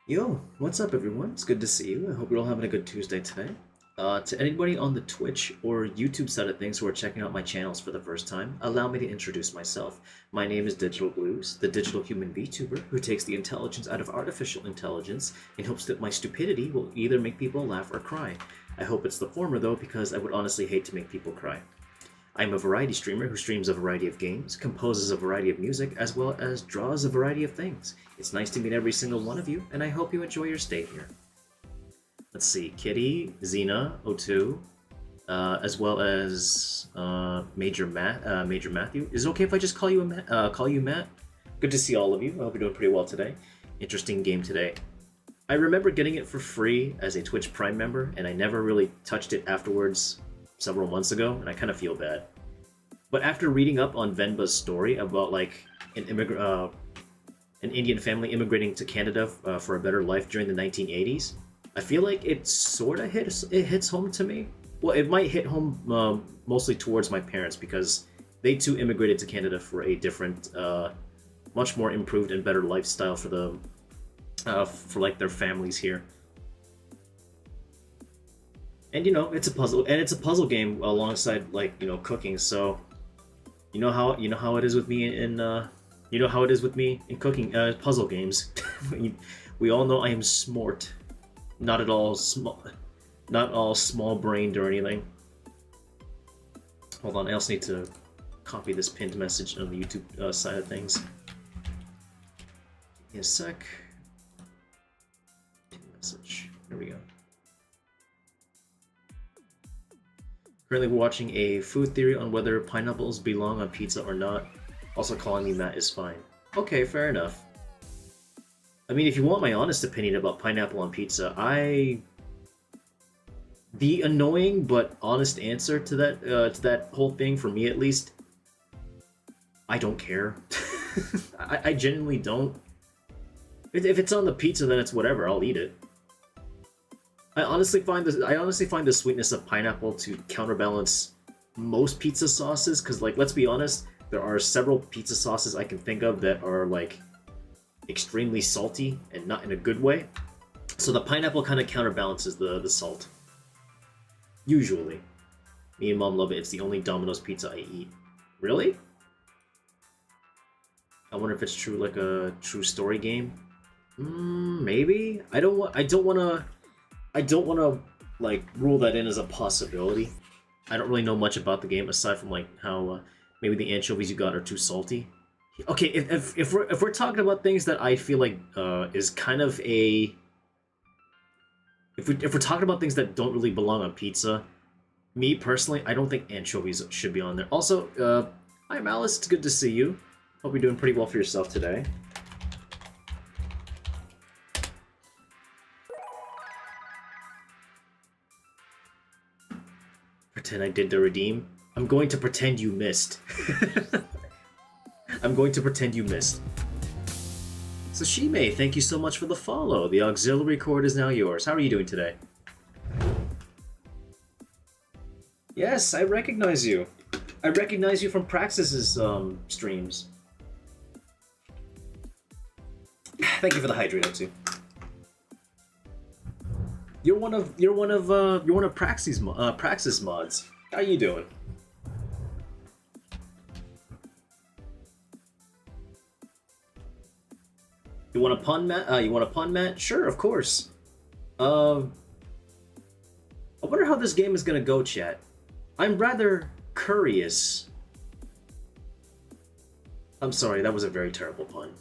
Yo, what's up everyone? It's good to see you. I hope you're all having a good Tuesday today. To anybody on the Twitch or YouTube side of things who are checking out my channels for the first time, allow me to introduce myself. My name is Digital-Bluez, the Digital-Human Vtuber, who takes the intelligence out of artificial intelligence in hopes that my stupidity will either make people laugh or cry. I hope it's the former though, because I would honestly hate to make people cry. I'm a variety streamer who streams a variety of games, composes a variety of music, as well as draws a variety of things. It's nice to meet every single one of you, and I hope you enjoy your stay here. Let's see, Kitty, Xena, O2, as well as Major Matthew. Is it okay if I just call you Matt? Good to see all of you. I hope you're doing pretty well today. Interesting game today. I remember getting it for free as a Twitch Prime member, and I never really touched it afterwards several months ago, and I kind of feel bad. But after reading up on Venba's story about like an Indian family immigrating to Canada for a better life during the 1980s, I feel like it sort of hits home to me. Well, it might hit home mostly towards my parents because they too immigrated to Canada for a different, much more improved and better lifestyle for the for like their families here. And you know, it's a puzzle game alongside like, you know, cooking. So you know how it is with me in cooking puzzle games. We all know I am smart, not at all small-brained or anything. Hold on, I also need to copy this pinned message on the YouTube side of things. Give me a sec. Pinned message. There we go. Currently watching a food theory on whether pineapples belong on pizza or not. Also calling me Matt is fine. Okay, fair enough. I mean, if you want my honest opinion about pineapple on pizza, the annoying but honest answer to that whole thing, for me at least, I don't care. I genuinely don't. If it's on the pizza, then it's whatever. I'll eat it. I honestly find the sweetness of pineapple to counterbalance most pizza sauces, because like, let's be honest, there are several pizza sauces I can think of that are like extremely salty and not in a good way. So the pineapple kind of counterbalances the salt. Usually. Me and Mom love it. It's the only Domino's pizza I eat. Really? I wonder if it's true, like a true story game. Maybe. I don't want to like rule that in as a possibility. I don't really know much about the game aside from like how maybe the anchovies you got are too salty. Okay, if we're talking about things that I feel like is kind of a if we're talking about things that don't really belong on pizza, me personally, I don't think anchovies should be on there. Also, hi Malice, it's good to see you. Hope you're doing pretty well for yourself today. Pretend I did the redeem. I'm going to pretend you missed. I'm going to pretend you missed. Sashime, thank you so much for the follow. The auxiliary cord is now yours. How are you doing today? Yes, I recognize you. I recognize you from Praxis's streams. Thank you for the hydrate too. You're one of Praxis mods. How you doing? You want a pun, Matt? You want a pun, Matt? Sure, of course. I wonder how this game is gonna go, chat. I'm rather curious. I'm sorry, that was a very terrible pun.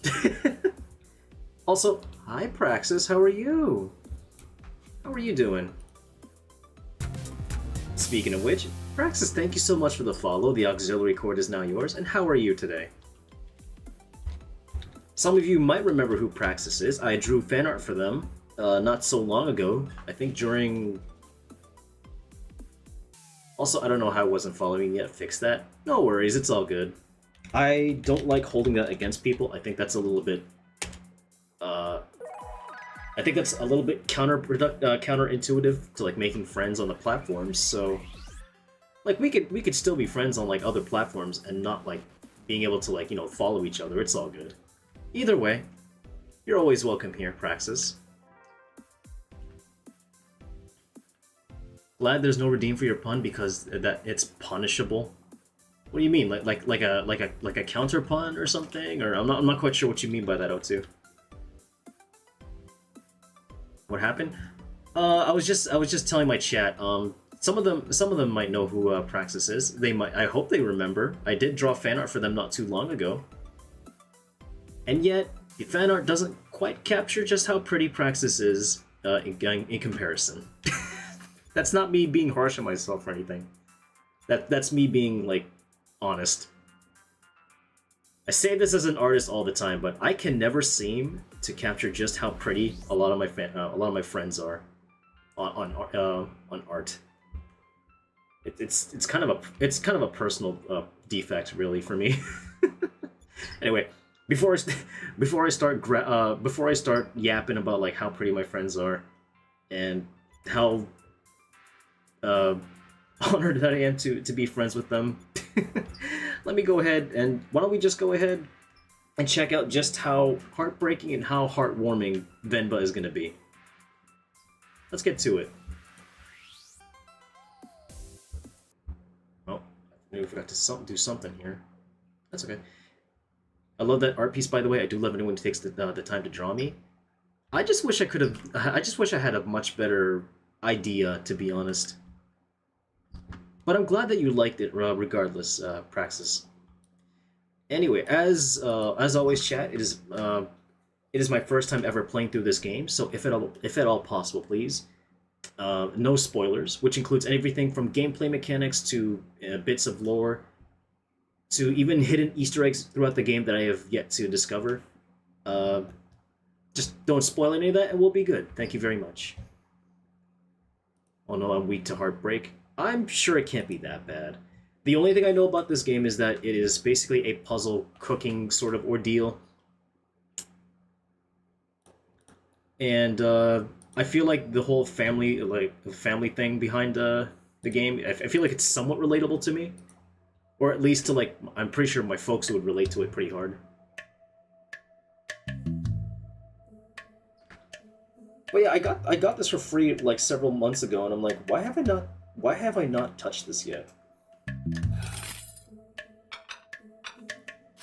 Also, hi Praxis, how are you? How are you doing? Speaking of which, Praxis, thank you so much for the follow. The auxiliary cord is now yours. And how are you today? Some of you might remember who Praxis is. I drew fan art for them not so long ago. I think during... Also, I don't know how I wasn't following yet. Fix that. No worries, it's all good. I don't like holding that against people. I think that's a little bit... I think that's a little bit counterintuitive to like making friends on the platforms. So, like we could still be friends on like other platforms and not like being able to like, you know, follow each other. It's all good. Either way, you're always welcome here, Praxis. Glad there's no redeem for your pun because that it's punishable. What do you mean? Like a counter pun or something? Or I'm not quite sure what you mean by that, O2. What happened? I was just telling my chat. Some of them might know who Praxis is. They might. I hope they remember. I did draw fan art for them not too long ago. And yet, the fan art doesn't quite capture just how pretty Praxis is in comparison. That's not me being harsh on myself or anything. That's me being like honest. I say this as an artist all the time, but I can never seem to capture just how pretty a lot of my friends are on art. It's kind of a personal defect, really, for me. Anyway, before I start yapping about like how pretty my friends are, and how honored that I am to be friends with them, let me go ahead and why don't we just go ahead and check out just how heartbreaking and how heartwarming Venba is going to be. Let's get to it. Oh, I forgot to do something here. That's okay. I love that art piece, by the way. I do love anyone who takes the time to draw me. I just wish I had a much better idea, to be honest. But I'm glad that you liked it, regardless, Praxis. Anyway, as always, chat, it is my first time ever playing through this game, so if at all possible, please, no spoilers, which includes everything from gameplay mechanics to bits of lore, to even hidden Easter eggs throughout the game that I have yet to discover. Just don't spoil any of that, and we'll be good. Thank you very much. Oh no, I'm weak to heartbreak. I'm sure it can't be that bad. The only thing I know about this game is that it is basically a puzzle cooking sort of ordeal. And I feel like the whole family thing behind the game, I feel like it's somewhat relatable to me. Or at least to, like, I'm pretty sure my folks would relate to it pretty hard. But yeah, I got this for free like several months ago, and I'm like, why have I not touched this yet?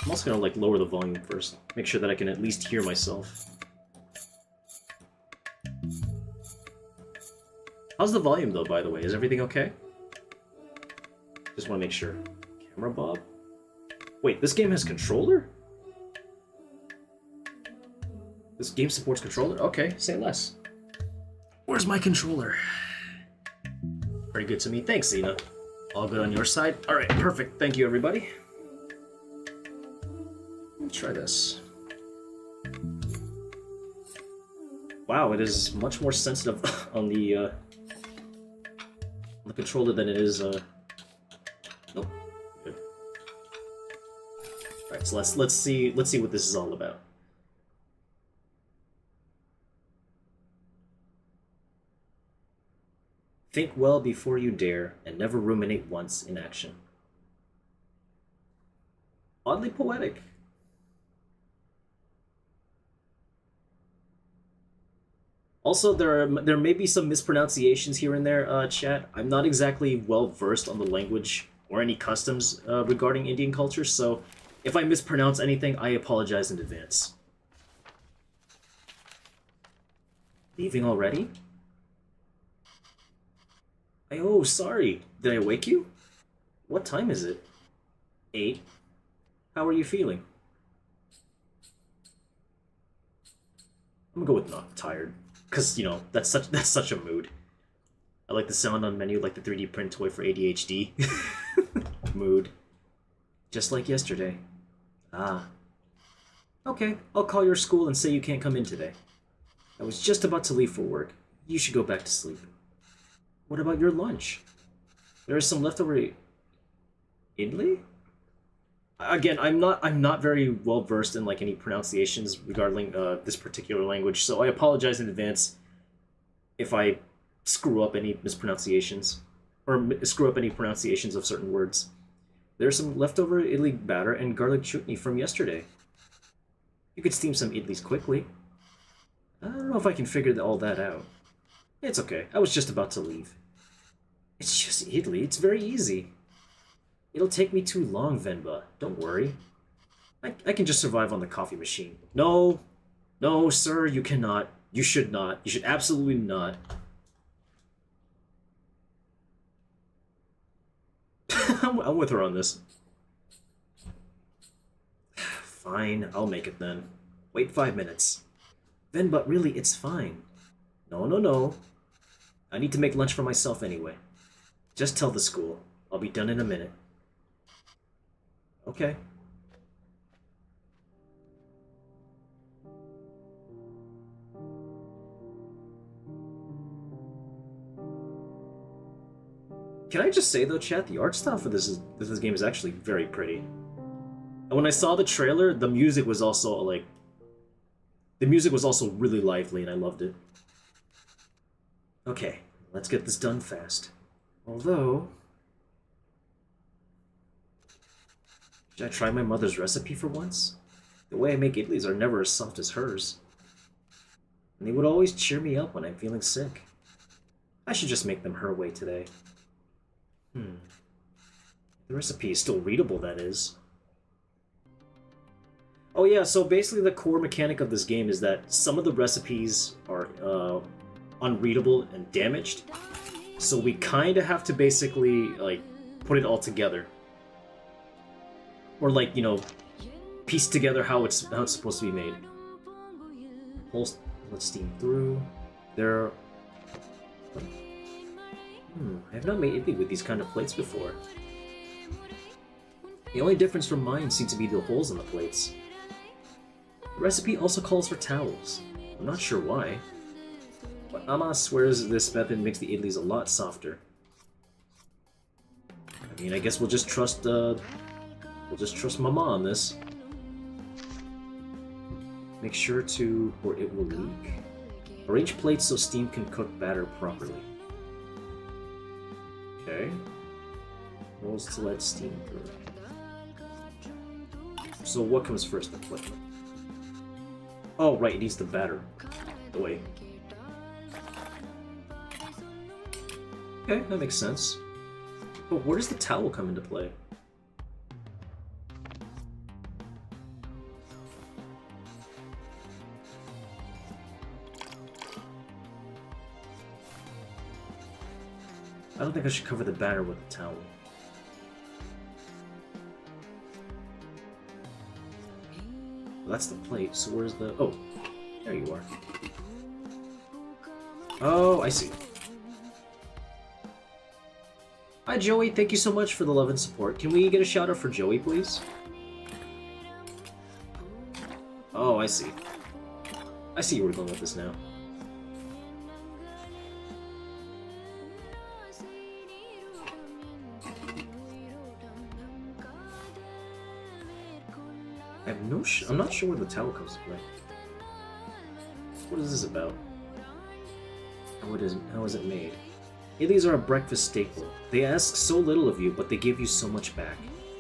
I'm also gonna like lower the volume first, make sure that I can at least hear myself. How's the volume though, by the way? Is everything okay? Just want to make sure. Camera Bob? Wait, this game has controller? This game supports controller? Okay, say less. Where's my controller? Pretty good to me. Thanks, Zena. All good on your side? Alright, perfect. Thank you, everybody. Let's try this. Wow, it is much more sensitive on the controller than it is, Nope. Good. Alright, so let's see what this is all about. Think well before you dare, and never ruminate once in action. Oddly poetic. Also, there may be some mispronunciations here and there, chat. I'm not exactly well versed on the language or any customs regarding Indian culture, so if I mispronounce anything, I apologize in advance. Leaving already? Oh, sorry. Did I wake you? What time is it? 8. How are you feeling? I'm gonna go with not tired, cause you know that's such a mood. I like the sound on menu, like the 3D print toy for ADHD. Mood. Just like yesterday. Ah. Okay, I'll call your school and say you can't come in today. I was just about to leave for work. You should go back to sleep. What about your lunch? There is some leftover idli? Again, I'm not very well versed in like any pronunciations regarding this particular language, so I apologize in advance if I screw up any mispronunciations or screw up any pronunciations of certain words. There's some leftover idli batter and garlic chutney from yesterday. You could steam some idlis quickly. I don't know if I can figure all that out. It's okay. I was just about to leave. It's just idli. It's very easy. It'll take me too long, Venba. Don't worry. I can just survive on the coffee machine. No. No, sir, you cannot. You should not. You should absolutely not. I'm with her on this. Fine, I'll make it then. Wait 5 minutes. Then, but really, it's fine. No, no, no. I need to make lunch for myself anyway. Just tell the school. I'll be done in a minute. Okay. Can I just say though, chat, the art style for this game is actually very pretty. And when I saw the trailer, the music was also like, the music was also really lively, and I loved it. Okay, let's get this done fast. Although, should I try my mother's recipe for once? The way I make idlis are never as soft as hers. And they would always cheer me up when I'm feeling sick. I should just make them her way today. The recipe is still readable, that is. Oh yeah, so basically the core mechanic of this game is that some of the recipes are unreadable and damaged. So we kind of have to basically, like, put it all together. Or, like, you know, piece together how it's supposed to be made. Let's steam through. There... I have not made idli with these kind of plates before. The only difference from mine seems to be the holes in the plates. The recipe also calls for towels. I'm not sure why. But Ama swears this method makes the idlis a lot softer. I mean, I guess we'll just trust Mama on this. Make sure to, or it will leak. Arrange plates so steam can cook batter properly. Okay. Rolls to let steam through. So what comes first, the plate? Oh, right, it needs the batter. Wait. Okay, that makes sense. But where does the towel come into play? I don't think I should cover the batter with a towel. Well, that's the plate, so where's the... Oh, there you are. Oh, I see. Hi Joey, thank you so much for the love and support. Can we get a shout out for Joey, please? Oh, I see. I see where we're going with this now. I'm not sure where the towel comes to play. What is this about? How is it made? Idlis are a breakfast staple. They ask so little of you, but they give you so much back.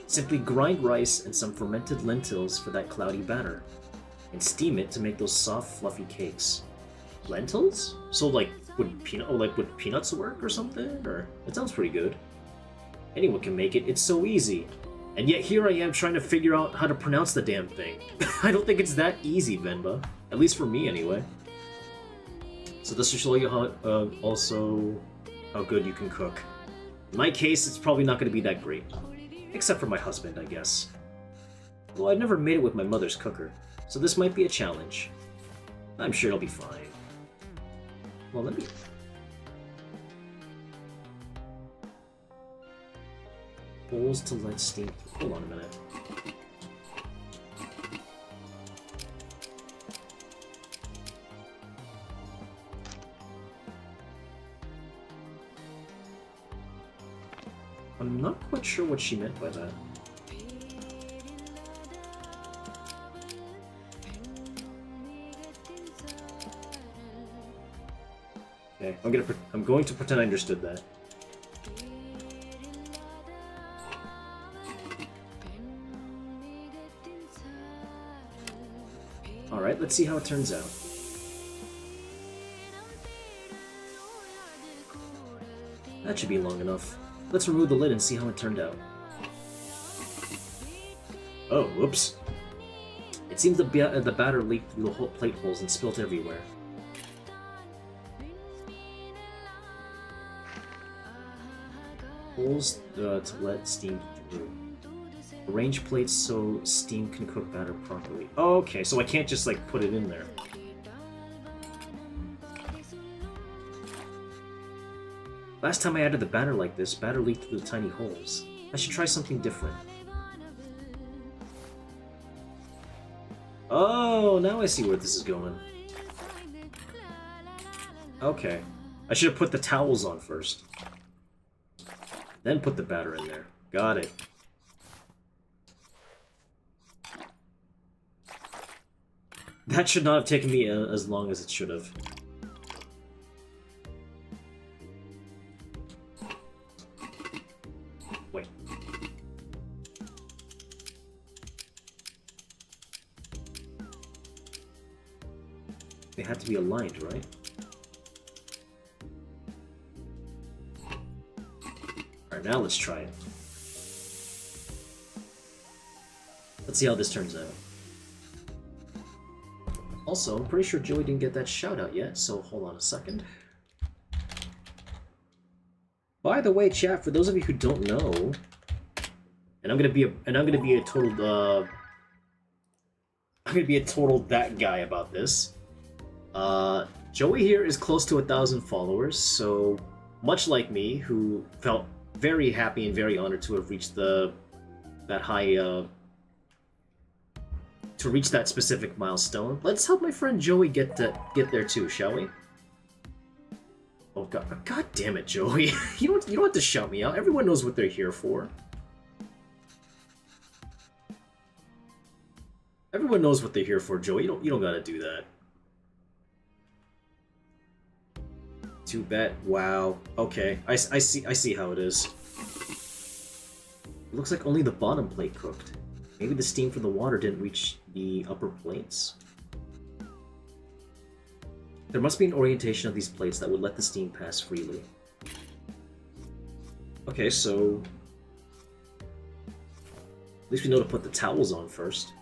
Simply grind rice and some fermented lentils for that cloudy batter, and steam it to make those soft, fluffy cakes. Lentils? So would peanuts work or something? Or it sounds pretty good. Anyone can make it. It's so easy. And yet here I am trying to figure out how to pronounce the damn thing. I don't think it's that easy, Venba. At least for me, anyway. So this will show you how, also how good you can cook. In my case, it's probably not going to be that great. Except for my husband, I guess. Well, I've never made it with my mother's cooker, so this might be a challenge. I'm sure it'll be fine. Well, let me... Bowls to let steam through. Hold on a minute. I'm not quite sure what she meant by that. Okay, I'm going to pretend I understood that. Alright, let's see how it turns out. That should be long enough. Let's remove the lid and see how it turned out. Oh, whoops. It seems the batter leaked through the whole plate holes and spilt everywhere. Holes to let steam through. Arrange plates so steam can cook batter properly. Oh, okay, so I can't just like put it in there. Last time I added the batter like this, batter leaked through the tiny holes. I should try something different. Oh, now I see where this is going. Okay. I should have put the towels on first. Then put the batter in there. Got it. That should not have taken me as long as it should have. Wait. They had to be aligned, right? Alright, now let's try it. Let's see how this turns out. Also, I'm pretty sure Joey didn't get that shout out yet, so hold on a second. By the way, chat, for those of you who don't know, and I'm gonna be a total that guy about this. Joey here is close to 1,000 followers, so much like me, who felt very happy and very honored to have reached that high to reach that specific milestone. Let's help my friend Joey get there too, shall we? Oh god damn it, Joey! you don't have to shout me out. Everyone knows what they're here for. Everyone knows what they're here for, Joey. You don't gotta do that. Too bad. Wow. Okay, I see how it is. It looks like only the bottom plate cooked. Maybe the steam from the water didn't reach the upper plates. There must be an orientation of these plates that would let the steam pass freely. Okay, so at least we know to put the towels on first.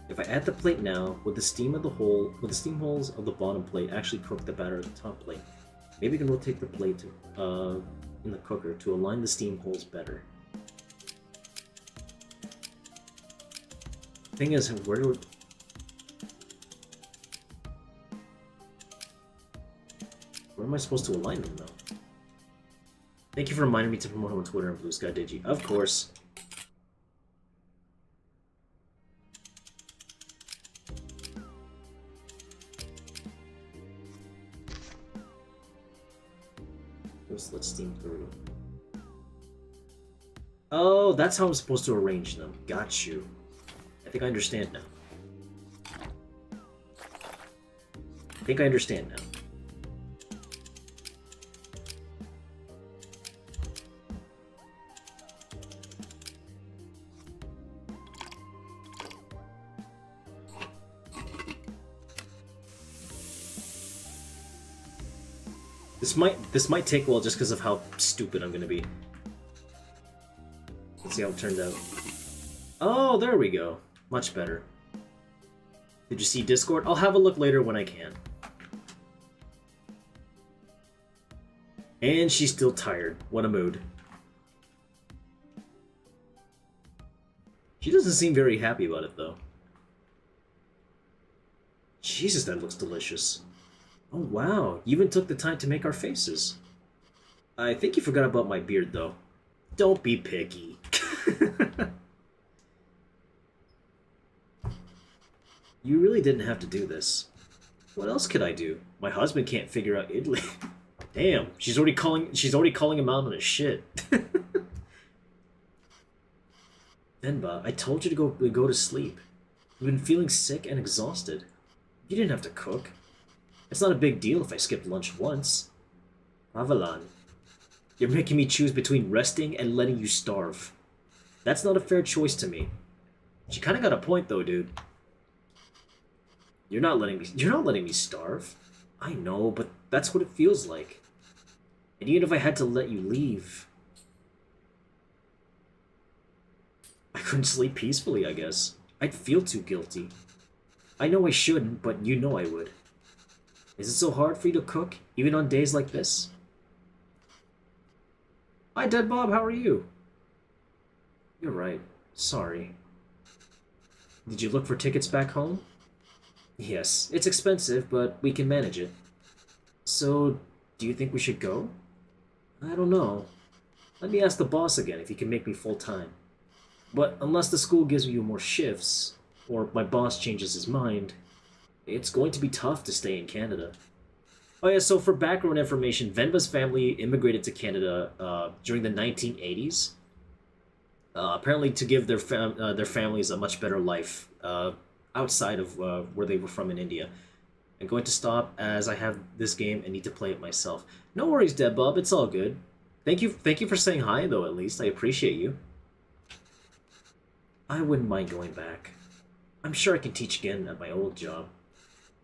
If I add the plate now, would the steam holes of the bottom plate actually cook the batter of the top plate? Maybe we can rotate the plate in the cooker to align the steam holes better. Thing is, where am I supposed to align them though? Thank you for reminding me to promote him on Twitter and Blue Sky Digi. Of course. Let steam through. Oh, that's how I'm supposed to arrange them. Got you. I think I understand now. I think I understand now. This might take a while just because of how stupid I'm gonna be. Let's see how it turned out. Oh, there we go. Much better. Did you see Discord? I'll have a look later when I can. And she's still tired. What a mood. She doesn't seem very happy about it, though. Jesus, that looks delicious. Oh wow, you even took the time to make our faces. I think you forgot about my beard, though. Don't be picky. You really didn't have to do this. What else could I do? My husband can't figure out Italy. Damn, she's already calling him out on his shit. Venba, I told you to go to sleep. You've been feeling sick and exhausted. You didn't have to cook. It's not a big deal if I skipped lunch once. Avalon, you're making me choose between resting and letting you starve. That's not a fair choice to me. She kind of got a point though, dude. You're not letting me starve. I know, but that's what it feels like. And even if I had to let you leave, I couldn't sleep peacefully, I guess. I'd feel too guilty. I know I shouldn't, but you know I would. Is it so hard for you to cook, even on days like this? Hi, Dead Bob, how are you? You're right. Sorry. Did you look for tickets back home? Yes, it's expensive, but we can manage it. So, do you think we should go? I don't know. Let me ask the boss again if he can make me full-time. But unless the school gives me more shifts, or my boss changes his mind, it's going to be tough to stay in Canada. Oh yeah, so for background information, Venba's family immigrated to Canada during the 1980s, apparently to give their families a much better life outside of where they were from in India. I'm going to stop as I have this game and need to play it myself. No worries, Debub, it's all good. Thank you for saying hi, though, at least. I appreciate you. I wouldn't mind going back. I'm sure I can teach again at my old job.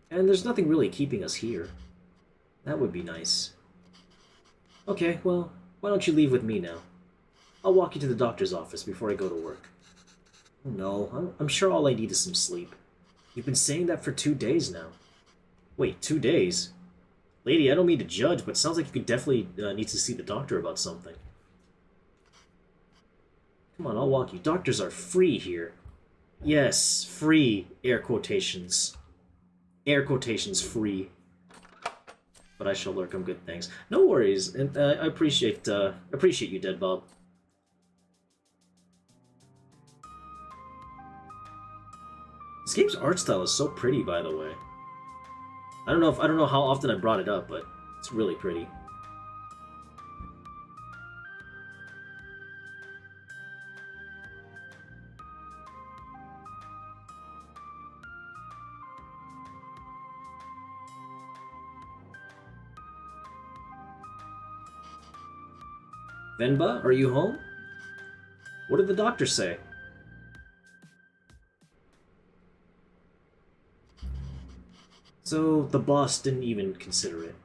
And there's nothing really keeping us here. That would be nice. Okay, well, why don't you leave with me now? I'll walk you to the doctor's office before I go to work. Oh no, I'm sure all I need is some sleep. You've been saying that for 2 days now. Wait, 2 days? Lady, I don't mean to judge, but sounds like you could definitely need to see the doctor about something. Come on, I'll walk you. Doctors are free here. Yes, free, air quotations. Air quotations, free. But I shall lurk on good things. No worries, and I appreciate you, Dead Bob. This game's art style is so pretty, by the way. I don't know how often I brought it up, but it's really pretty. Venba, are you home? What did the doctor say? So the boss didn't even consider it.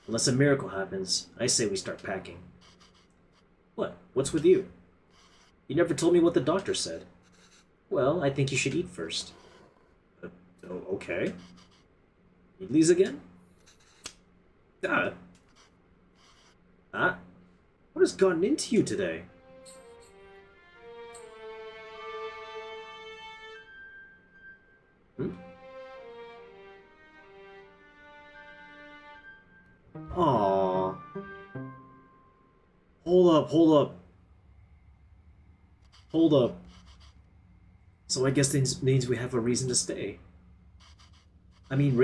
Unless a miracle happens, I say we start packing. What? What's with you? You never told me what the doctor said. Well, I think you should eat first. Okay. Idlis again? Ah. Ah. What has gotten into you today? Hmm? Aww. Hold up, hold up. Hold up. So I guess this means we have a reason to stay. I mean,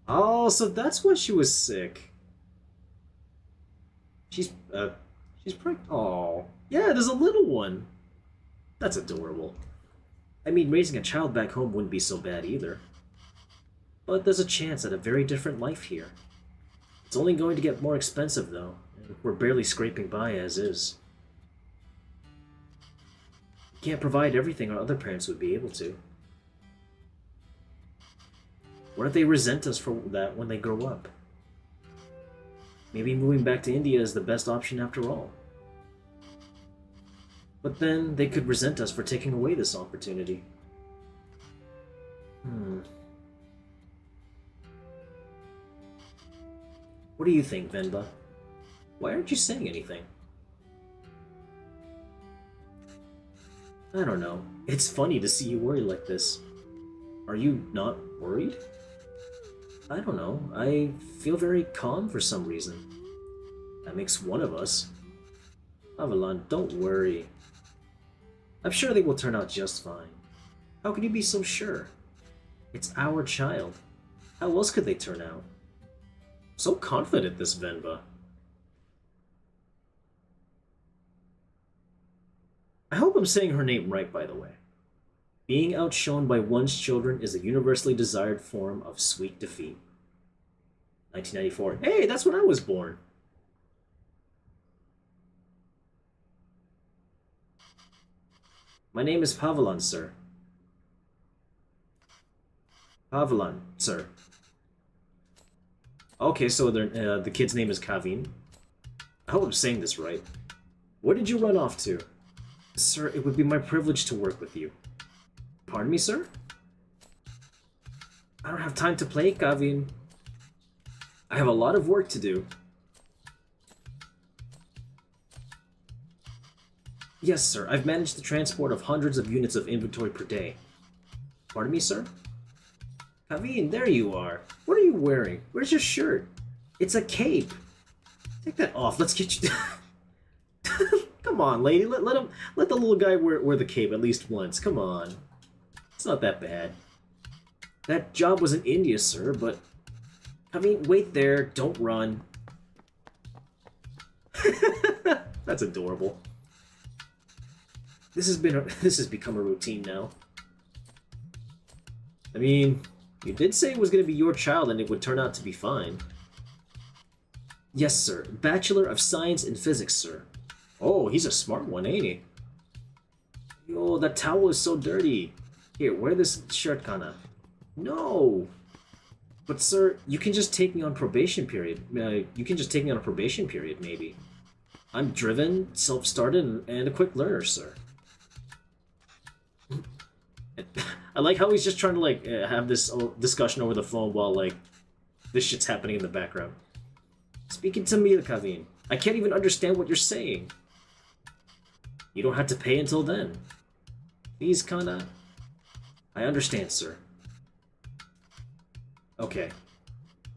Oh, so that's why she was sick. She's pregnant. Oh, yeah, there's a little one. That's adorable. I mean, raising a child back home wouldn't be so bad either. But there's a chance at a very different life here. It's only going to get more expensive, though. We're barely scraping by as is. We can't provide everything our other parents would be able to. What if they resent us for that when they grow up? Maybe moving back to India is the best option after all. But then they could resent us for taking away this opportunity. What do you think, Venba? Why aren't you saying anything? I don't know. It's funny to see you worry like this. Are you not worried? I don't know. I feel very calm for some reason. That makes one of us. Avalon, don't worry. I'm sure they will turn out just fine. How can you be so sure? It's our child. How else could they turn out? So confident, this Venba. I hope I'm saying her name right, by the way. Being outshone by one's children is a universally desired form of sweet defeat. 1994. Hey, that's when I was born. My name is Pavelon, sir. Havilan, sir. Okay, so the kid's name is Kavin. I hope I'm saying this right. Where did you run off to? Sir, it would be my privilege to work with you. Pardon me, sir? I don't have time to play, Kavin. I have a lot of work to do. Yes, sir. I've managed the transport of hundreds of units of inventory per day. Pardon me, sir? Kavin, there you are. What are you wearing? Where's your shirt? It's a cape. Take that off. Let's get you... Come on, lady. Let the little guy wear the cape at least once. Come on. It's not that bad. That job was in India, sir, but... Kavin, wait there. Don't run. That's adorable. This has become a routine now. I mean, you did say it was going to be your child and it would turn out to be fine. Yes, sir. Bachelor of Science in Physics, sir. Oh, he's a smart one, ain't he? Yo, that towel is so dirty. Here, wear this shirt, Kana. No! But, sir, you can just take me on probation period. Maybe. I'm driven, self-started, and a quick learner, sir. I like how he's just trying to, like, have this discussion over the phone while, like, this shit's happening in the background. Speaking to me, Kavin. I can't even understand what you're saying. You don't have to pay until then. Please, Kana. I understand, sir. Okay.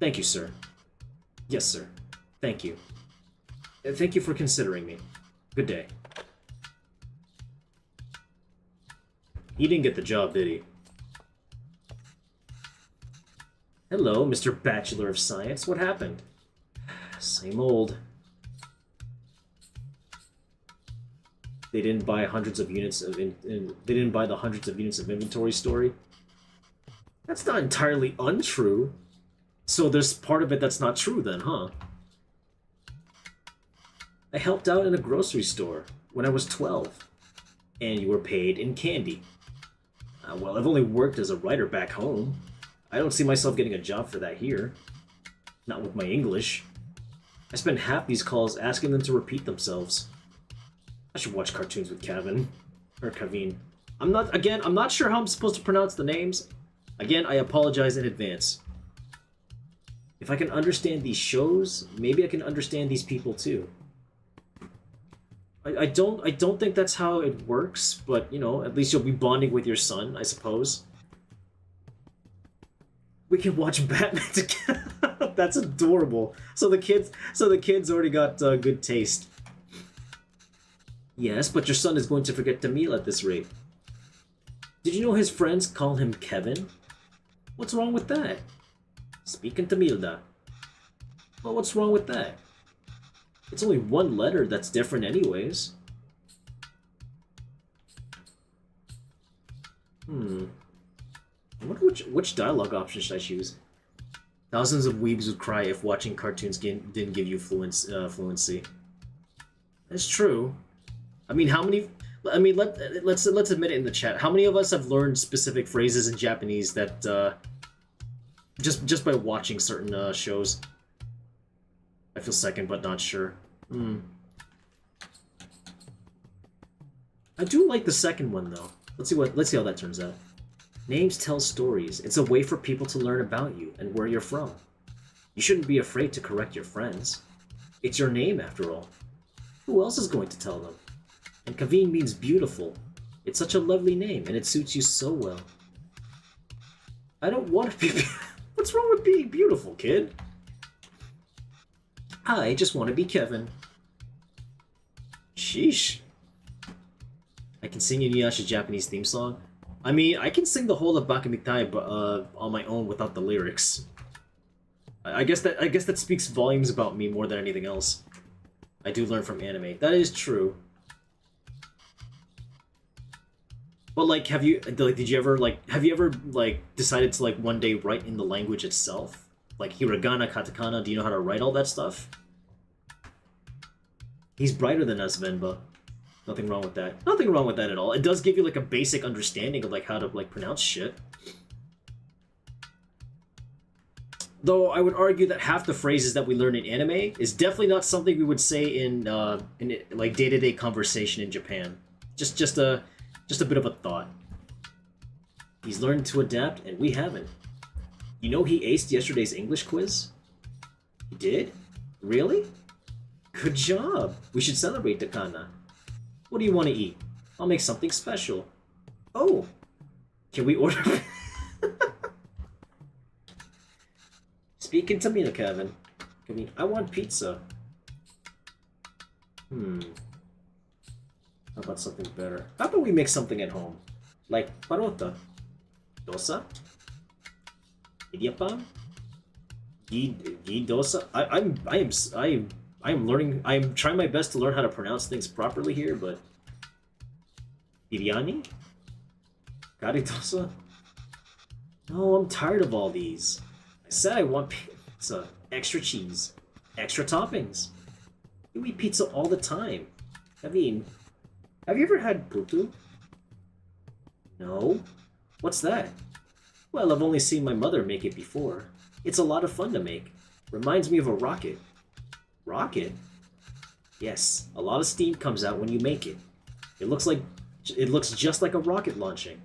Thank you, sir. Yes, sir. Thank you. Thank you for considering me. Good day. He didn't get the job, did he? Hello, Mr. Bachelor of Science. What happened? Same old. They didn't buy hundreds of units of they didn't buy the hundreds of units of inventory story. That's not entirely untrue. So there's part of it that's not true then, huh? I helped out in a grocery store when I was 12. And you were paid in candy. Well, I've only worked as a writer back home. I don't see myself getting a job for that here. Not with my English. I spend half these calls asking them to repeat themselves. I should watch cartoons with Kevin. Or Kavin. I'm not sure how I'm supposed to pronounce the names. Again, I apologize in advance. If I can understand these shows, maybe I can understand these people too. I don't think that's how it works, but you know, at least you'll be bonding with your son, I suppose. We can watch Batman together. That's adorable. So the kids already got good taste. Yes, but your son is going to forget Tamil at this rate. Did you know his friends call him Kevin? What's wrong with that? Speaking Tamilda. Well, what's wrong with that? It's only one letter that's different anyways. I wonder which dialogue option should I choose? Thousands of weebs would cry if watching cartoons didn't give you fluency. That's true. I mean, how many... I mean, let's admit it in the chat. How many of us have learned specific phrases in Japanese that just by watching certain shows? I feel second, but not sure. I do like the second one though. Let's see how that turns out. Names tell stories. It's a way for people to learn about you and where you're from. You shouldn't be afraid to correct your friends. It's your name after all. Who else is going to tell them? And Kavin means beautiful. It's such a lovely name and it suits you so well. I don't want to be... What's wrong with being beautiful, kid? I just want to be Kevin. Sheesh. I can sing Inuyasha's Japanese theme song. I mean, I can sing the whole of Bakamitai on my own without the lyrics. I guess that speaks volumes about me more than anything else. I do learn from anime. That is true. But like, have you ever decided to like one day write in the language itself? Like hiragana, katakana, do you know how to write all that stuff? He's brighter than us, Venba. Nothing wrong with that. Nothing wrong with that at all. It does give you like a basic understanding of like how to like pronounce shit. Though I would argue that half the phrases that we learn in anime is definitely not something we would say in like day-to-day conversation in Japan. Just a bit of a thought. He's learned to adapt, and we haven't. You know he aced yesterday's English quiz? He did? Really? Good job. We should celebrate, Dakana. What do you want to eat? I'll make something special. Oh, can we order? Speaking to me, Kevin. I want pizza. How about something better? How about we make something at home? Like parota, dosa, idiyapan, gi dosa. I am learning. I am trying my best to learn how to pronounce things properly here, but biryani, kari dosa. No, I'm tired of all these. I said I want pizza, extra cheese, extra toppings. You eat pizza all the time. I mean, have you ever had putu? No? What's that? Well, I've only seen my mother make it before. It's a lot of fun to make. Reminds me of a rocket. Rocket? Yes, a lot of steam comes out when you make it. It looks just like a rocket launching.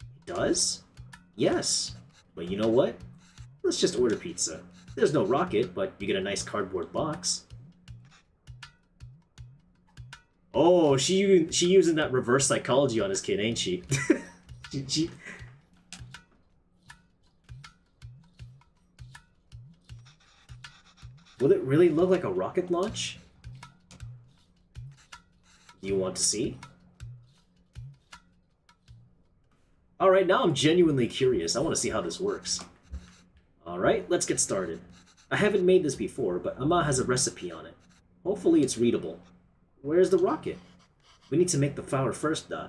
It does? Yes. But you know what? Let's just order pizza. There's no rocket, but you get a nice cardboard box. Oh, she using that reverse psychology on his kid, ain't she? she... Will it really look like a rocket launch? Do you want to see? Alright, now I'm genuinely curious. I want to see how this works. Alright, let's get started. I haven't made this before, but Ama has a recipe on it. Hopefully it's readable. Where's the rocket? We need to make the flour first, Da.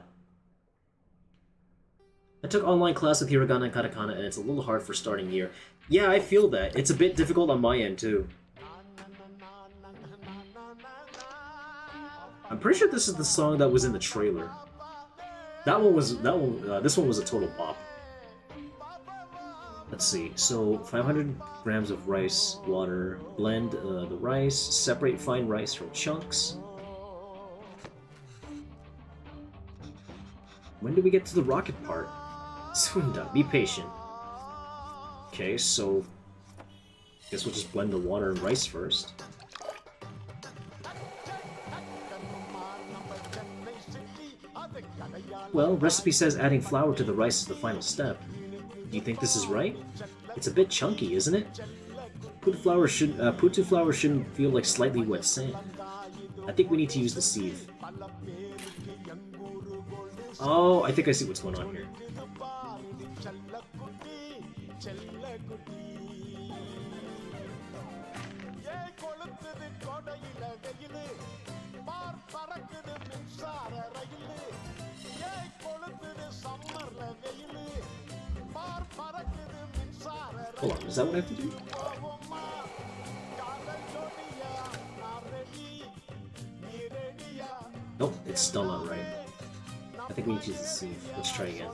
I took online class with hiragana and katakana, and it's a little hard for starting year. Yeah, I feel that. It's a bit difficult on my end, too. I'm pretty sure this is the song that was in the trailer. This one was a total bop. Let's see, so 500 grams of rice, water, blend the rice, separate fine rice from chunks. When do we get to the rocket part? Sunda, be patient. Okay, so I guess we'll just blend the water and rice first. Well, recipe says adding flour to the rice is the final step. Do you think this is right? It's a bit chunky, isn't it? Putu flour shouldn't feel like slightly wet sand. I think we need to use the sieve. Oh, I think I see what's going on here. Hold on, is that what I have to do? Nope, it's still not right. I think we need to use the sieve. Let's try again.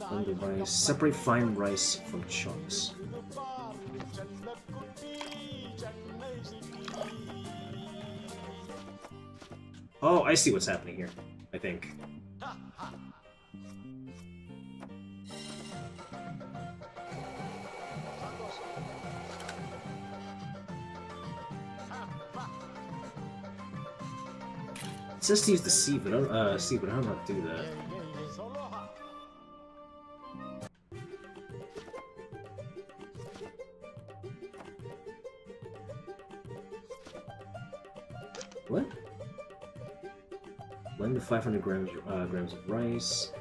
Blend the rice. Separate fine rice from chunks. Oh, I see what's happening here, I think. It says to use the sieve, but I don't know how to do that. What? Blend the 500 grams of rice.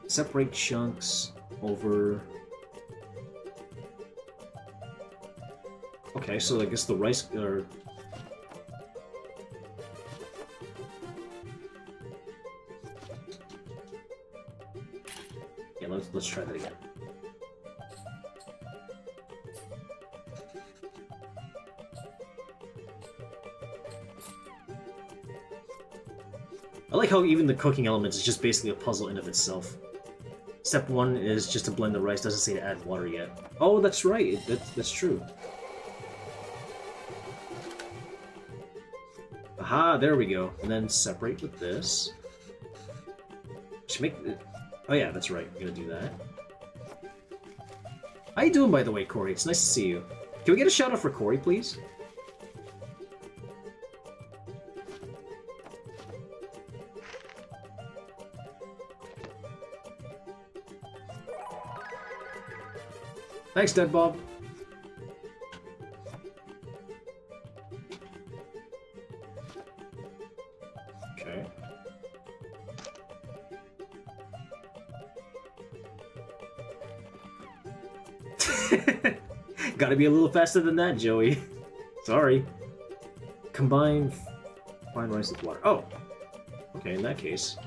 Separate chunks over... Okay, so I guess the rice... Yeah, let's try that again. I like how even the cooking element is just basically a puzzle in of itself. Step 1 is just to blend the rice, doesn't say to add water yet. Oh, that's right, that's true. Aha, there we go. And then separate with this. Should make it... Oh yeah, that's right, I'm gonna do that. How you doing, by the way, Corey? It's nice to see you. Can we get a shout out for Corey, please? Thanks, Dead Bob. Okay. Gotta be a little faster than that, Joey. Sorry. Combine fine rice with water. Oh! Okay, in that case.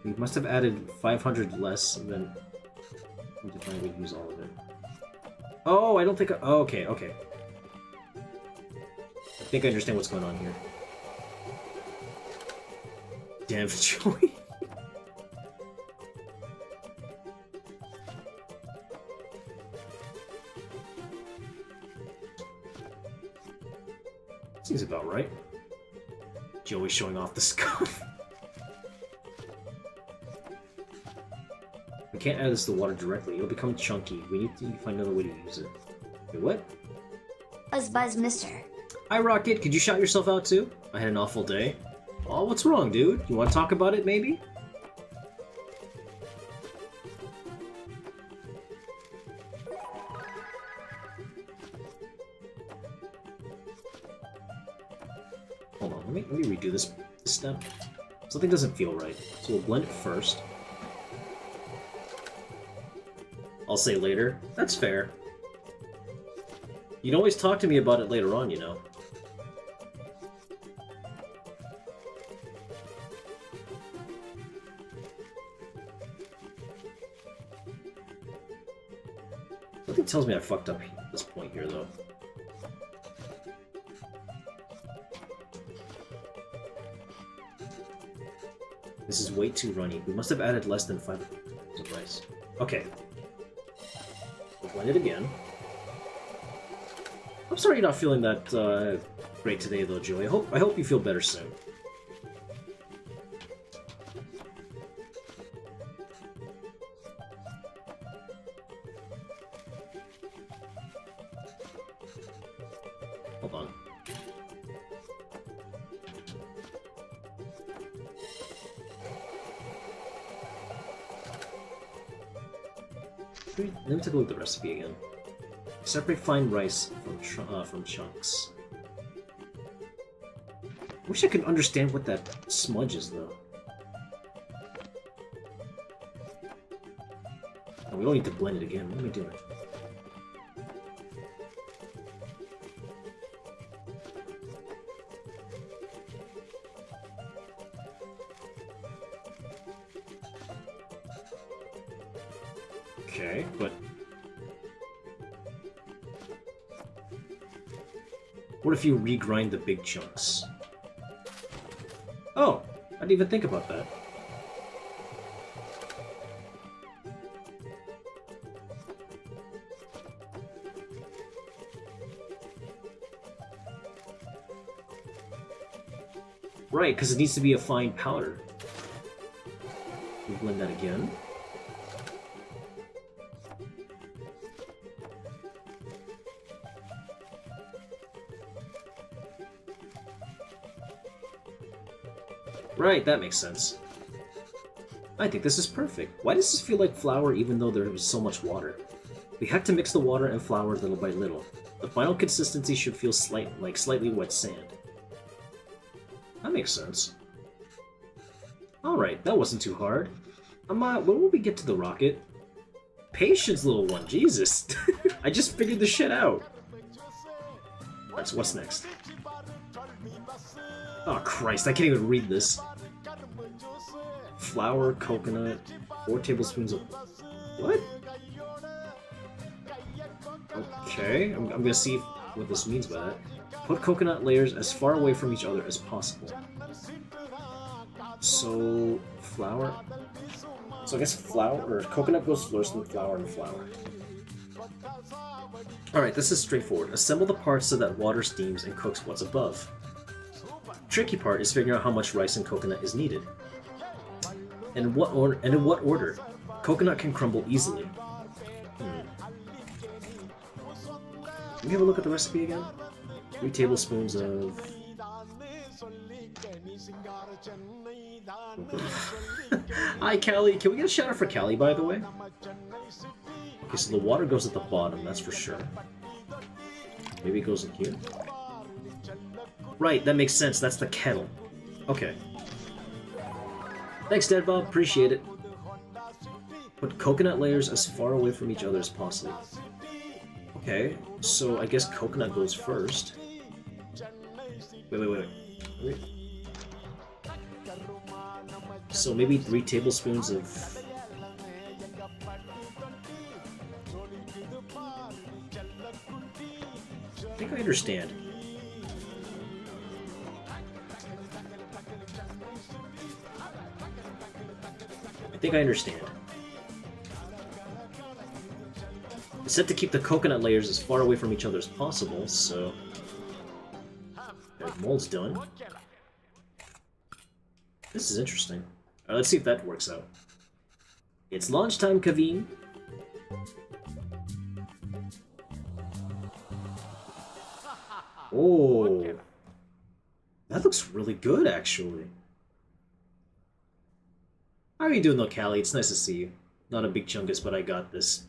We must have added 500 less, and then we define we'd use all of it. Oh, I don't think oh, okay, okay. I think I understand what's going on here. Damn, Joey. Seems about right. Joey showing off the scarf. We can't add this to the water directly. It'll become chunky. We need to find another way to use it. Wait, what? Buzz, mister. Hi, Rocket. Could you shout yourself out, too? I had an awful day. Oh, what's wrong, dude? You want to talk about it, maybe? Hold on, let me redo this step. Something doesn't feel right. So we'll blend it first. I'll say later. That's fair. You can always talk to me about it later on, you know. Something tells me I fucked up at this point here, though. This is way too runny. We must have added less than 5 of rice. Okay. We'll blend it again. I'm sorry you're not feeling that great today, though, Joey. I hope you feel better soon. Hold on. Let me take a look at the recipe again. Separate fine rice from chunks. Wish I could understand what that smudge is, though. Oh, we don't need to blend it again. What am I doing? Okay, but... what if you regrind the big chunks? Oh, I didn't even think about that. Right, because it needs to be a fine powder. We'll blend that again. Right, that makes sense. I think this is perfect. Why does this feel like flour even though there is so much water? We had to mix the water and flour little by little. The final consistency should feel like slightly wet sand. That makes sense. Alright, that wasn't too hard. When will we get to the rocket? Patience, little one, Jesus! I just figured this shit out! Alright, so what's next? Oh Christ, I can't even read this. Flour, coconut, 4 tablespoons of... what? Okay, I'm gonna see what this means by that. Put coconut layers as far away from each other as possible. So, flour. So I guess flour, or coconut goes first, then flour and flour. Alright, this is straightforward. Assemble the parts so that water steams and cooks what's above. Tricky part is figuring out how much rice and coconut is needed. And in what order? Coconut can crumble easily. Can we have a look at the recipe again? 3 tablespoons of... Hi, Callie. Can we get a shout out for Callie, by the way? Okay, so the water goes at the bottom, that's for sure. Maybe it goes in here? Right, that makes sense. That's the kettle. Okay. Thanks, Dead Bob. Appreciate it. Put coconut layers as far away from each other as possible. Okay, so I guess coconut goes first. Wait. So maybe 3 tablespoons of... I think I understand. It's set to keep the coconut layers as far away from each other as possible, so... The mold's done. This is interesting. Alright, let's see if that works out. It's lunchtime, Kaveen. Oh, that looks really good, actually. How are you doing, though, Callie? It's nice to see you. Not a big chungus, but I got this.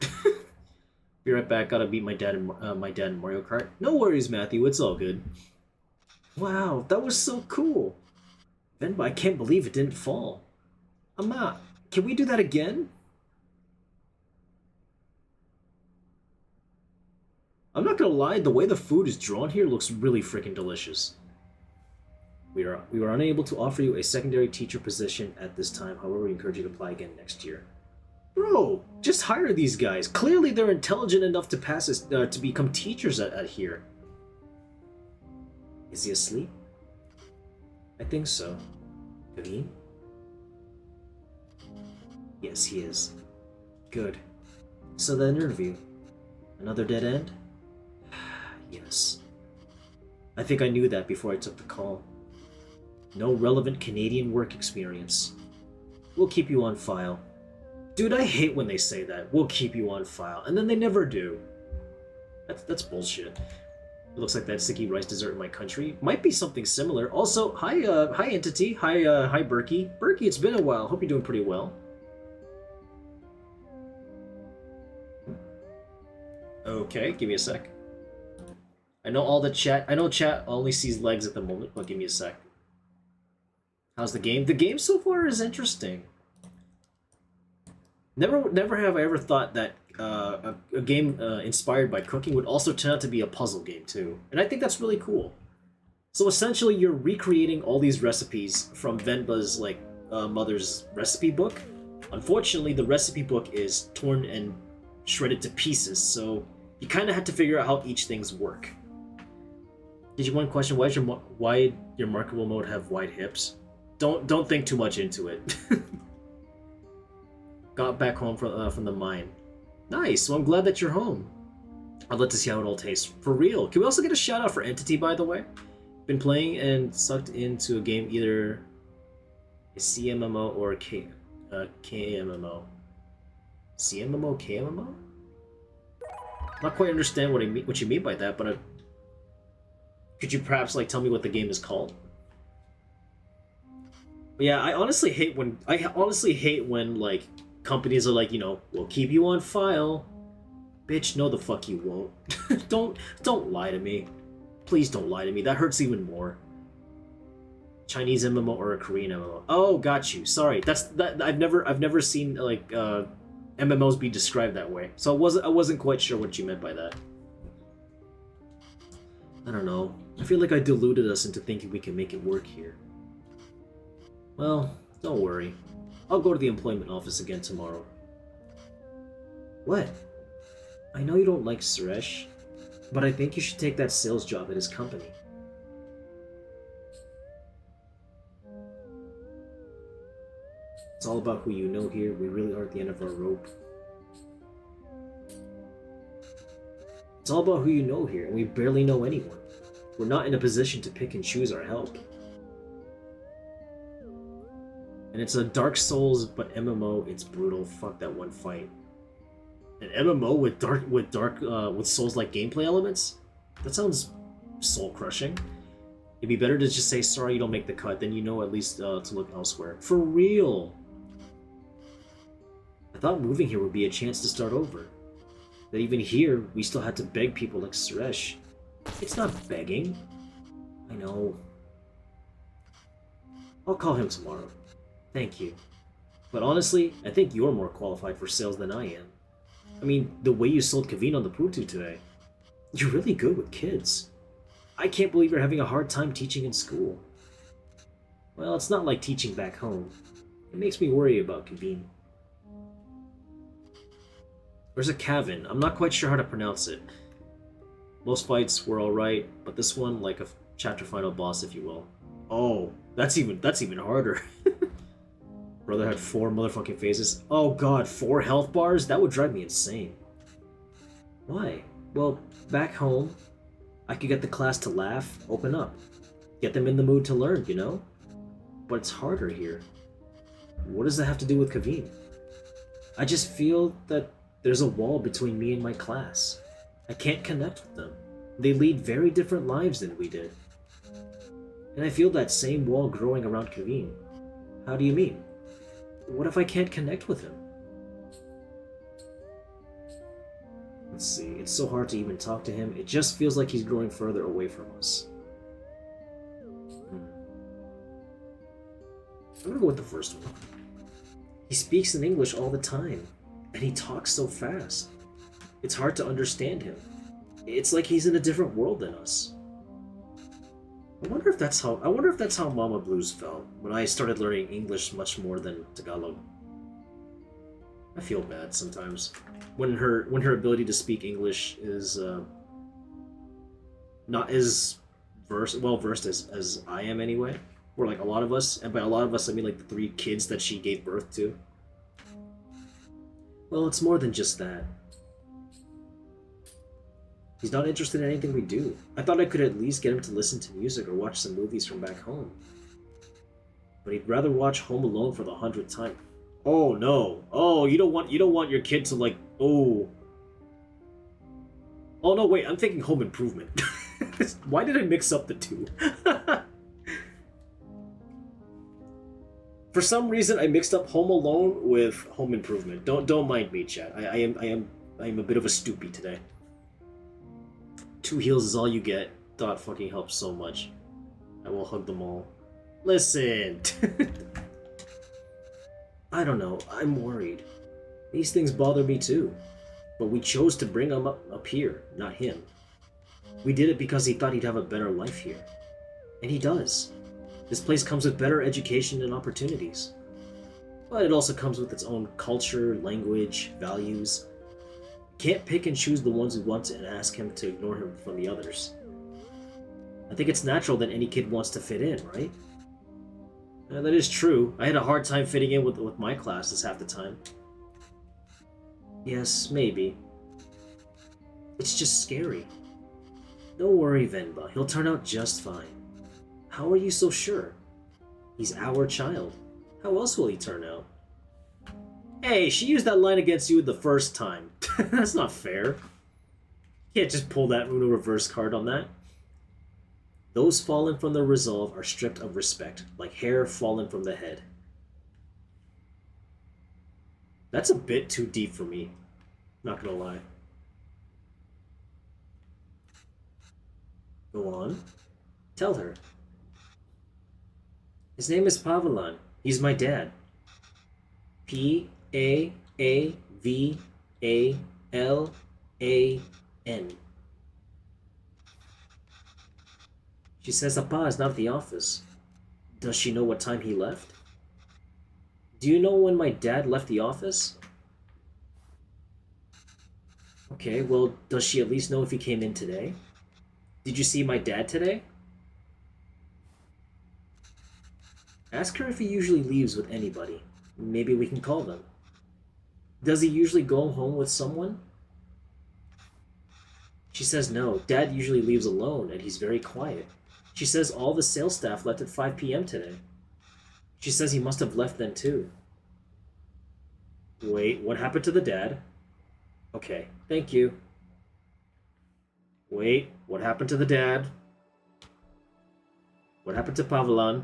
Be right back. Gotta beat my dad in Mario Kart. No worries, Matthew. It's all good. Wow, that was so cool. Venba, I can't believe it didn't fall. Ama, can we do that again? I'm not gonna lie, the way the food is drawn here looks really freaking delicious. We were unable to offer you a secondary teacher position at this time. However, we encourage you to apply again next year. Bro, just hire these guys. Clearly, they're intelligent enough to pass this, to become teachers at here. Is he asleep? I think so. Kaveen? Yes, he is. Good. So the interview. Another dead end? Yes. I think I knew that before I took the call. No relevant Canadian work experience. We'll keep you on file. Dude, I hate when they say that. We'll keep you on file. And then they never do. That's bullshit. It looks like that sticky rice dessert in my country. Might be something similar. Also, hi Entity. Hi Berkey. Berkey, it's been a while. Hope you're doing pretty well. Okay, give me a sec. I know chat only sees legs at the moment, but give me a sec. How's the game? The game so far is interesting. Never have I ever thought that a game inspired by cooking would also turn out to be a puzzle game too, and I think that's really cool. So essentially, you're recreating all these recipes from Venba's mother's recipe book. Unfortunately, the recipe book is torn and shredded to pieces, so you kind of had to figure out how each things work. Did you want to question why your markable mode have wide hips? Don't think too much into it. Got back home from the mine. Nice. Well, I'm glad that you're home. I'd love to see how it all tastes. For real. Can we also get a shout out for Entity, by the way? Been playing and sucked into a game, either a CMMO or a KMMO. CMMO, KMMO? Not quite understand what you mean by that, but could you perhaps tell me what the game is called? But yeah, I honestly hate when companies are we'll keep you on file. Bitch, no the fuck you won't. don't lie to me. Please don't lie to me. That hurts even more. Chinese MMO or a Korean MMO. Oh, got you. Sorry. I've never seen MMOs be described that way. So I wasn't quite sure what you meant by that. I don't know. I feel like I deluded us into thinking we can make it work here. Well, don't worry. I'll go to the employment office again tomorrow. What? I know you don't like Suresh, but I think you should take that sales job at his company. It's all about who you know here. We really are at the end of our rope. It's all about who you know here, and we barely know anyone. We're not in a position to pick and choose our help. And it's a Dark Souls, but MMO. It's brutal. Fuck that one fight. An MMO with Souls-like gameplay elements? That sounds soul-crushing. It'd be better to just say sorry you don't make the cut, then you know at least to look elsewhere. For real. I thought moving here would be a chance to start over. That even here, we still had to beg people like Suresh. It's not begging. I know. I'll call him tomorrow. Thank you. But honestly, I think you're more qualified for sales than I am. I mean, the way you sold cuisine on the Putu today. You're really good with kids. I can't believe you're having a hard time teaching in school. Well, it's not like teaching back home. It makes me worry about cuisine. There's a Kavin. I'm not quite sure how to pronounce it. Most fights were alright, but this one, like a chapter final boss, if you will. Oh, that's even harder. Brother had 4 motherfucking phases. Oh god, 4 health bars? That would drive me insane. Why? Well, back home, I could get the class to laugh, open up. Get them in the mood to learn, you know? But it's harder here. What does that have to do with Kaveen? I just feel that there's a wall between me and my class. I can't connect with them. They lead very different lives than we did. And I feel that same wall growing around Kaveen. How do you mean? What if I can't connect with him? Let's see, it's so hard to even talk to him. It just feels like he's growing further away from us. I'm gonna go with the first one. He speaks in English all the time, and he talks so fast. It's hard to understand him. It's like he's in a different world than us. I wonder if that's how Mama Blues felt when I started learning English much more than Tagalog. I feel bad sometimes when her ability to speak English is not as well versed as I am anyway. Or like a lot of us, and by a lot of us I mean like the 3 kids that she gave birth to. Well, it's more than just that. He's not interested in anything we do. I thought I could at least get him to listen to music or watch some movies from back home. But he'd rather watch Home Alone for the 100th time. Oh no. Oh, you don't want your kid to like oh. Oh no, wait, I'm thinking Home Improvement. Why did I mix up the two? For some reason I mixed up Home Alone with Home Improvement. Don't mind me, chat. I am a bit of a stoopy today. 2 heals is all you get. Dot fucking helps so much. I will hug them all. Listen! I don't know, I'm worried. These things bother me too. But we chose to bring him up here, not him. We did it because he thought he'd have a better life here. And he does. This place comes with better education and opportunities. But it also comes with its own culture, language, values. Can't pick and choose the ones we want to and ask him to ignore him from the others. I think it's natural that any kid wants to fit in, right? That is true. I had a hard time fitting in with my classes half the time. Yes, maybe. It's just scary. Don't worry, Venba. He'll turn out just fine. How are you so sure? He's our child. How else will he turn out? Hey, she used that line against you the first time. That's not fair. You can't just pull that Uno reverse card on that. Those fallen from their resolve are stripped of respect, like hair fallen from the head. That's a bit too deep for me. Not gonna lie. Go on. Tell her. His name is Pavalan. He's my dad. P-A-A-V-A-L-A-N. She says Appa is not at the office. Does she know what time he left? Do you know when my dad left the office? Okay, well, does she at least know if he came in today? Did you see my dad today? Ask her if he usually leaves with anybody. Maybe we can call them. Does he usually go home with someone? She says no. Dad usually leaves alone, and he's very quiet. She says all the sales staff left at 5 p.m. today. She says he must have left then too. Wait, what happened to the dad? Okay, thank you. Wait, what happened to the dad? What happened to Pavlan?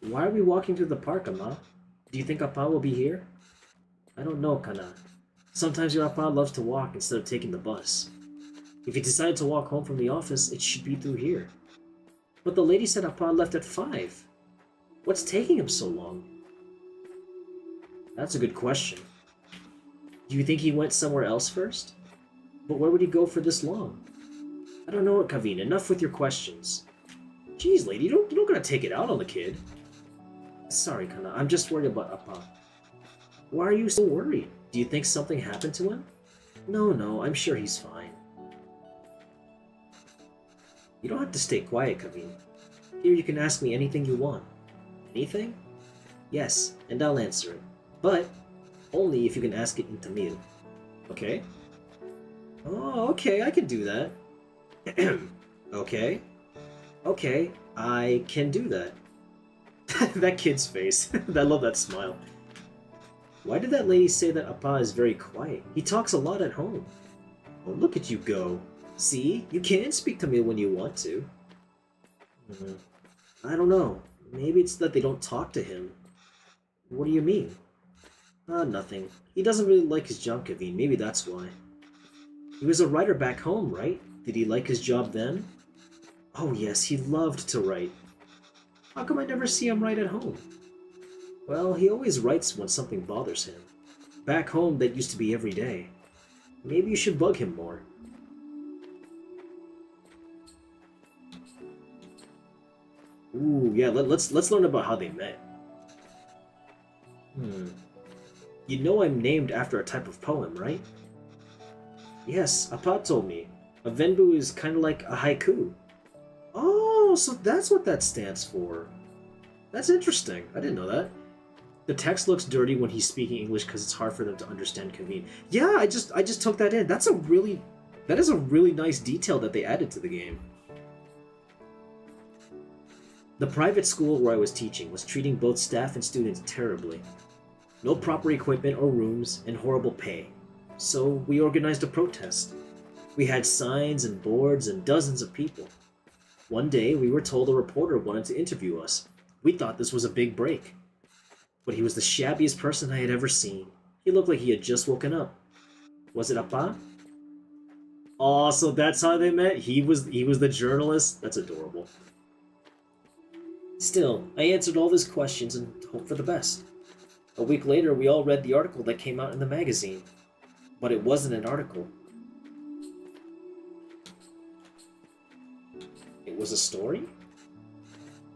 Why are we walking through the park, Ama? Do you think Appa will be here? I don't know, Kana. Sometimes your Appa loves to walk instead of taking the bus. If he decided to walk home from the office, it should be through here. But the lady said Appa left at 5. What's taking him so long? That's a good question. Do you think he went somewhere else first? But where would he go for this long? I don't know, Kavin. Enough with your questions. Jeez, lady, you don't gotta take it out on the kid. Sorry, Kana. I'm just worried about Appa. Why are you so worried? Do you think something happened to him? No, I'm sure he's fine. You don't have to stay quiet, Kavin. Here you can ask me anything you want. Anything? Yes, and I'll answer it. But only if you can ask it in Tamil. Okay? Oh, okay, I can do that. Okay? Okay, I can do that. That kid's face. I love that smile. Why did that lady say that Appa is very quiet? He talks a lot at home. Oh, look at you go. See? You can speak Tamil when you want to. I don't know. Maybe it's that they don't talk to him. What do you mean? Nothing. He doesn't really like his job, Kavin. Maybe that's why. He was a writer back home, right? Did he like his job then? Oh yes, he loved to write. How come I never see him write at home? Well, he always writes when something bothers him. Back home, that used to be every day. Maybe you should bug him more. Ooh, yeah, let's learn about how they met. You know I'm named after a type of poem, right? Yes, Appa told me. A Venbu is kind of like a haiku. Oh, so that's what that stands for. That's interesting. I didn't know that. The text looks dirty when he's speaking English because it's hard for them to understand Kavin. Yeah, I just took that in. That is a really nice detail that they added to the game. The private school where I was teaching was treating both staff and students terribly. No proper equipment or rooms, and horrible pay. So we organized a protest. We had signs and boards and dozens of people. One day, we were told a reporter wanted to interview us. We thought this was a big break. But he was the shabbiest person I had ever seen. He looked like he had just woken up. Was it Appa? Oh, so that's how they met? He was the journalist? That's adorable. Still, I answered all his questions and hoped for the best. A week later, we all read the article that came out in the magazine. But it wasn't an article. It was a story?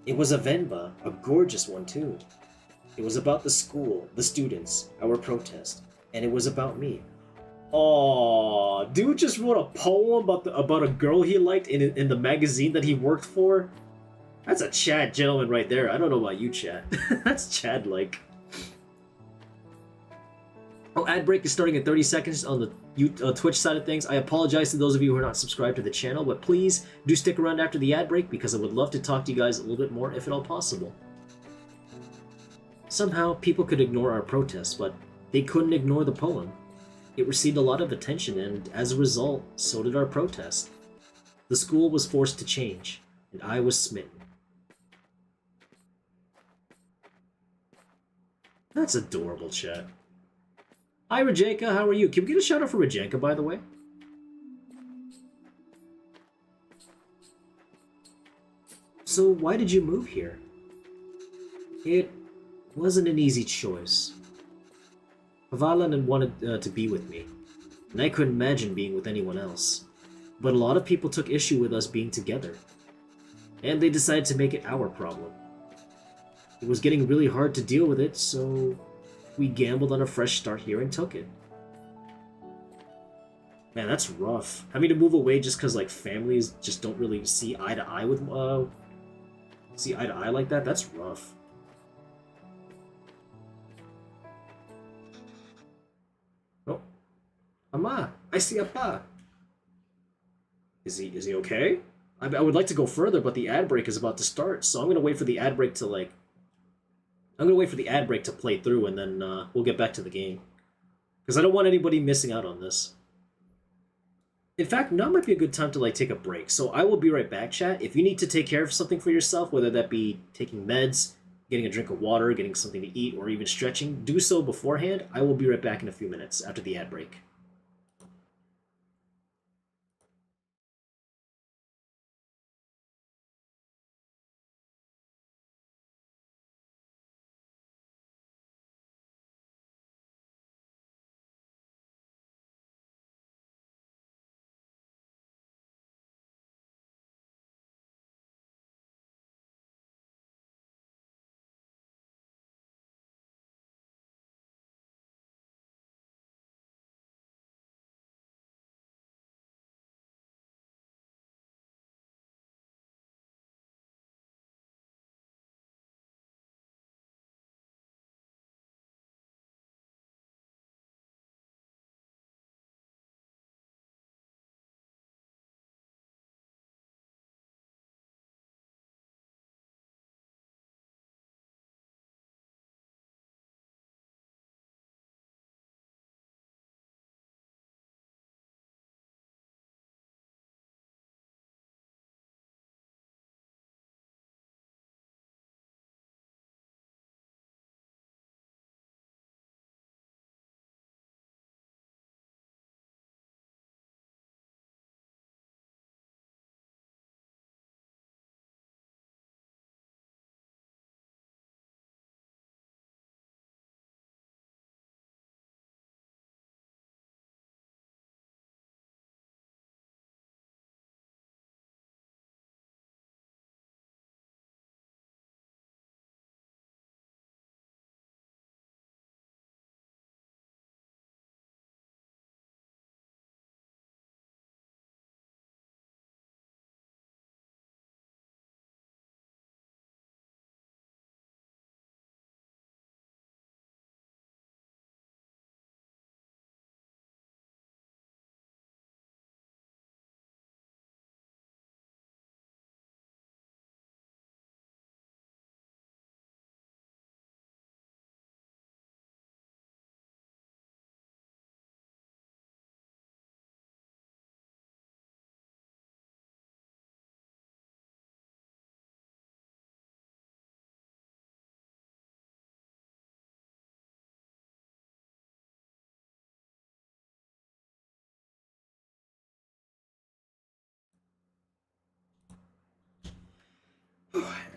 It was a Venba, a gorgeous one too. It was about the school, the students, our protest, and it was about me. Aww, dude just wrote a poem about a girl he liked in the magazine that he worked for? That's a Chad gentleman right there. I don't know about you, Chad. That's Chad-like. Oh, ad break is starting in 30 seconds on the Twitch side of things. I apologize to those of you who are not subscribed to the channel, but please do stick around after the ad break because I would love to talk to you guys a little bit more if at all possible. Somehow, people could ignore our protests, but they couldn't ignore the poem. It received a lot of attention, and as a result, so did our protest. The school was forced to change, and I was smitten. That's adorable, chat. Hi, Rajanka, how are you? Can we get a shout out for Rajanka, by the way? So, why did you move here? It wasn't an easy choice. Pavalan wanted to be with me. and I couldn't imagine being with anyone else. But a lot of people took issue with us being together, and they decided to make it our problem. It was getting really hard to deal with it, so we gambled on a fresh start here and took it. Man, that's rough. Having to move away just because like families just don't really see eye to eye like that. That's rough. Oh, Ama, I see Appa. Is he okay? I would like to go further, but the ad break is about to start, so I'm gonna wait for the ad break to play through, and then we'll get back to the game. Because I don't want anybody missing out on this. In fact, now might be a good time to like take a break. So I will be right back, chat. If you need to take care of something for yourself, whether that be taking meds, getting a drink of water, getting something to eat, or even stretching, do so beforehand. I will be right back in a few minutes after the ad break.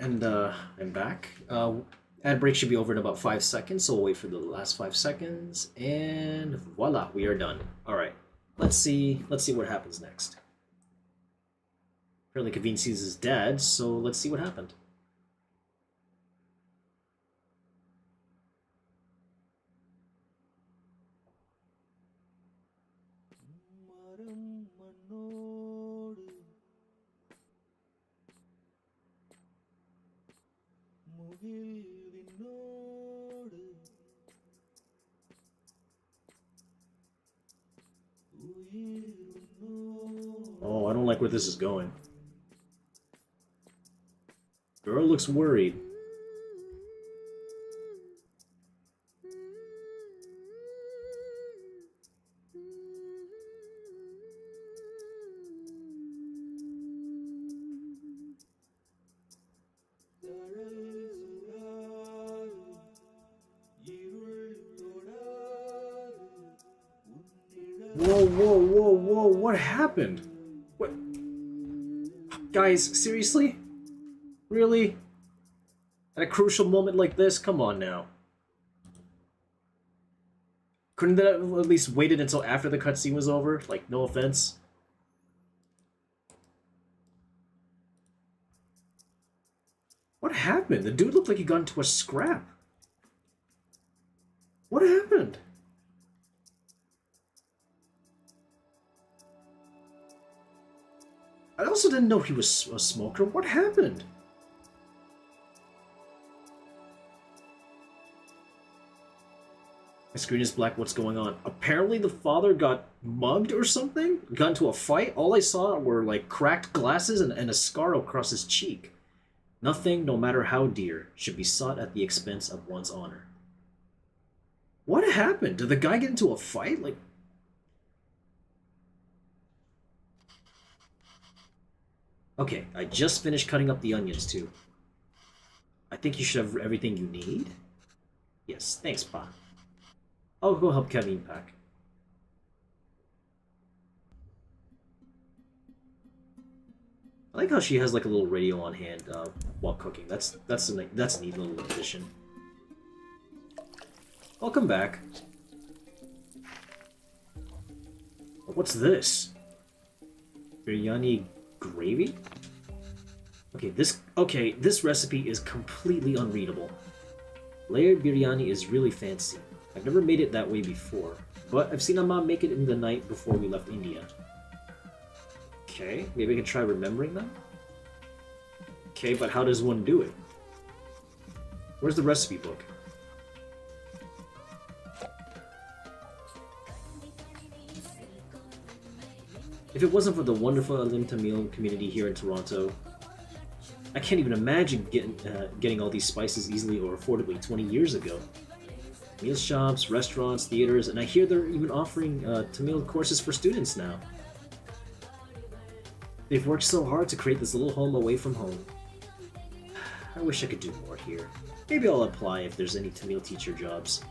And I'm back. Ad break should be over in about 5 seconds, so we'll wait for the last 5 seconds, and voila, we are done. All right, let's see what happens next. Apparently, Kaveen sees his dad, so let's see what happened. Oh, I don't like where this is going. Girl looks worried. Whoa, whoa, whoa, whoa, what happened? What? Guys, seriously? Really? At a crucial moment like this? Come on now. Couldn't they have at least waited until after the cutscene was over? Like, no offense. What happened? The dude looked like he got into a scrap. What happened? I also didn't know he was a smoker. What happened? My screen is black. What's going on? Apparently the father got mugged or something? Got into a fight? All I saw were like cracked glasses and a scar across his cheek. Nothing, no matter how dear, should be sought at the expense of one's honor. What happened? Did the guy get into a fight? Like... Okay, I just finished cutting up the onions too. I think you should have everything you need? Yes, thanks, Pa. I'll go help Kevin pack. I like how she has like a little radio on hand while cooking. That's a neat little addition. Welcome back. What's this? Biryani gravy? Okay, this recipe is completely unreadable. Layered biryani is really fancy. I've never made it that way before, but I've seen my mom make it in the night before we left India. Okay, maybe I can try remembering them? Okay, but how does one do it? Where's the recipe book? If it wasn't for the wonderful unlimited meal community here in Toronto, I can't even imagine getting all these spices easily or affordably 20 years ago. Meal shops, restaurants, theaters, and I hear they're even offering Tamil courses for students now. They've worked so hard to create this little home away from home. I wish I could do more here. Maybe I'll apply if there's any Tamil teacher jobs.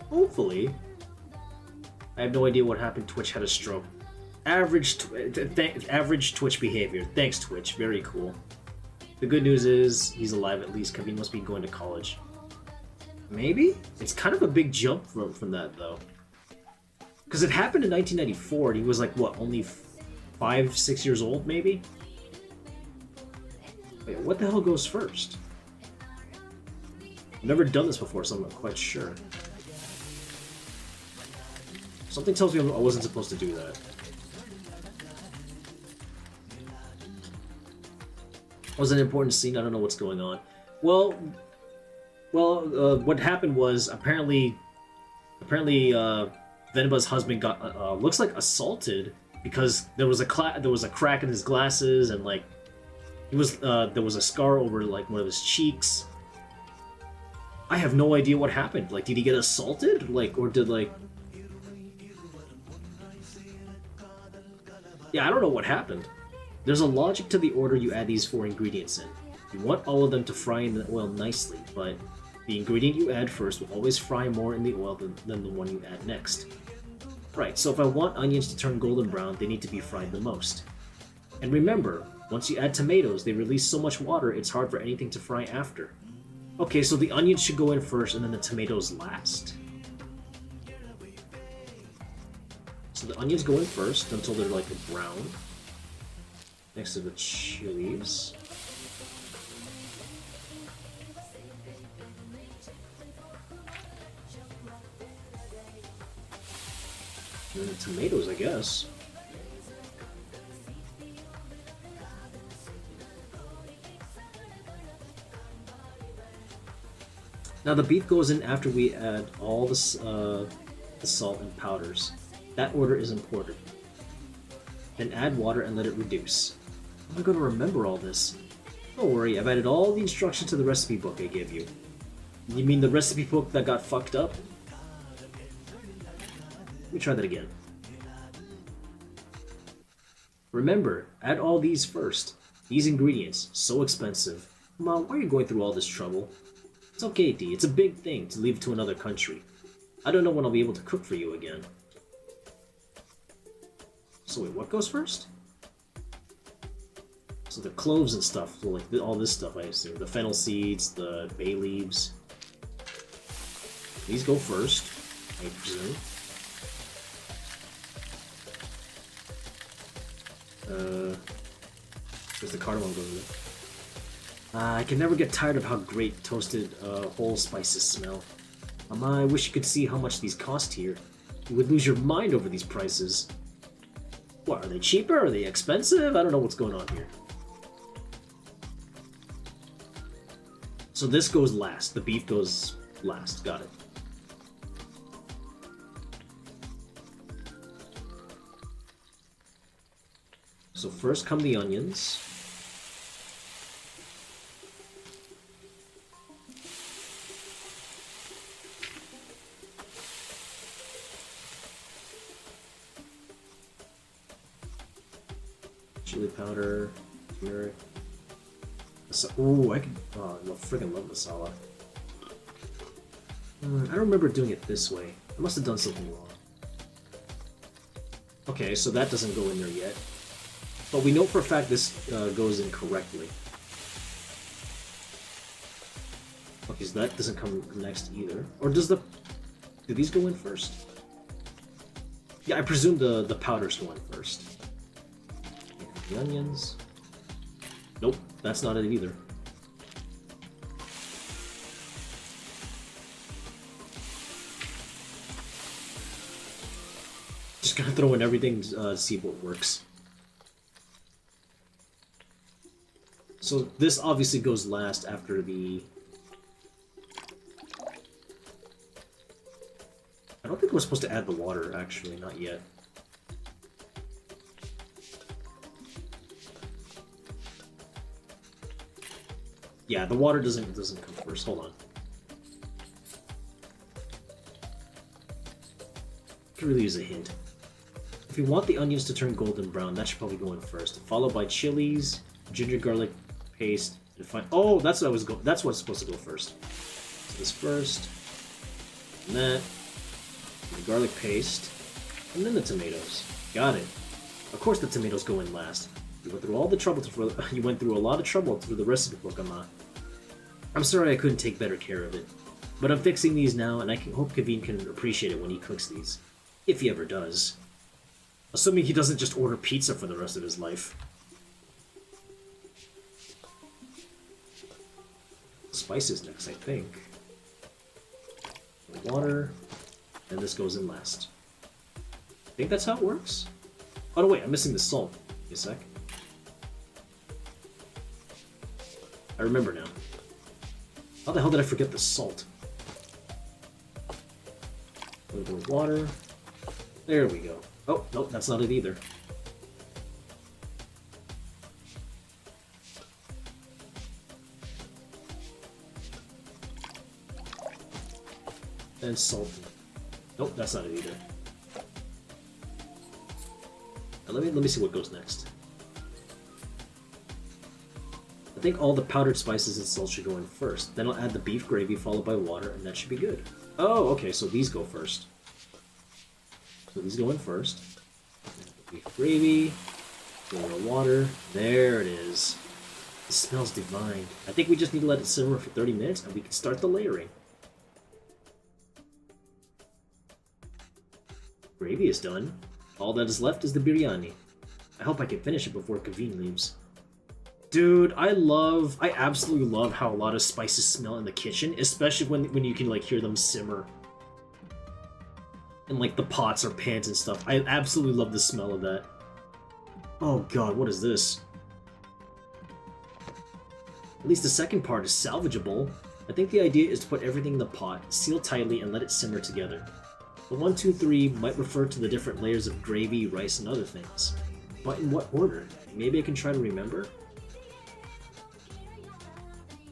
Hopefully. I have no idea what happened. Twitch had a stroke. Average Twitch behavior. Thanks, Twitch. Very cool. The good news is he's alive at least. Kevin must be going to college. Maybe? It's kind of a big jump from that, though. Because it happened in 1994, and he was like, what, only 5-6 years old, maybe? Wait, what the hell goes first? I've never done this before, so I'm not quite sure. Something tells me I wasn't supposed to do that. Was an important scene? I don't know what's going on. Well, what happened was apparently Venba's husband got looks like assaulted because there was a crack in his glasses and like there was a scar over like one of his cheeks. I have no idea what happened. Like, did he get assaulted? Like, or did like... Yeah, I don't know what happened. There's a logic to the order you add these 4 ingredients in. You want all of them to fry in the oil nicely, but the ingredient you add first will always fry more in the oil than the one you add next. Right, so if I want onions to turn golden brown, they need to be fried the most. And remember, once you add tomatoes, they release so much water it's hard for anything to fry after. Okay, so the onions should go in first and then the tomatoes last. So the onions go in first until they're like a brown. Next to the chilies. And then the tomatoes, I guess. Now the beef goes in after we add all the salt and powders. That order is important. Then add water and let it reduce. How am I going to remember all this? Don't worry, I've added all the instructions to the recipe book I gave you. You mean the recipe book that got fucked up? Let me try that again. Remember, add all these first. These ingredients, so expensive. Mom, why are you going through all this trouble? It's okay, Dee, it's a big thing to leave to another country. I don't know when I'll be able to cook for you again. So wait, what goes first? So the cloves and stuff, so like all this stuff I assume. The fennel seeds, the bay leaves. These go first, I presume. There's the cardamom going in. I can never get tired of how great toasted whole spices smell. I wish you could see how much these cost here. You would lose your mind over these prices. What, are they cheaper? Are they expensive? I don't know what's going on here. So this goes last. The beef goes last. Got it. So first come the onions. Chili powder, turmeric. Ooh, I can. Oh, I freaking love masala. I don't remember doing it this way. I must have done something wrong. Okay, so that doesn't go in there yet. But we know for a fact this goes in correctly. Okay, so that doesn't come next either. Or does the... Do these go in first? Yeah, I presume the powders go in first. And the onions. Nope, that's not it either. Just gonna throw in everything to see what works. So this obviously goes last after the... I don't think we're supposed to add the water, actually, not yet. Yeah, the water doesn't come first. Hold on. Could really use a hint. If you want the onions to turn golden brown, that should probably go in first, followed by chilies, ginger garlic paste, and fine. Oh, that's what I was go. That's what's supposed to go first. So this first, and that, and the garlic paste, and then the tomatoes. Got it. Of course, the tomatoes go in last. You went through all the trouble you went through a lot of trouble through the recipe book, Amma. I'm sorry I couldn't take better care of it, but I'm fixing these now, and I hope Kaveen can appreciate it when he cooks these, if he ever does. Assuming he doesn't just order pizza for the rest of his life. Spices next, I think. Water, and this goes in last. I think that's how it works. Oh no, wait, I'm missing the salt. Wait a sec. I remember now. How the hell did I forget the salt? A little bit of water. There we go. Oh, nope, that's not it either. And salt. Nope, that's not it either. Now let me see what goes next. I think all the powdered spices and salt should go in first. Then I'll add the beef gravy followed by water, and that should be good. Oh, okay, so these go first. So these go in first. Beef gravy, a little water. There it is. It smells divine. I think we just need to let it simmer for 30 minutes, and we can start the layering. Gravy is done. All that is left is the biryani. I hope I can finish it before Kaveen leaves. Dude, I absolutely love how a lot of spices smell in the kitchen, especially when you can like hear them simmer. And like the pots or pans and stuff. I absolutely love the smell of that. Oh god, what is this? At least the second part is salvageable. I think the idea is to put everything in the pot, seal tightly, and let it simmer together. The 1, 2, 3 might refer to the different layers of gravy, rice, and other things. But in what order? Maybe I can try to remember?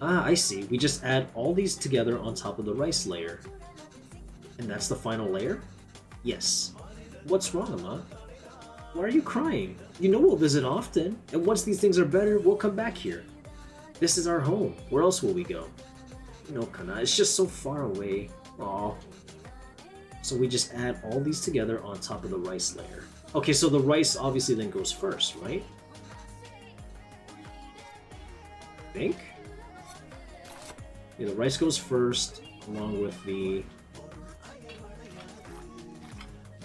Ah, I see. We just add all these together on top of the rice layer. And that's the final layer? Yes. What's wrong, Amma? Why are you crying? You know we'll visit often, and once these things are better, we'll come back here. This is our home. Where else will we go? No, Kana, it's just so far away. Aw. So we just add all these together on top of the rice layer. Okay, so the rice obviously then goes first, right? I think? Yeah, the rice goes first, along with the...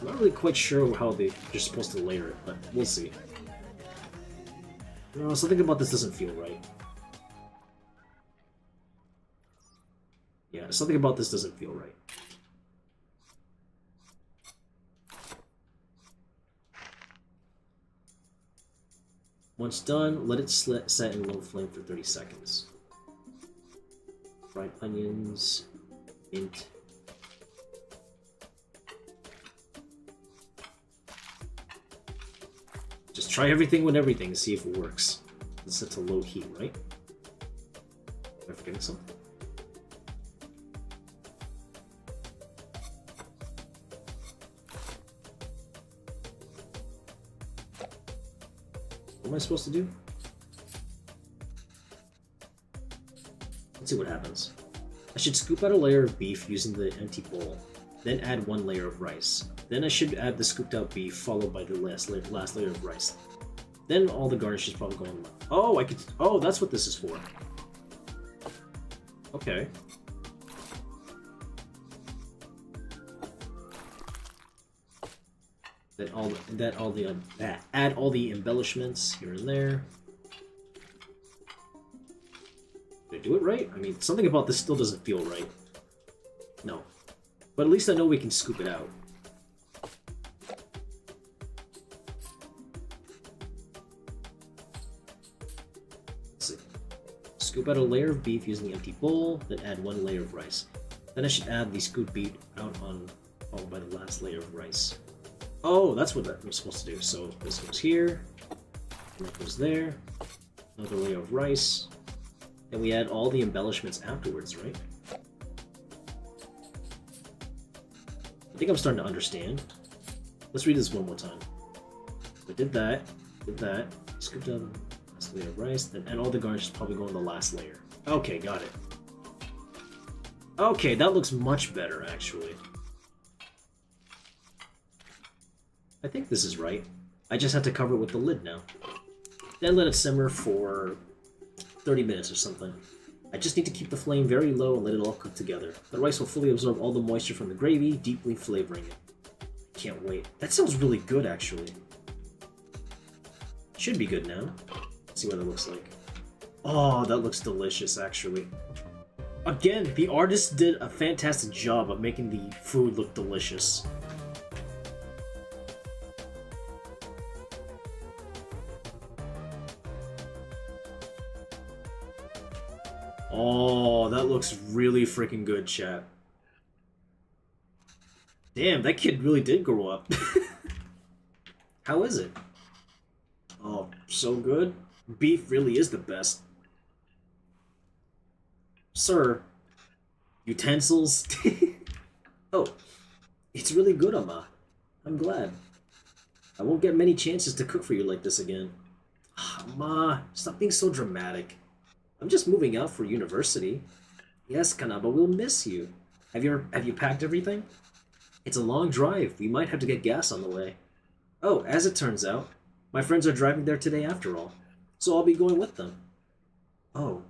I'm not really quite sure how they're supposed to layer it, but we'll see. No, something about this doesn't feel right. Yeah, something about this doesn't feel right. Once done, let it set in low flame for 30 seconds. Fried onions, mint. Just try everything with everything and see if it works. It's set to low heat, right? Am I forgetting something? What am I supposed to do? Let's see what happens. I should scoop out a layer of beef using the empty bowl, then add one layer of rice. Then I should add the scooped out beef followed by the last layer of rice. Then all the garnish is probably going. Oh, I could. Oh, that's what this is for. Okay. Add all the embellishments here and there. Did I do it right? I mean, something about this still doesn't feel right. No. But at least I know we can scoop it out. Let's see. Scoop out a layer of beef using the empty bowl, then add one layer of rice. Then I should add the scooped beef out on, followed by the last layer of rice. Oh, that's what I'm supposed to do. So this goes here, and that goes there. Another layer of rice. And we add all the embellishments afterwards, right? I think I'm starting to understand. Let's read this one more time. I did that, scooped out the last layer of rice, then add all the garnish, probably go in the last layer. Okay, got it. Okay, that looks much better, actually. I think this is right. I just have to cover it with the lid now. Then let it simmer for 30 minutes or something. I just need to keep the flame very low and let it all cook together. The rice will fully absorb all the moisture from the gravy, deeply flavoring it. Can't wait. That sounds really good, actually. Should be good now. Let's see what it looks like. Oh, that looks delicious, actually. Again, the artist did a fantastic job of making the food look delicious. Oh, that looks really freaking good, chat. Damn, that kid really did grow up. How is it? Oh, so good. Beef really is the best. Sir, utensils. Oh, it's really good, Amma. I'm glad. I won't get many chances to cook for you like this again. Amma, stop being so dramatic. I'm just moving out for university. Yes, Kanaba, we'll miss you. Have you packed everything? It's a long drive. We might have to get gas on the way. Oh, as it turns out, my friends are driving there today after all, so I'll be going with them. Oh.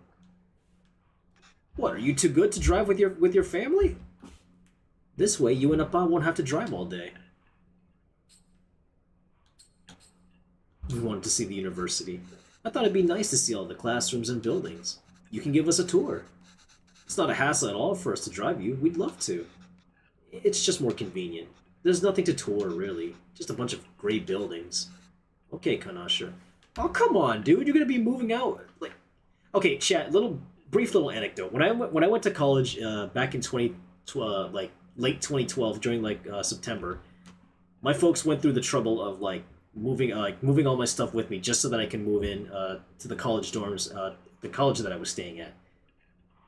What, are you too good to drive with your family? This way, you and Appa won't have to drive all day. We wanted to see the university. I thought it'd be nice to see all the classrooms and buildings. You can give us a tour. It's not a hassle at all for us to drive you. We'd love to. It's just more convenient. There's nothing to tour, really. Just a bunch of gray buildings. Okay, Kanasha. Oh, come on, dude. You're gonna be moving out. Like, okay, chat. Brief little anecdote. When I went to college back in late 2012 during September, my folks went through the trouble of moving all my stuff with me just so that I can move in to the college dorms, the college that I was staying at.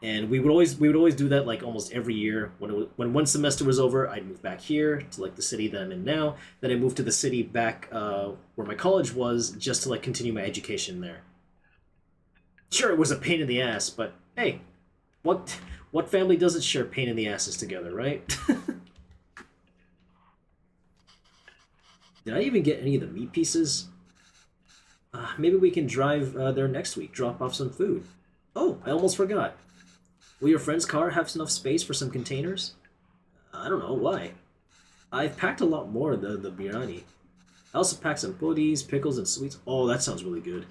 And we would always do that almost every year. When one semester was over, I'd move back here to the city that I'm in now. Then I moved to the city back where my college was just to continue my education there. Sure, it was a pain in the ass, but hey, what family doesn't share pain in the asses together, right? Did I even get any of the meat pieces? Maybe we can drive there next week, drop off some food. Oh, I almost forgot. Will your friend's car have enough space for some containers? I don't know, why? I've packed a lot more of the biryani. I also packed some pudis, pickles, and sweets. Oh, that sounds really good.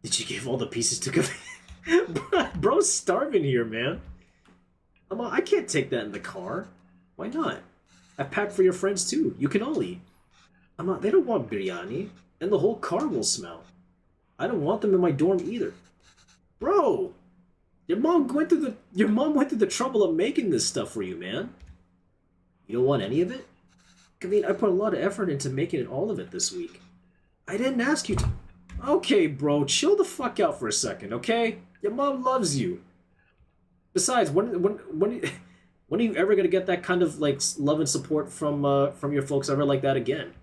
Did you give all the pieces to Kaveen? Bro's starving here, man. I can't take that in the car. Why not? I packed for your friends too. You can all eat. They don't want biryani, and the whole car will smell. I don't want them in my dorm either. Bro, your mom went through the trouble of making this stuff for you, man. You don't want any of it? I mean, I put a lot of effort into making it all of it this week. I didn't ask you to. Okay, bro, chill the fuck out for a second, okay? Your mom loves you. Besides, when are you ever gonna get that kind of like love and support from your folks ever like that again?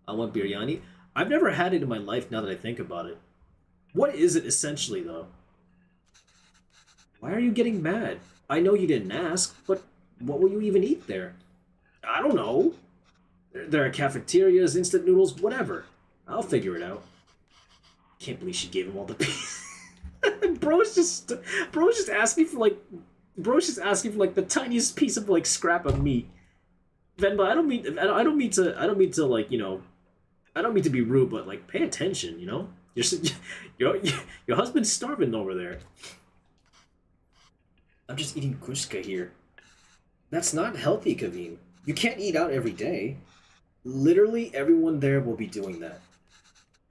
I want biryani. I've never had it in my life now that I think about it. What is it essentially, though? Why are you getting mad? I know you didn't ask, but what will you even eat there? I don't know. There are cafeterias, instant noodles, whatever. I'll figure it out. Can't believe she gave him all the pieces. bro's just asking for like the tiniest piece of like scrap of meat. Venba, I don't mean to be rude, but like pay attention, you know? Your husband's starving over there. I'm just eating kushka here. That's not healthy, Kaveen. You can't eat out every day. Literally everyone there will be doing that.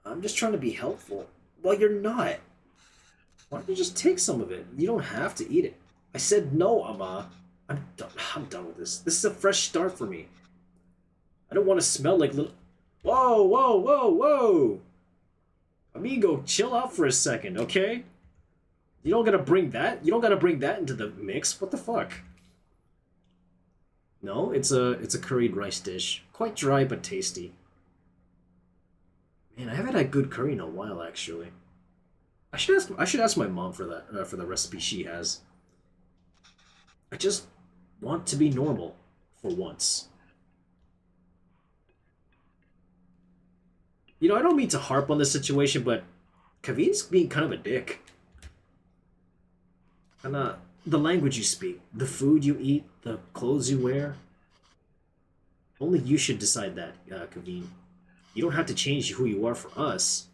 I'm just trying to be helpful. Well, you're not. Why don't you just take some of it? You don't have to eat it. I said no, Amma. I'm done with this. This is a fresh start for me. I don't want to smell like little... Whoa, whoa, whoa, whoa! Amigo, chill out for a second, okay? You don't gotta bring that into the mix. What the fuck? No, it's a curried rice dish. Quite dry but tasty. Man, I haven't had good curry in a while, actually. I should ask my mom for that for the recipe she has. I just want to be normal for once. You know, I don't mean to harp on this situation, but Kaveen's being kind of a dick. And the language you speak, the food you eat, the clothes you wear. Only you should decide that, Kaveen. You don't have to change who you are for us.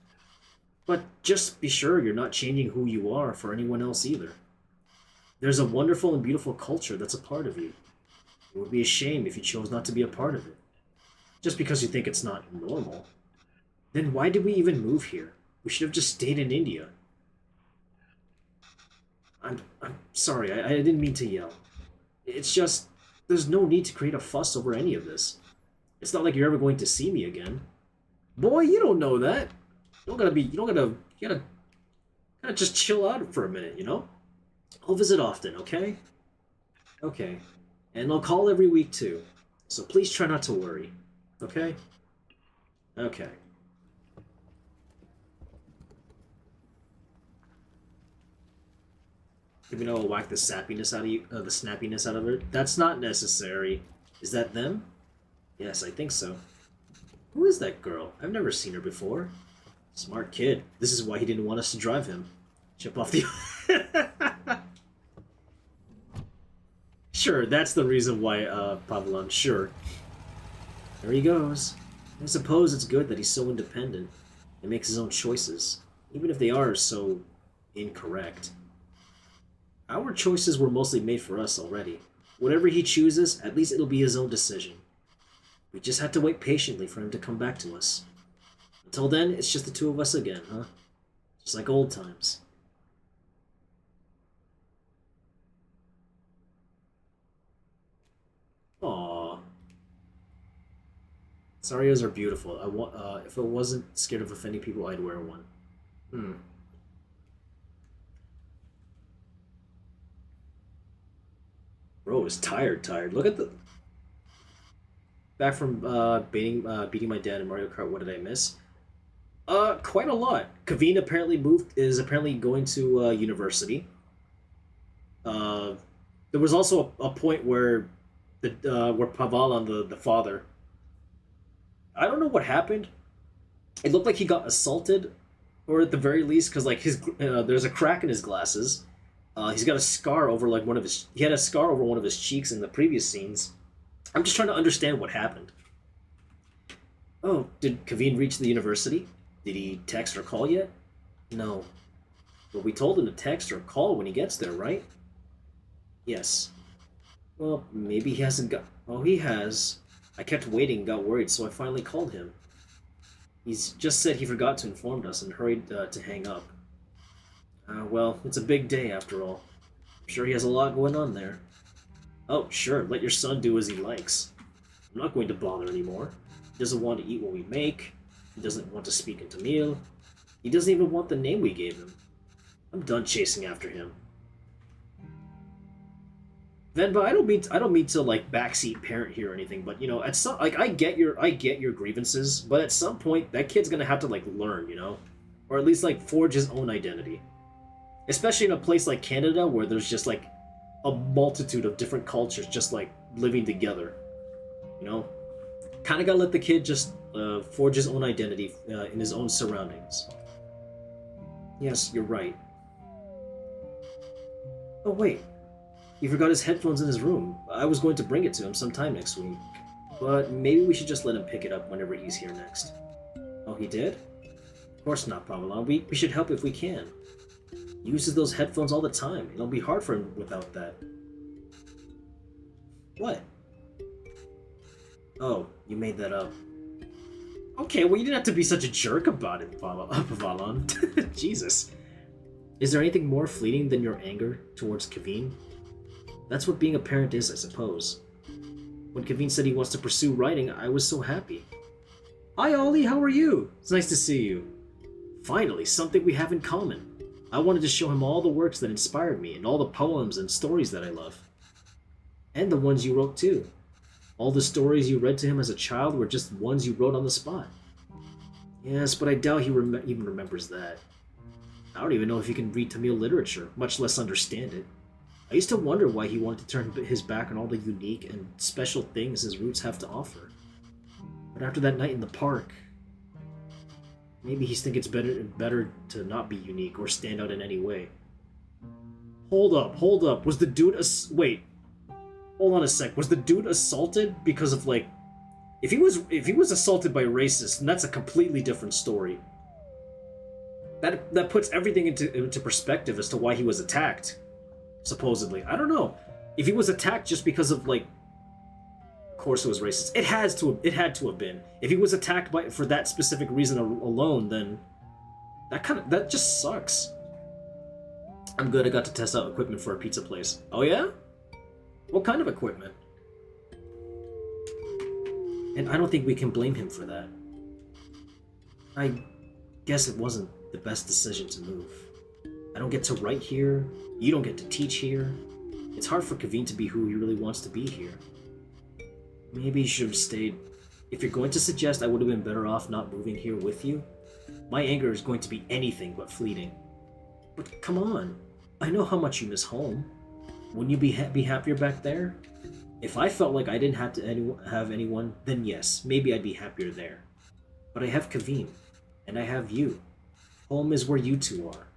But just be sure you're not changing who you are for anyone else either. There's a wonderful and beautiful culture that's a part of you. It would be a shame if you chose not to be a part of it. Just because you think it's not normal. Then why did we even move here? We should have just stayed in India. I'm sorry, I didn't mean to yell. It's just, there's no need to create a fuss over any of this. It's not like you're ever going to see me again. Boy, you don't know that. You gotta just chill out for a minute, you know? I'll visit often, okay? Okay. And I'll call every week too. So please try not to worry. Okay? Okay. Maybe I'll whack the sappiness out of you, the snappiness out of her. That's not necessary. Is that them? Yes, I think so. Who is that girl? I've never seen her before. Smart kid. This is why he didn't want us to drive him. Chip off the... Sure, that's the reason why, Pavlon, sure. There he goes. I suppose it's good that he's so independent and makes his own choices, even if they are so incorrect. Our choices were mostly made for us already. Whatever he chooses, at least it'll be his own decision. We just have to wait patiently for him to come back to us. Until then, it's just the two of us again, huh? Just like old times. Aww. Sarias are beautiful. If I wasn't scared of offending people, I'd wear one. Bro is tired. Look at the... Back from beating my dad in Mario Kart, what did I miss? Quite a lot. Kaveen is apparently going to university. There was also a point where where Pavalan, the father, I don't know what happened. It looked like he got assaulted, or at the very least, because like there's a crack in his glasses. He's got a scar over like he had a scar over one of his cheeks in the previous scenes. I'm just trying to understand what happened. Oh, did Kaveen reach the university? Did he text or call yet? No. But we told him to text or call when he gets there, right? Yes. Well, maybe he hasn't got... Oh, he has. I kept waiting and got worried, so I finally called him. He's just said he forgot to inform us and hurried to hang up. Well, it's a big day after all. I'm sure he has a lot going on there. Oh, sure, let your son do as he likes. I'm not going to bother anymore. He doesn't want to eat what we make. He doesn't want to speak in Tamil. He doesn't even want the name we gave him. I'm done chasing after him. Venba, I don't mean to like backseat parent here or anything, but you know, at some like I get your grievances, but at some point that kid's gonna have to like learn, you know, or at least like forge his own identity. Especially in a place like Canada where there's just like a multitude of different cultures just like living together, you know. Kind of gotta let the kid just forge his own identity in his own surroundings. Yes, you're right. Oh wait. He forgot his headphones in his room. I was going to bring it to him sometime next week. But maybe we should just let him pick it up whenever he's here next. Oh, he did? Of course not, Pamela. We should help if we can. He uses those headphones all the time. It'll be hard for him without that. What? Oh, you made that up. Okay, well you didn't have to be such a jerk about it, Pavalon. Jesus. Is there anything more fleeting than your anger towards Kaveen? That's what being a parent is, I suppose. When Kaveen said he wants to pursue writing, I was so happy. Hi Ollie, how are you? It's nice to see you. Finally, something we have in common. I wanted to show him all the works that inspired me and all the poems and stories that I love. And the ones you wrote too. All the stories you read to him as a child were just ones you wrote on the spot. Yes, but I doubt he even remembers that. I don't even know if he can read Tamil literature, much less understand it. I used to wonder why he wanted to turn his back on all the unique and special things his roots have to offer. But after that night in the park, maybe he's think it's better to not be unique or stand out in any way. Hold up. Was the dude wait. Hold on a sec. Was the dude assaulted because of like if he was assaulted by racists, then that's a completely different story. That puts everything into perspective as to why he was attacked. Supposedly. I don't know. If he was attacked just because of like of course it was racist. It had to have been. If he was attacked for that specific reason alone, then that just sucks. I'm good, I got to test out equipment for a pizza place. Oh yeah? What kind of equipment? And I don't think we can blame him for that. I guess it wasn't the best decision to move. I don't get to write here, you don't get to teach here. It's hard for Kaveen to be who he really wants to be here. Maybe he should have stayed. If you're going to suggest I would have been better off not moving here with you, my anger is going to be anything but fleeting. But come on, I know how much you miss home. Wouldn't you be happier back there? If I felt like I didn't have to have anyone, then yes, maybe I'd be happier there. But I have Kaveen, and I have you. Home is where you two are.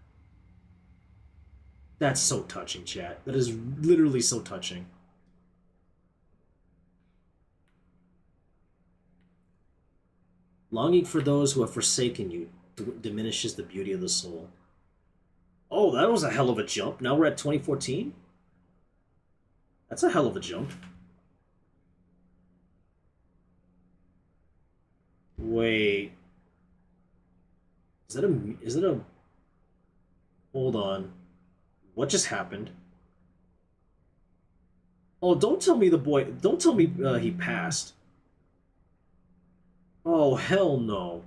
That's so touching, chat. That is literally so touching. Longing for those who have forsaken you diminishes the beauty of the soul. Oh, that was a hell of a jump. Now we're at 2014? That's a hell of a jump. Wait. Is it a... Hold on. What just happened? Oh, don't tell me he passed. Oh, hell no.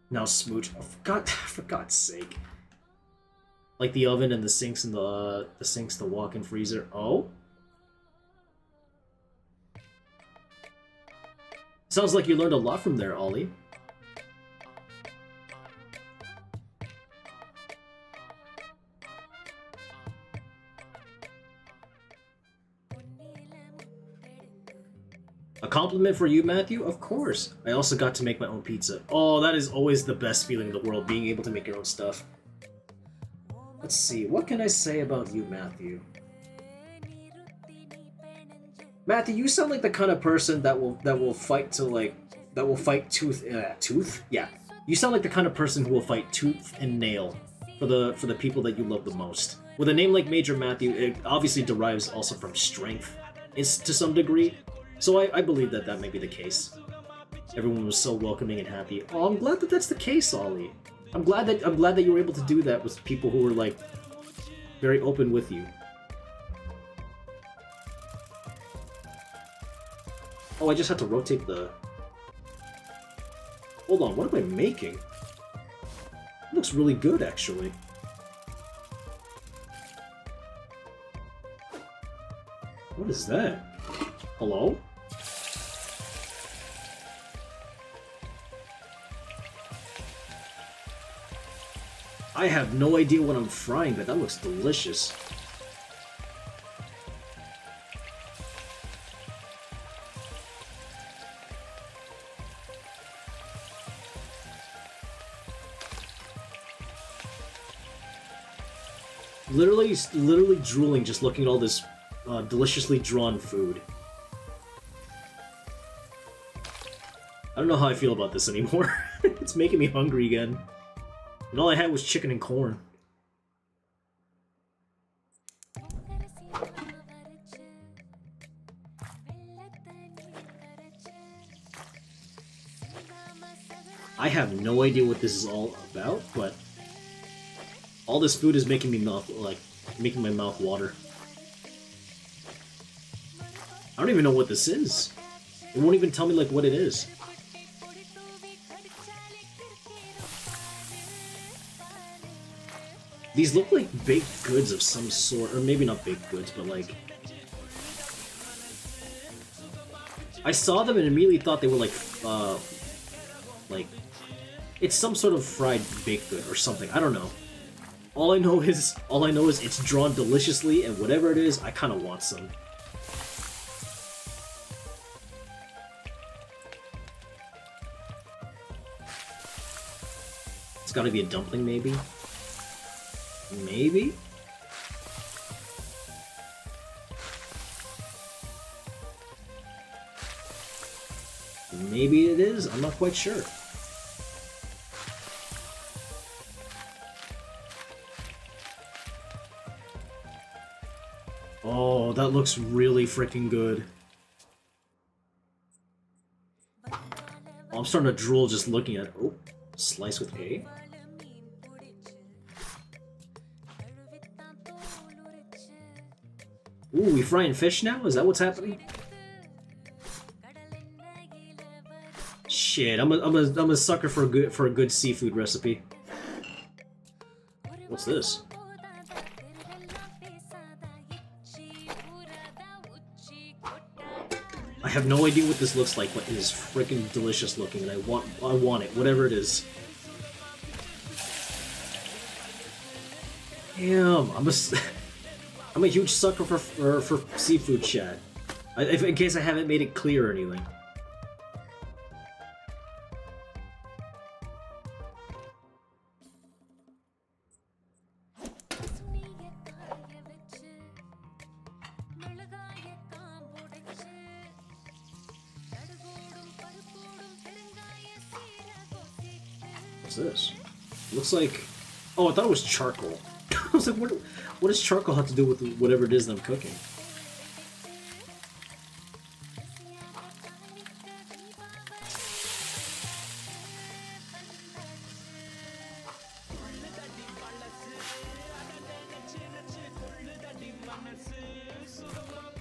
Now smooch. Oh, for God's sake. Like the oven and the sinks and the sinks, the walk-in freezer. Oh? Sounds like you learned a lot from there, Ollie. A compliment for you, Matthew? Of course. I also got to make my own pizza. Oh, that is always the best feeling in the world, being able to make your own stuff. Let's see, what can I say about you, Matthew? Matthew, you sound like the kind of person that will fight tooth. Yeah, You sound like the kind of person who will fight tooth and nail for the people that you love the most. With a name like Major Matthew, it obviously derives also from strength, is to some degree. So I believe that that may be the case. Everyone was so welcoming and happy. Oh, I'm glad that that's the case, Ollie. I'm glad that you were able to do that with people who were like very open with you. Oh, I just had to rotate the... Hold on, what am I making? It looks really good, actually. What is that? Hello? I have no idea what I'm frying, but that looks delicious. Literally drooling just looking at all this deliciously drawn food. I don't know how I feel about this anymore. It's making me hungry again. And all I had was chicken and corn. I have no idea what this is all about, but all this food is making me making my mouth water. I don't even know what this is. It won't even tell me like what it is. These look like baked goods of some sort, or maybe not baked goods, but like... I saw them and immediately thought they were like, it's some sort of fried baked good or something. I don't know. All I know is it's drawn deliciously, and whatever it is, I kind of want some. It's got to be a dumpling, maybe. Maybe? Maybe it is. I'm not quite sure. Oh, that looks really freaking good. Oh, I'm starting to drool just looking at it. Oh, slice with A. Ooh, we frying fish now? Is that what's happening? Shit, I'm a sucker for a good seafood recipe. What's this? I have no idea what this looks like, but it is freaking delicious looking, and I want it, whatever it is. Damn, I'm a huge sucker for seafood chat. In case I haven't made it clear or anything. What's this? Looks like... Oh, I thought it was charcoal. I was like, what does charcoal have to do with whatever it is that I'm cooking?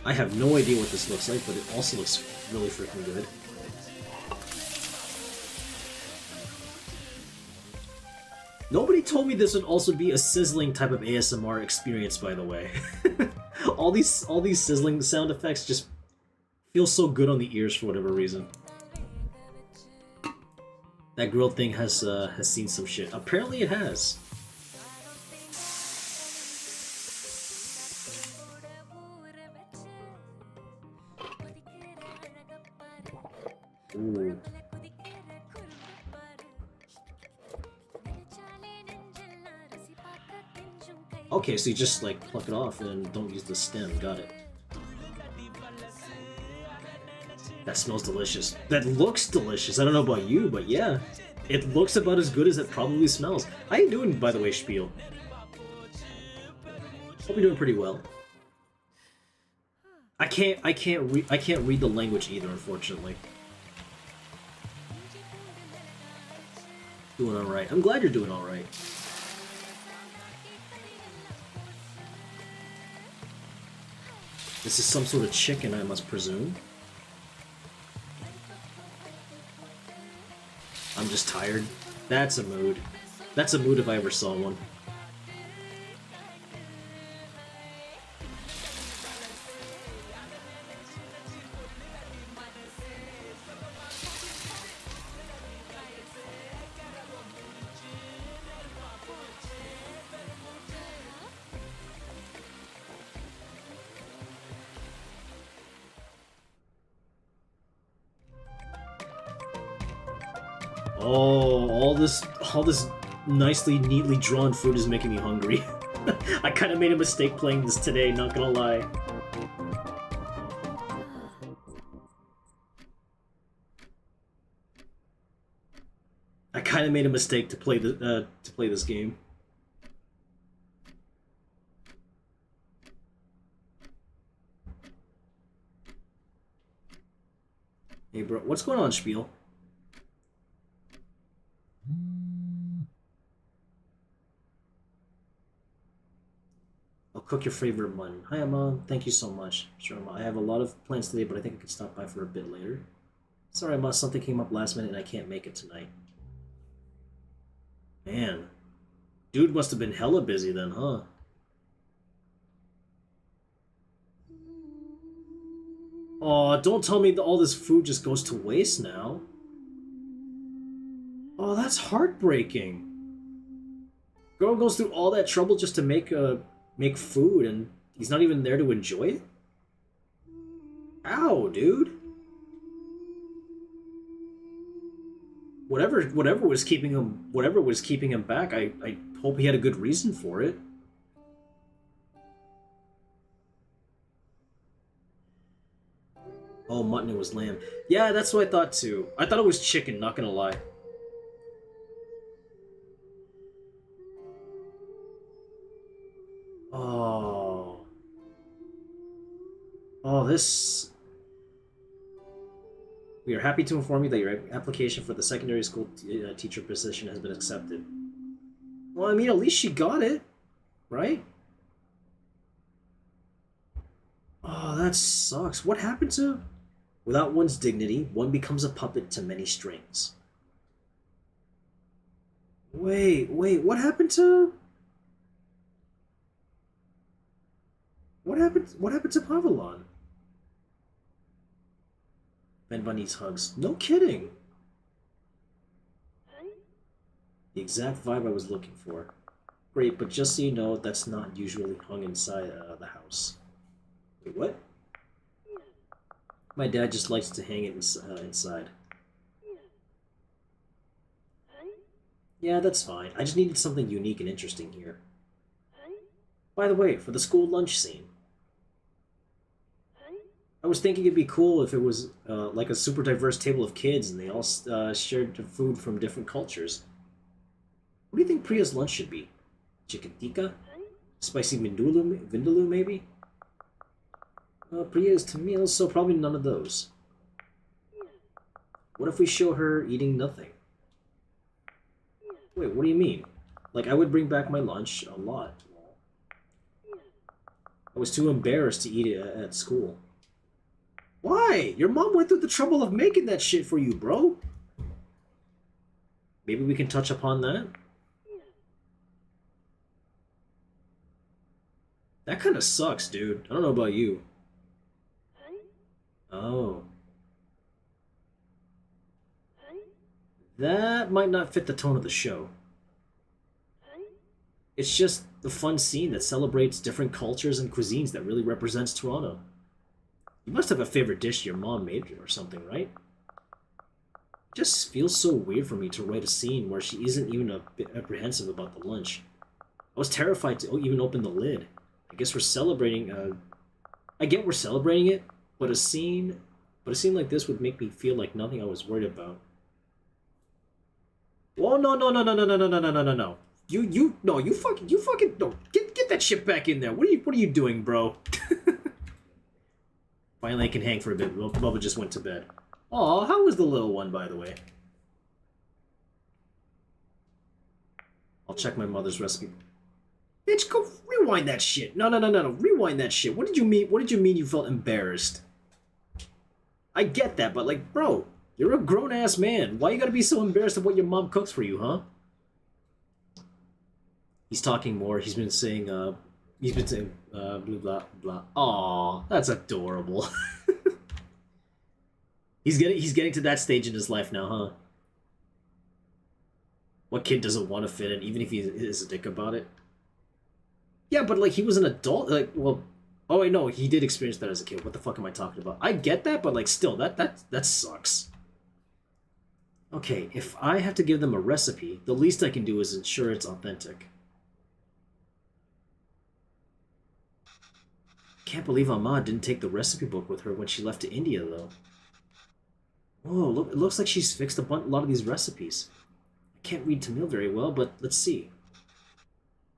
I have no idea what this looks like, but it also looks really freaking good. Nobody told me this would also be a sizzling type of ASMR experience, by the way. all these sizzling sound effects just feel so good on the ears for whatever reason. That grilled thing has seen some shit. Apparently it has. Ooh. Okay, so you just like pluck it off and don't use the stem. Got it. That smells delicious. That looks delicious. I don't know about you, but yeah. It looks about as good as it probably smells. How you doing, by the way, Spiel? Hope you're doing pretty well. I can't read the language either, unfortunately. Doing all right. I'm glad you're doing all right. This is some sort of chicken, I must presume. I'm just tired. That's a mood. That's a mood if I ever saw one. Oh, all this nicely, neatly drawn food is making me hungry. I kind of made a mistake playing this today, not gonna lie. I kind of made a mistake to play this game. Hey, bro, what's going on, Spiel? I'll cook your favorite mutton. Hi, Mom. Thank you so much. Sure, Mom. I have a lot of plans today, but I think I could stop by for a bit later. Sorry, Mom. Something came up last minute and I can't make it tonight. Man. Dude must have been hella busy then, huh? Oh, don't tell me that all this food just goes to waste now. Oh, that's heartbreaking. Girl goes through all that trouble just to make food, and he's not even there to enjoy it? Ow, dude. Whatever was keeping him back, I hope he had a good reason for it. Oh, mutton, it was lamb. Yeah, that's what I thought too. I thought it was chicken, not gonna lie. Oh. Oh, this... We are happy to inform you that your application for the secondary school teacher position has been accepted. Well, I mean, at least she got it, right? Oh, that sucks. What happened to... Without one's dignity, one becomes a puppet to many strings. Wait, what happened to... What happened to Pavilon? Venba needs hugs. No kidding! The exact vibe I was looking for. Great, but just so you know, that's not usually hung inside the house. Wait, what? My dad just likes to hang it inside. Yeah, that's fine. I just needed something unique and interesting here. By the way, for the school lunch scene, I was thinking it'd be cool if it was like a super diverse table of kids and they all shared food from different cultures. What do you think Priya's lunch should be? Chicken tikka? Spicy vindaloo maybe? Priya is Tamil, so probably none of those. What if we show her eating nothing? Wait, what do you mean? Like, I would bring back my lunch a lot. I was too embarrassed to eat it at school. Why? Your mom went through the trouble of making that shit for you, bro. Maybe we can touch upon that? That kind of sucks, dude. I don't know about you. Oh. That might not fit the tone of the show. It's just the fun scene that celebrates different cultures and cuisines that really represents Toronto. You must have a favorite dish your mom made or something, right? It just feels so weird for me to write a scene where she isn't even a bit apprehensive about the lunch. I was terrified to even open the lid. I guess we're celebrating, I get we're celebrating it, but a scene like this would make me feel like nothing I was worried about. Oh no no no no no no no no no no no no! You fucking no! Get that shit back in there! What are you doing, bro? Finally, I can hang for a bit. Bubba just went to bed. Aw, how was the little one, by the way? I'll check my mother's recipe. Bitch, go rewind that shit. No, no, no, no, no. Rewind that shit. What did you mean? What did you mean you felt embarrassed? I get that, but like, bro, you're a grown-ass man. Why you gotta be so embarrassed of what your mom cooks for you, huh? He's talking more. He's been saying, blah, blah, blah. Aw, that's adorable. He's getting to that stage in his life now, huh? What kid doesn't want to fit in, even if he is a dick about it? Yeah, but like he was an adult. Like, well, oh wait, no, he did experience that as a kid. What the fuck am I talking about? I get that, but like, still, that sucks. Okay, if I have to give them a recipe, the least I can do is ensure it's authentic. Can't believe Ahmad didn't take the recipe book with her when she left to India, though. Whoa, look, it looks like she's fixed a lot of these recipes. I can't read Tamil very well, but let's see.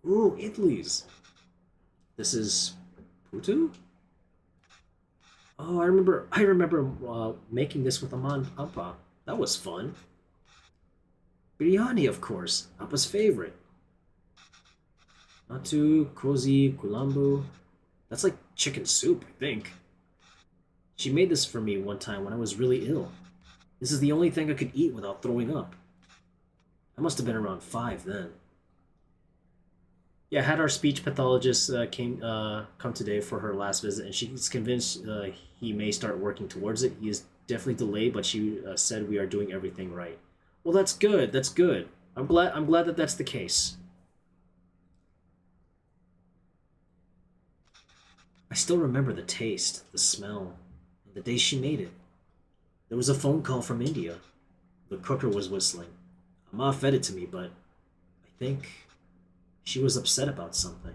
Ooh, idlis. This is putu? Oh, I remember making this with Aman and Appa. That was fun. Biryani, of course. Appa's favorite. Natu, kozi, kulambu. That's like chicken soup, I think. She made this for me one time when I was really ill. This is the only thing I could eat without throwing up. I must have been around 5 then. Yeah, had our speech pathologist come today for her last visit, and she's convinced he may start working towards it. He is definitely delayed, but she said we are doing everything right. Well, that's good. That's good. I'm glad that that's the case. I still remember the taste, the smell, and the day she made it. There was a phone call from India. The cooker was whistling. Amma fed it to me, but I think she was upset about something.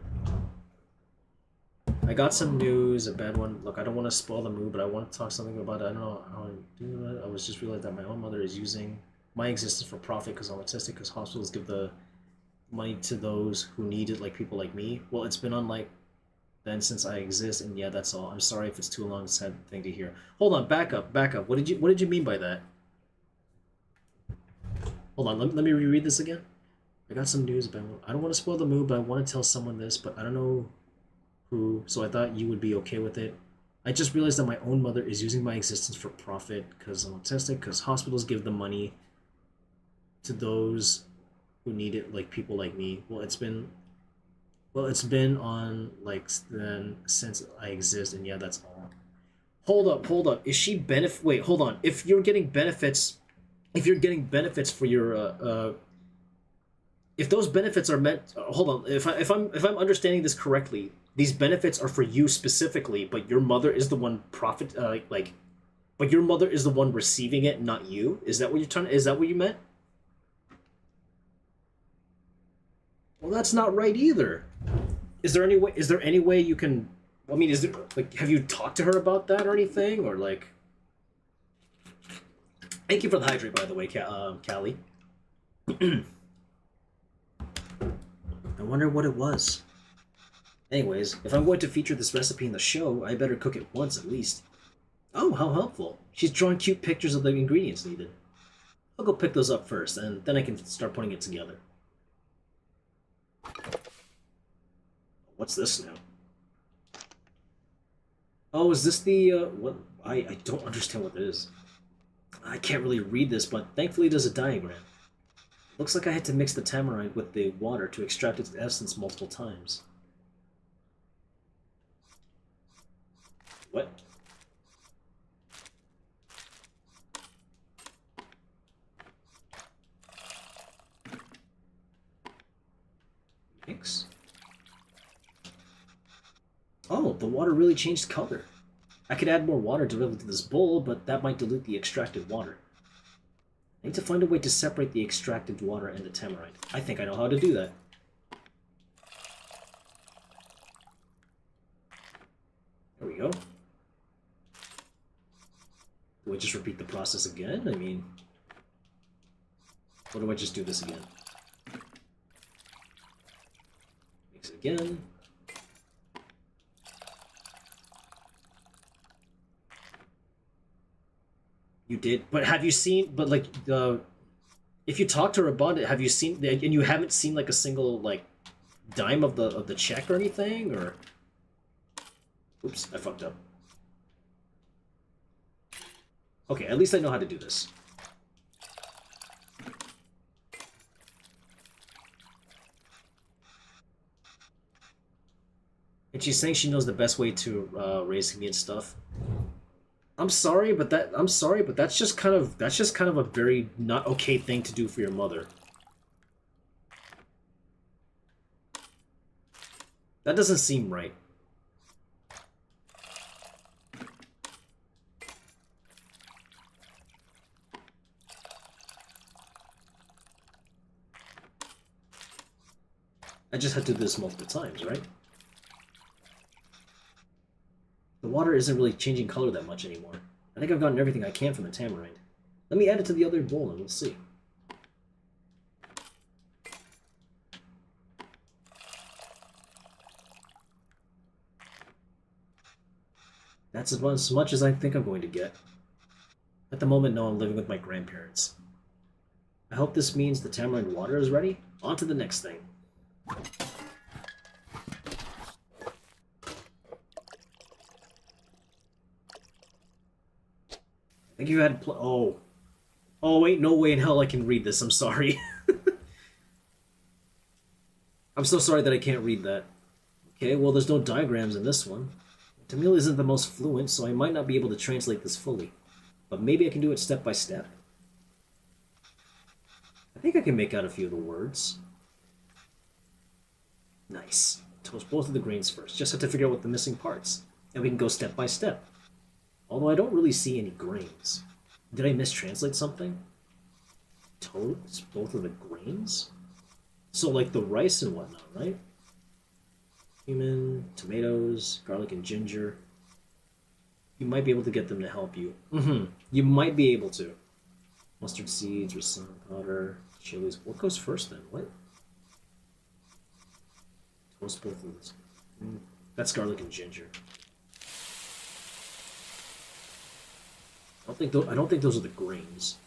I got some news, a bad one. Look, I don't want to spoil the mood, but I want to talk something about it. I don't know how I do that. I was just realized that my own mother is using my existence for profit because I'm autistic, because hospitals give the money to those who need it, like people like me. Well, it's been unlike then since I exist, and yeah, that's all. I'm sorry if it's too long, sad thing to hear. Hold on, back up, back up. What did you mean by that? Hold on, let me reread this again. I got some news about. I don't want to spoil the mood, but I want to tell someone this, but I don't know who. So I thought you would be okay with it. I just realized that my own mother is using my existence for profit because I'm autistic. Because hospitals give the money to those who need it, like people like me. It's been on like then since I exist, and yeah, that's all. Hold up. Is she benefit? Wait, hold on. If you're getting benefits for your if those benefits are meant, hold on. If I'm understanding this correctly, these benefits are for you specifically, but your mother is the one but your mother is the one receiving it, not you. Is that what you're trying? Is that what you meant? Well, that's not right either. Is there any way? Is there any way you can? I mean, is there like have you talked to her about that or anything, or like? Thank you for the hydrate, by the way, Callie. I wonder what it was. Anyways, if I'm going to feature this recipe in the show, I better cook it once at least. Oh, how helpful. She's drawing cute pictures of the ingredients needed. I'll go pick those up first, and then I can start putting it together. What's this now? Oh, is this the, what? I don't understand what this is. I can't really read this, but thankfully there's a diagram. Looks like I had to mix the tamarind with the water to extract its essence multiple times. What? Mix? Oh, the water really changed color. I could add more water directly to this bowl, but that might dilute the extracted water. I need to find a way to separate the extracted water and the tamarind. I think I know how to do that. There we go. Do I just repeat the process again? I mean... Or do I just do this again? Mix it again. You did, but have you seen? But like if you talk to her about it, have you seen? And you haven't seen like a single like dime of the check or anything, or? Oops, I fucked up. Okay, at least I know how to do this. And she's saying she knows the best way to raise me and stuff. I'm sorry, but that's just kind of a very not okay thing to do for your mother. That doesn't seem right. I just had to do this multiple times, right? The water isn't really changing color that much anymore. I think I've gotten everything I can from the tamarind. Let me add it to the other bowl and we'll see. That's as much as I think I'm going to get. At the moment, no, I'm living with my grandparents. I hope this means the tamarind water is ready. On to the next thing. I think you had oh. Oh, wait, no way in hell I can read this. I'm sorry. I'm so sorry that I can't read that. Okay, well, there's no diagrams in this one. Tamil isn't the most fluent, so I might not be able to translate this fully. But maybe I can do it step by step. I think I can make out a few of the words. Nice. Toast both of the grains first. Just have to figure out what the missing parts. And we can go step by step. Although I don't really see any grains. Did I mistranslate something? Toast both of the grains? So like the rice and whatnot, right? Cumin, tomatoes, garlic and ginger. You might be able to get them to help you. You might be able to. Mustard seeds, ricin powder, chilies. What goes first then? What? Toast both of those. That's garlic and ginger. I don't think those are the grains.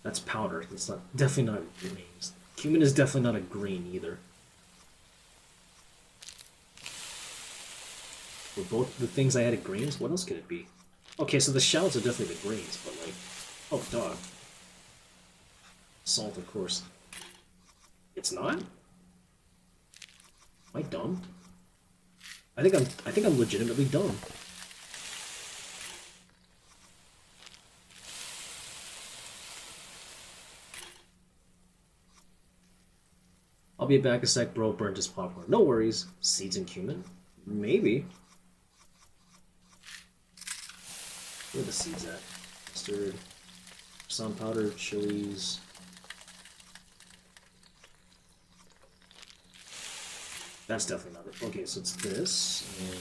That's powder. That's definitely not grains. Cumin is definitely not a green either. Were both the things I added grains? What else could it be? Okay, so the shallots are definitely the grains, but like, oh dog. Salt, of course. It's not? Am I dumb? I think I'm legitimately dumb. I'll be back a sec, bro. Burnt his popcorn. No worries. Seeds and cumin? Maybe. Where are the seeds at? Mustard, some powder, chilies. That's definitely not it. Okay, so it's this, and...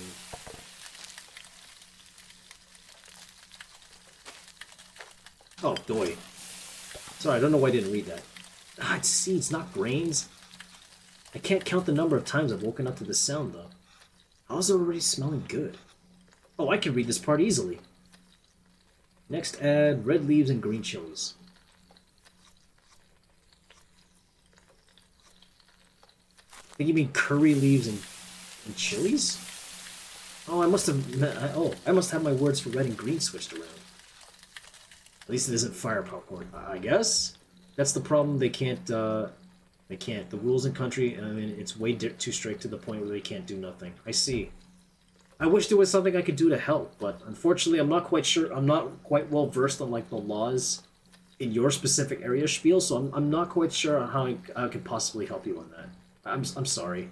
Oh, doy. Sorry, I don't know why I didn't read that. Ah, it's seeds, not grains. I can't count the number of times I've woken up to this sound, though. How's it already smelling good? Oh, I can read this part easily. Next, add red leaves and green chilies. I think you mean curry leaves and chilies? Oh, I must have my words for red and green switched around. At least it isn't fire popcorn, I guess. That's the problem. They can't. They can't. The rules in country, I mean, it's way too strict to the point where they can't do nothing. I see. I wish there was something I could do to help, but unfortunately, I'm not quite sure. I'm not quite well versed on like the laws in your specific area, Spiel. So I'm not quite sure on how I could possibly help you on that. I'm sorry.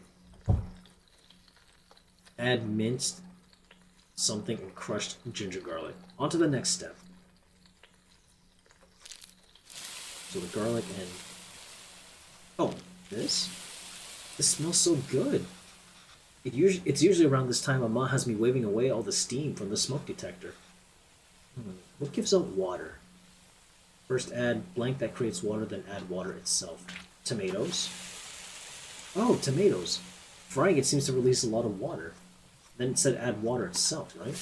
Add minced something and crushed ginger garlic. On to the next step. So the garlic and... Oh, this? This smells so good. It's usually around this time Mama has me waving away all the steam from the smoke detector. What gives out water? First add blank that creates water, then add water itself. Tomatoes. Oh, tomatoes. Frying it seems to release a lot of water. Then it said add water itself, right?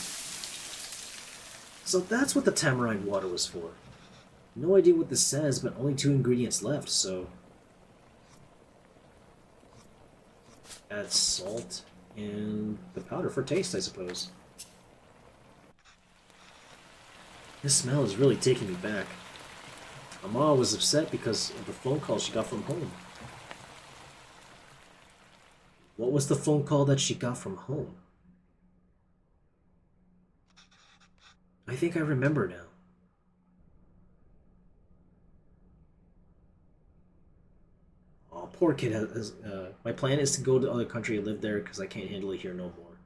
So that's what the tamarind water was for. No idea what this says, but only 2 ingredients left, so... Add salt and the powder for taste, I suppose. This smell is really taking me back. Mama was upset because of the phone call she got from home. What was the phone call that she got from home? I think I remember now. Oh, poor kid has my plan is to go to other country and live there because I can't handle it here no more.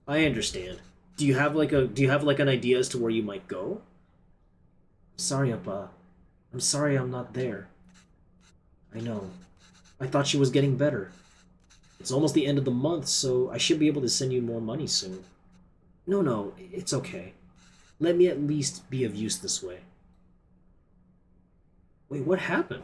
I understand. Do you have an idea as to where you might go? Sorry, Appa. I'm sorry I'm not there. I know. I thought she was getting better. It's almost the end of the month, so I should be able to send you more money soon. No, it's okay. Let me at least be of use this way. Wait, what happened?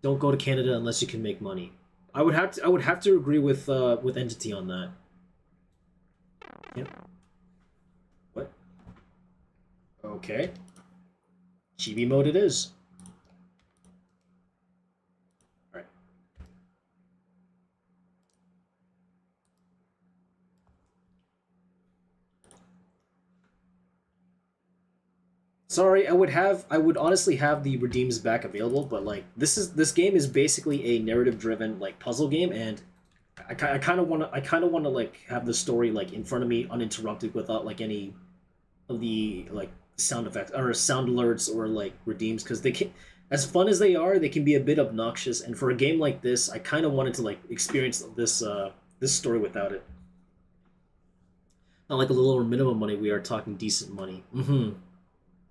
Don't go to Canada unless you can make money. I would have to agree with Entity on that. Yep. What? Okay. Chibi mode it is. Alright. Sorry, I would honestly have the redeems back available, but like this game is basically a narrative driven like puzzle game, and I kind of want to like have the story like in front of me uninterrupted without like any of the like sound effects or sound alerts or like redeems, because they can, as fun as they are, they can be a bit obnoxious, and for a game like this I kind of wanted to like experience this story without it. Not like a little minimum money, we are talking decent money.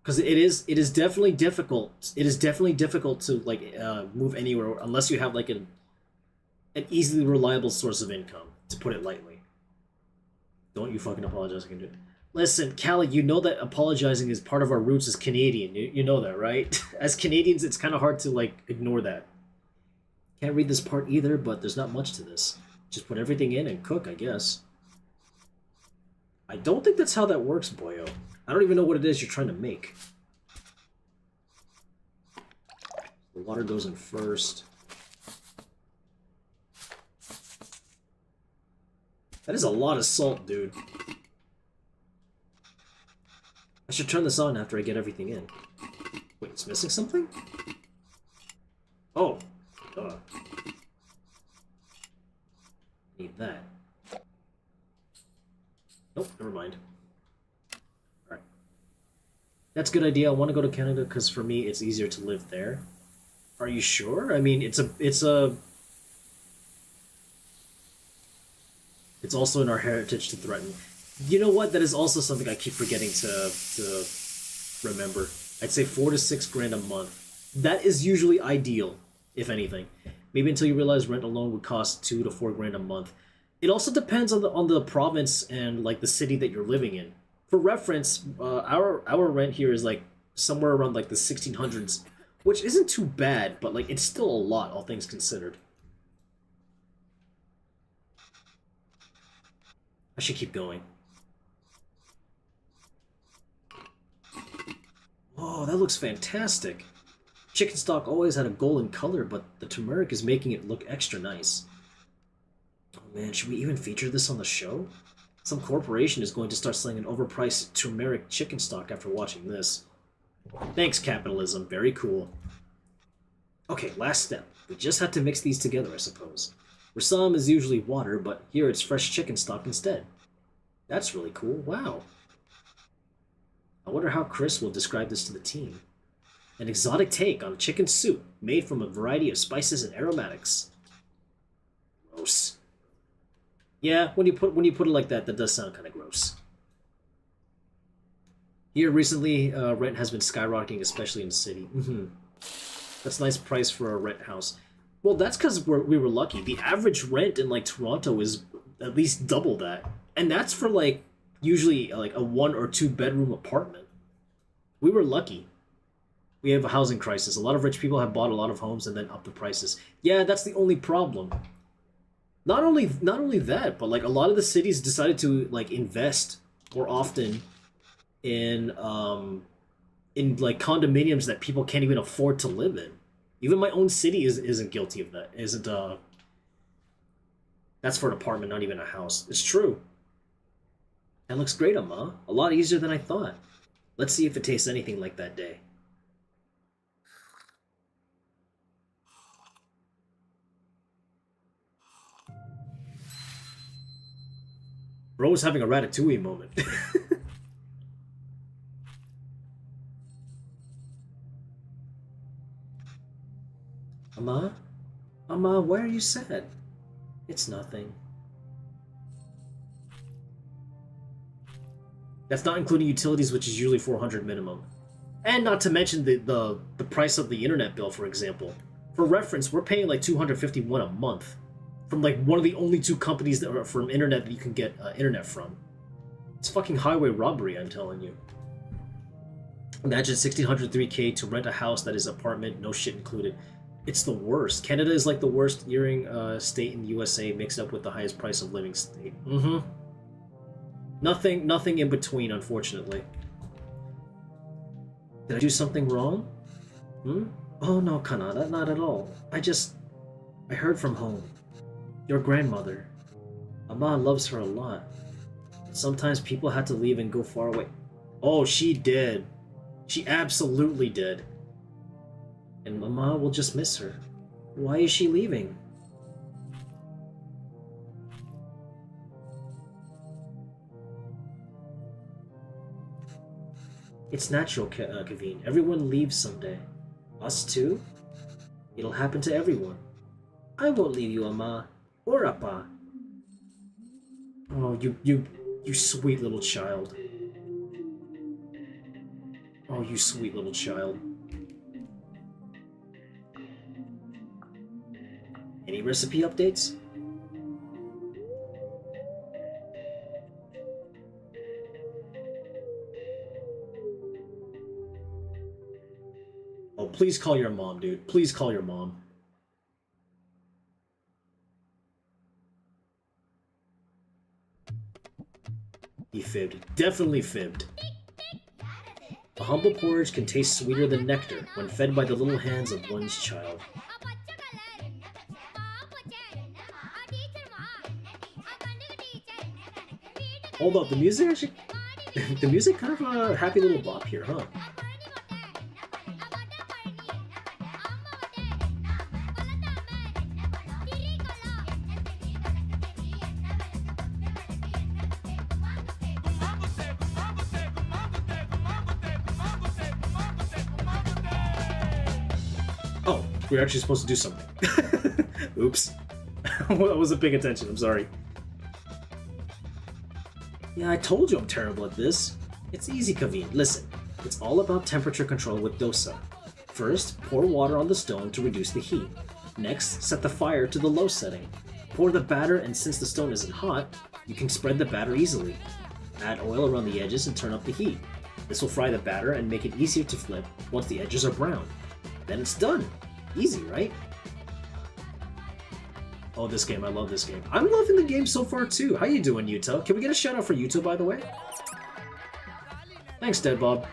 Because it is definitely difficult. It is definitely difficult to like move anywhere unless you have like an easily reliable source of income, to put it lightly. Don't you fucking apologize, I can do it. Listen, Callie, you know that apologizing is part of our roots as Canadian. You know that, right? As Canadians, it's kind of hard to like ignore that. Can't read this part either, but there's not much to this. Just put everything in and cook, I guess. I don't think that's how that works, boyo. I don't even know what it is you're trying to make. The water goes in first. That is a lot of salt, dude. I should turn this on after I get everything in. Wait, it's missing something? Oh. Need that. Nope, never mind. Alright. That's a good idea. I want to go to Canada because for me it's easier to live there. Are you sure? I mean, it's also in our heritage to threaten. You know what? That is also something I keep forgetting to remember. I'd say 4 to 6 grand a month. That is usually ideal, if anything. Maybe until you realize rent alone would cost 2 to 4 grand a month. It also depends on the province and like the city that you're living in. For reference, our rent here is like somewhere around like the 1600s, which isn't too bad, but like it's still a lot, all things considered. I should keep going. Oh, that looks fantastic. Chicken stock always had a golden color, but the turmeric is making it look extra nice. Oh man, should we even feature this on the show? Some corporation is going to start selling an overpriced turmeric chicken stock after watching this. Thanks, capitalism. Very cool. Okay, last step. We just have to mix these together, I suppose. Rasam is usually water, but here it's fresh chicken stock instead. That's really cool. Wow. I wonder how Chris will describe this to the team. An exotic take on chicken soup made from a variety of spices and aromatics. Gross. Yeah, when you put it like that, that does sound kind of gross. Here recently, rent has been skyrocketing, especially in the city. That's a nice price for a rent house. Well, that's because we were lucky. The average rent in like Toronto is at least double that, and that's for like usually like a 1 or 2 bedroom apartment. We were lucky. We have a housing crisis. A lot of rich people have bought a lot of homes and then upped the prices. Yeah, that's the only problem. Not only that, but like a lot of the cities decided to like invest more often in like condominiums that people can't even afford to live in. Even my own city isn't guilty of that. Isn't That's for an apartment, not even a house. It's true. That looks great, Amma. A lot easier than I thought. Let's see if it tastes anything like that day. Bro was having a ratatouille moment. Amma? Amma, why are you sad? It's nothing. That's not including utilities, which is usually 400 minimum. And not to mention the price of the internet bill, for example. For reference, we're paying like 251 a month from like one of the only 2 companies that are from internet that you can get internet from. It's fucking highway robbery, I'm telling you. Imagine 1,603K to rent a house that is apartment, no shit included. It's the worst. Canada is like the worst earring state in the USA mixed up with the highest price of living state. Nothing in between, unfortunately. Did I do something wrong? Oh no, Kanada, not at all. I heard from home. Your grandmother. Amma loves her a lot. But sometimes people had to leave and go far away. Oh, she did. She absolutely did. And Mama will just miss her. Why is she leaving? It's natural, Kaveen. Everyone leaves someday. Us too? It'll happen to everyone. I won't leave you, Amma. Or Appa. Oh, you sweet little child. Oh, you sweet little child. Any recipe updates? Oh, please call your mom, dude. Please call your mom. He fibbed. Definitely fibbed. A humble porridge can taste sweeter than nectar when fed by the little hands of one's child. Hold up, the music actually... the music kind of a happy little bop here, huh? Oh, we're actually supposed to do something. Oops. I wasn't paying attention, I'm sorry. Yeah, I told you I'm terrible at this. It's easy, Kaveen. Listen, it's all about temperature control with dosa. First, pour water on the stone to reduce the heat. Next, set the fire to the low setting. Pour the batter, and since the stone isn't hot, you can spread the batter easily. Add oil around the edges and turn up the heat. This will fry the batter and make it easier to flip once the edges are brown. Then it's done. Easy, right? Oh, this game. I love this game. I'm loving the game so far, too. How you doing, Utah? Can we get a shout-out for Utah, by the way? Thanks, Dead Bob.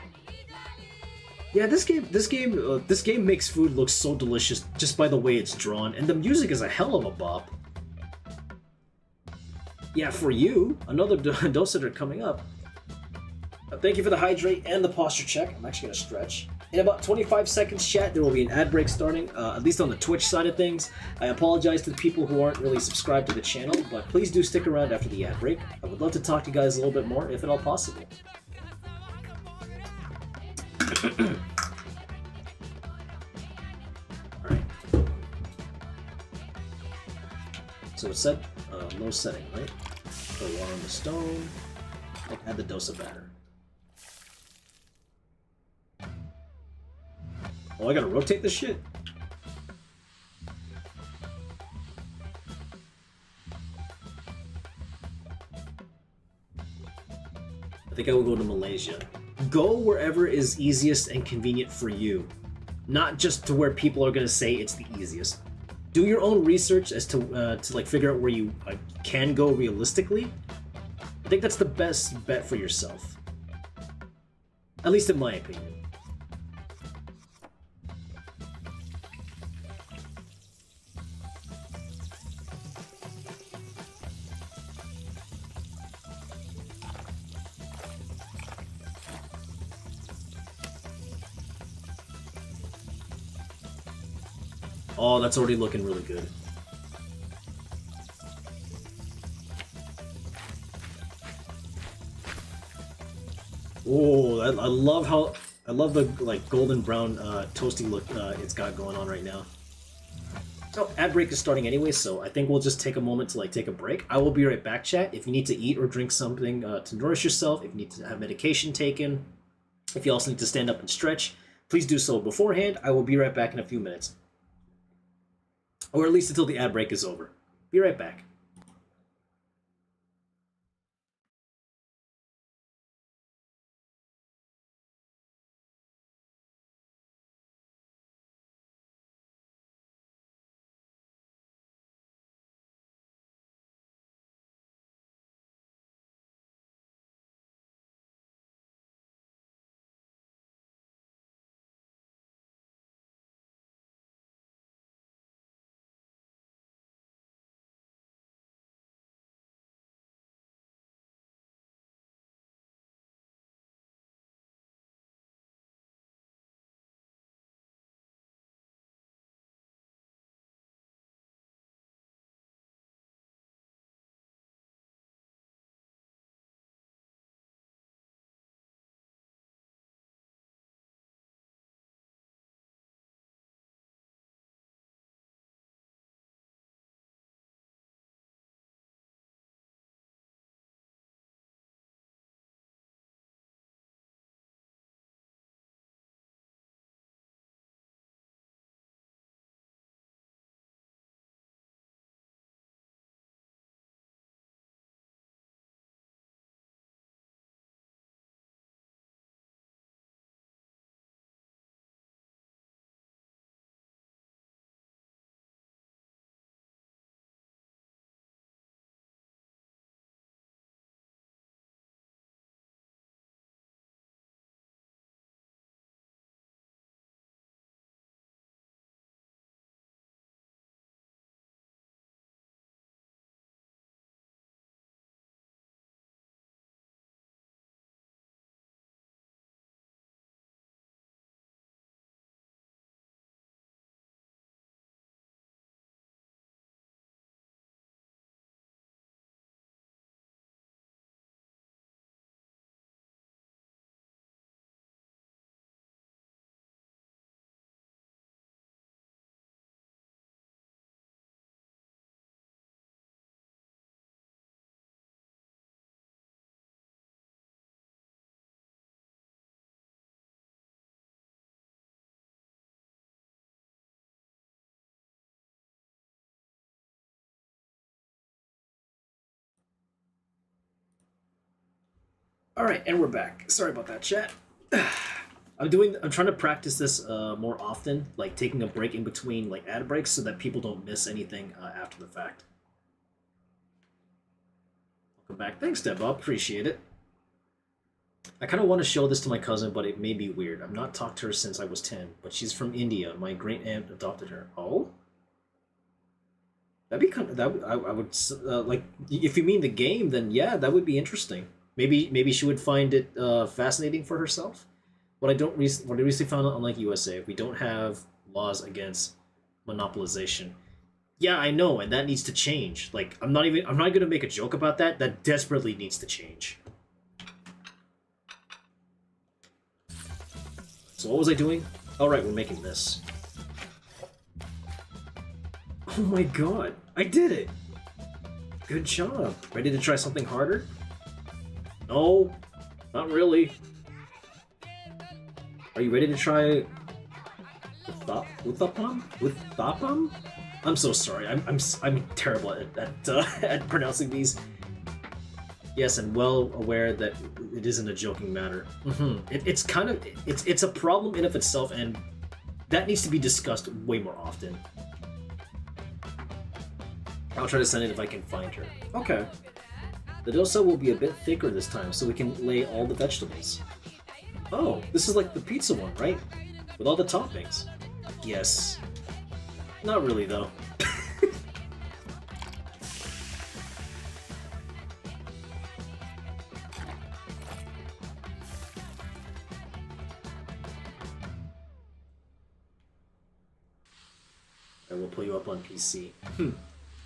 Yeah, this game makes food look so delicious just by the way it's drawn, and the music is a hell of a bop. Yeah, for you, another dosator coming up. Thank you for the hydrate and the posture check. I'm actually gonna stretch. In about 25 seconds, chat, there will be an ad break starting, at least on the Twitch side of things. I apologize to the people who aren't really subscribed to the channel, but please do stick around after the ad break. I would love to talk to you guys a little bit more, if at all possible. Alright. So it's set, low setting, right? Put water on the stone, add the dosa batter. Oh, I gotta rotate this shit? think I will go to Malaysia. Go wherever is easiest and convenient for you, not just to where people are gonna say it's the easiest. Do your own research as to like figure out where you can go realistically. I think that's the best bet for yourself, at least in my opinion. Oh, that's already looking really good. Oh, I love the like golden brown toasty look it's got going on right now. So ad break is starting anyway, so I think we'll just take a moment to like take a break. I will be right back, chat. If you need to eat or drink something to nourish yourself, if you need to have medication taken, if you also need to stand up and stretch, please do so beforehand. I will be right back in a few minutes. Or at least until the ad break is over. Be right back. All right, and we're back. Sorry about that, chat. I'm trying to practice this more often, like taking a break in between like ad breaks, so that people don't miss anything after the fact. Welcome back. Thanks, Deb. I appreciate it. I kind of want to show this to my cousin, but it may be weird. I've not talked to her since I was 10, but she's from India. My great aunt adopted her. Oh, that'd be kind of that. I would like if you mean the game, then yeah, that would be interesting. Maybe she would find it fascinating for herself. What I recently found out, unlike USA, we don't have laws against monopolization. Yeah, I know, and that needs to change. Like, I'm not gonna make a joke about that. That desperately needs to change. So what was I doing? All right, we're making this. Oh my god, I did it! Good job. Ready to try something harder? No, not really. Are you ready to try Uthapam? I'm so sorry. I'm terrible at pronouncing these. Yes, and well aware that it isn't a joking matter. It's kind of it's a problem in of itself, and that needs to be discussed way more often. I'll try to send it if I can find her. Okay. The dosa will be a bit thicker this time, so we can lay all the vegetables. Oh, this is like the pizza one, right? With all the toppings. Yes. Not really, though. I will pull you up on PC.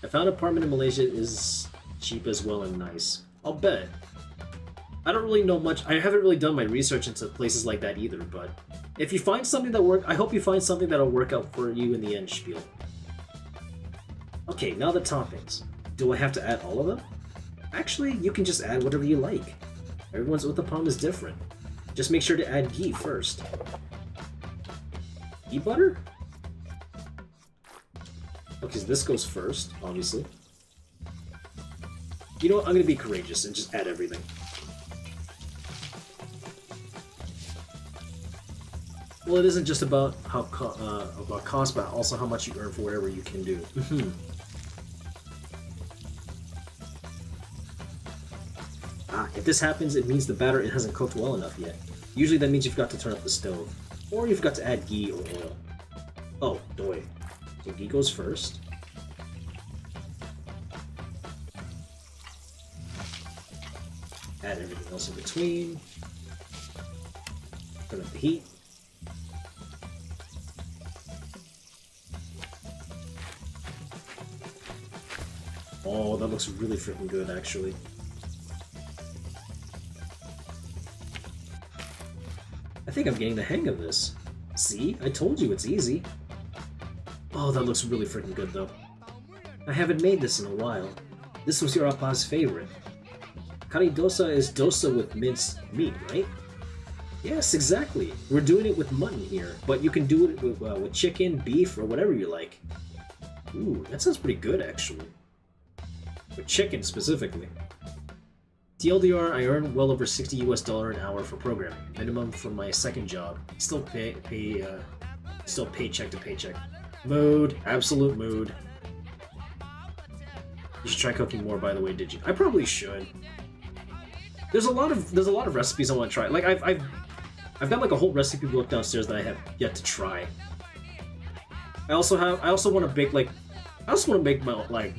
I found an apartment in Malaysia is cheap as well and nice. I'll bet. I don't really know much. I haven't really done my research into places like that either, but if you find something that works, I hope you find something that'll work out for you in the end, Spiel. Okay, now the toppings. Do I have to add all of them? Actually, you can just add whatever you like. Everyone's uthapam is different. Just make sure to add ghee first. Ghee butter? Okay, so this goes first, obviously. You know what? I'm gonna be courageous and just add everything. Well, it isn't just about how about cost, but also how much you earn for whatever you can do. If this happens, it means the batter it hasn't cooked well enough yet. Usually that means you forgot to turn up the stove, or you forgot to add ghee or oil. Oh, doi. So ghee goes first. Add everything else in between. Turn up the heat. Oh, that looks really freaking good, actually. I think I'm getting the hang of this. See? I told you it's easy. Oh, that looks really freaking good, though. I haven't made this in a while. This was your Appa's favorite. Kari dosa is dosa with minced meat, right? Yes, exactly. We're doing it with mutton here, but you can do it with chicken, beef, or whatever you like. Ooh, that sounds pretty good, actually. With chicken, specifically. TLDR, I earn well over $60 US an hour for programming, minimum from my second job. Still still paycheck to paycheck. Mood, absolute mood. You should try cooking more, by the way, did you? I probably should. There's a lot of recipes I want to try. Like I've got like a whole recipe book downstairs that I have yet to try. I also want to bake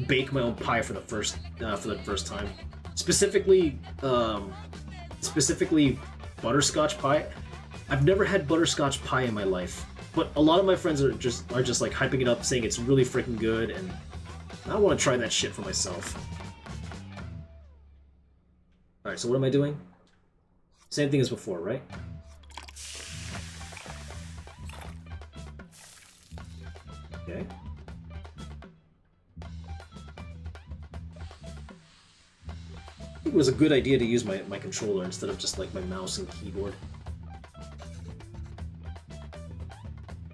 bake my own pie for the first time. Specifically butterscotch pie. I've never had butterscotch pie in my life, but a lot of my friends are just like hyping it up, saying it's really freaking good, and I want to try that shit for myself. Alright, so what am I doing? Same thing as before, right? Okay. I think it was a good idea to use my controller instead of just like my mouse and keyboard.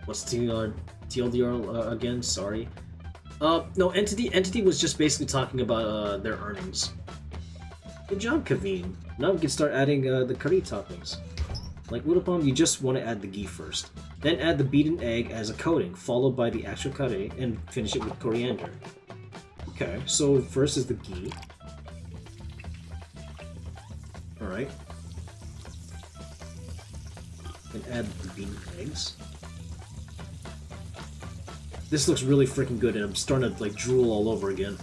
What's TLDR again? Sorry. No, Entity was just basically talking about their earnings. Good job, Kaveen. Now we can start adding the curry toppings. Like Udapam, you just want to add the ghee first. Then add the beaten egg as a coating, followed by the actual curry, and finish it with coriander. Okay, so first is the ghee. Alright. Then add the beaten eggs. This looks really freaking good, and I'm starting to like drool all over again.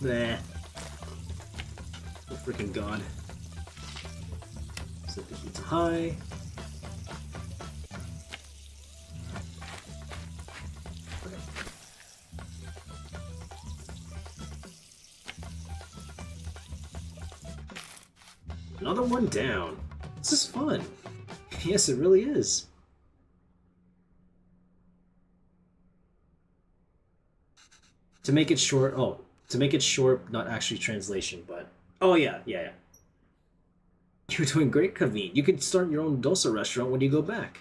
Nah. Oh, freaking god. Set the heat to high. Okay. Another one down. This is fun. Yes, it really is. To make it short, not actually translation, but... Oh, yeah. You're doing great, Kaveen. You could start your own dosa restaurant when you go back.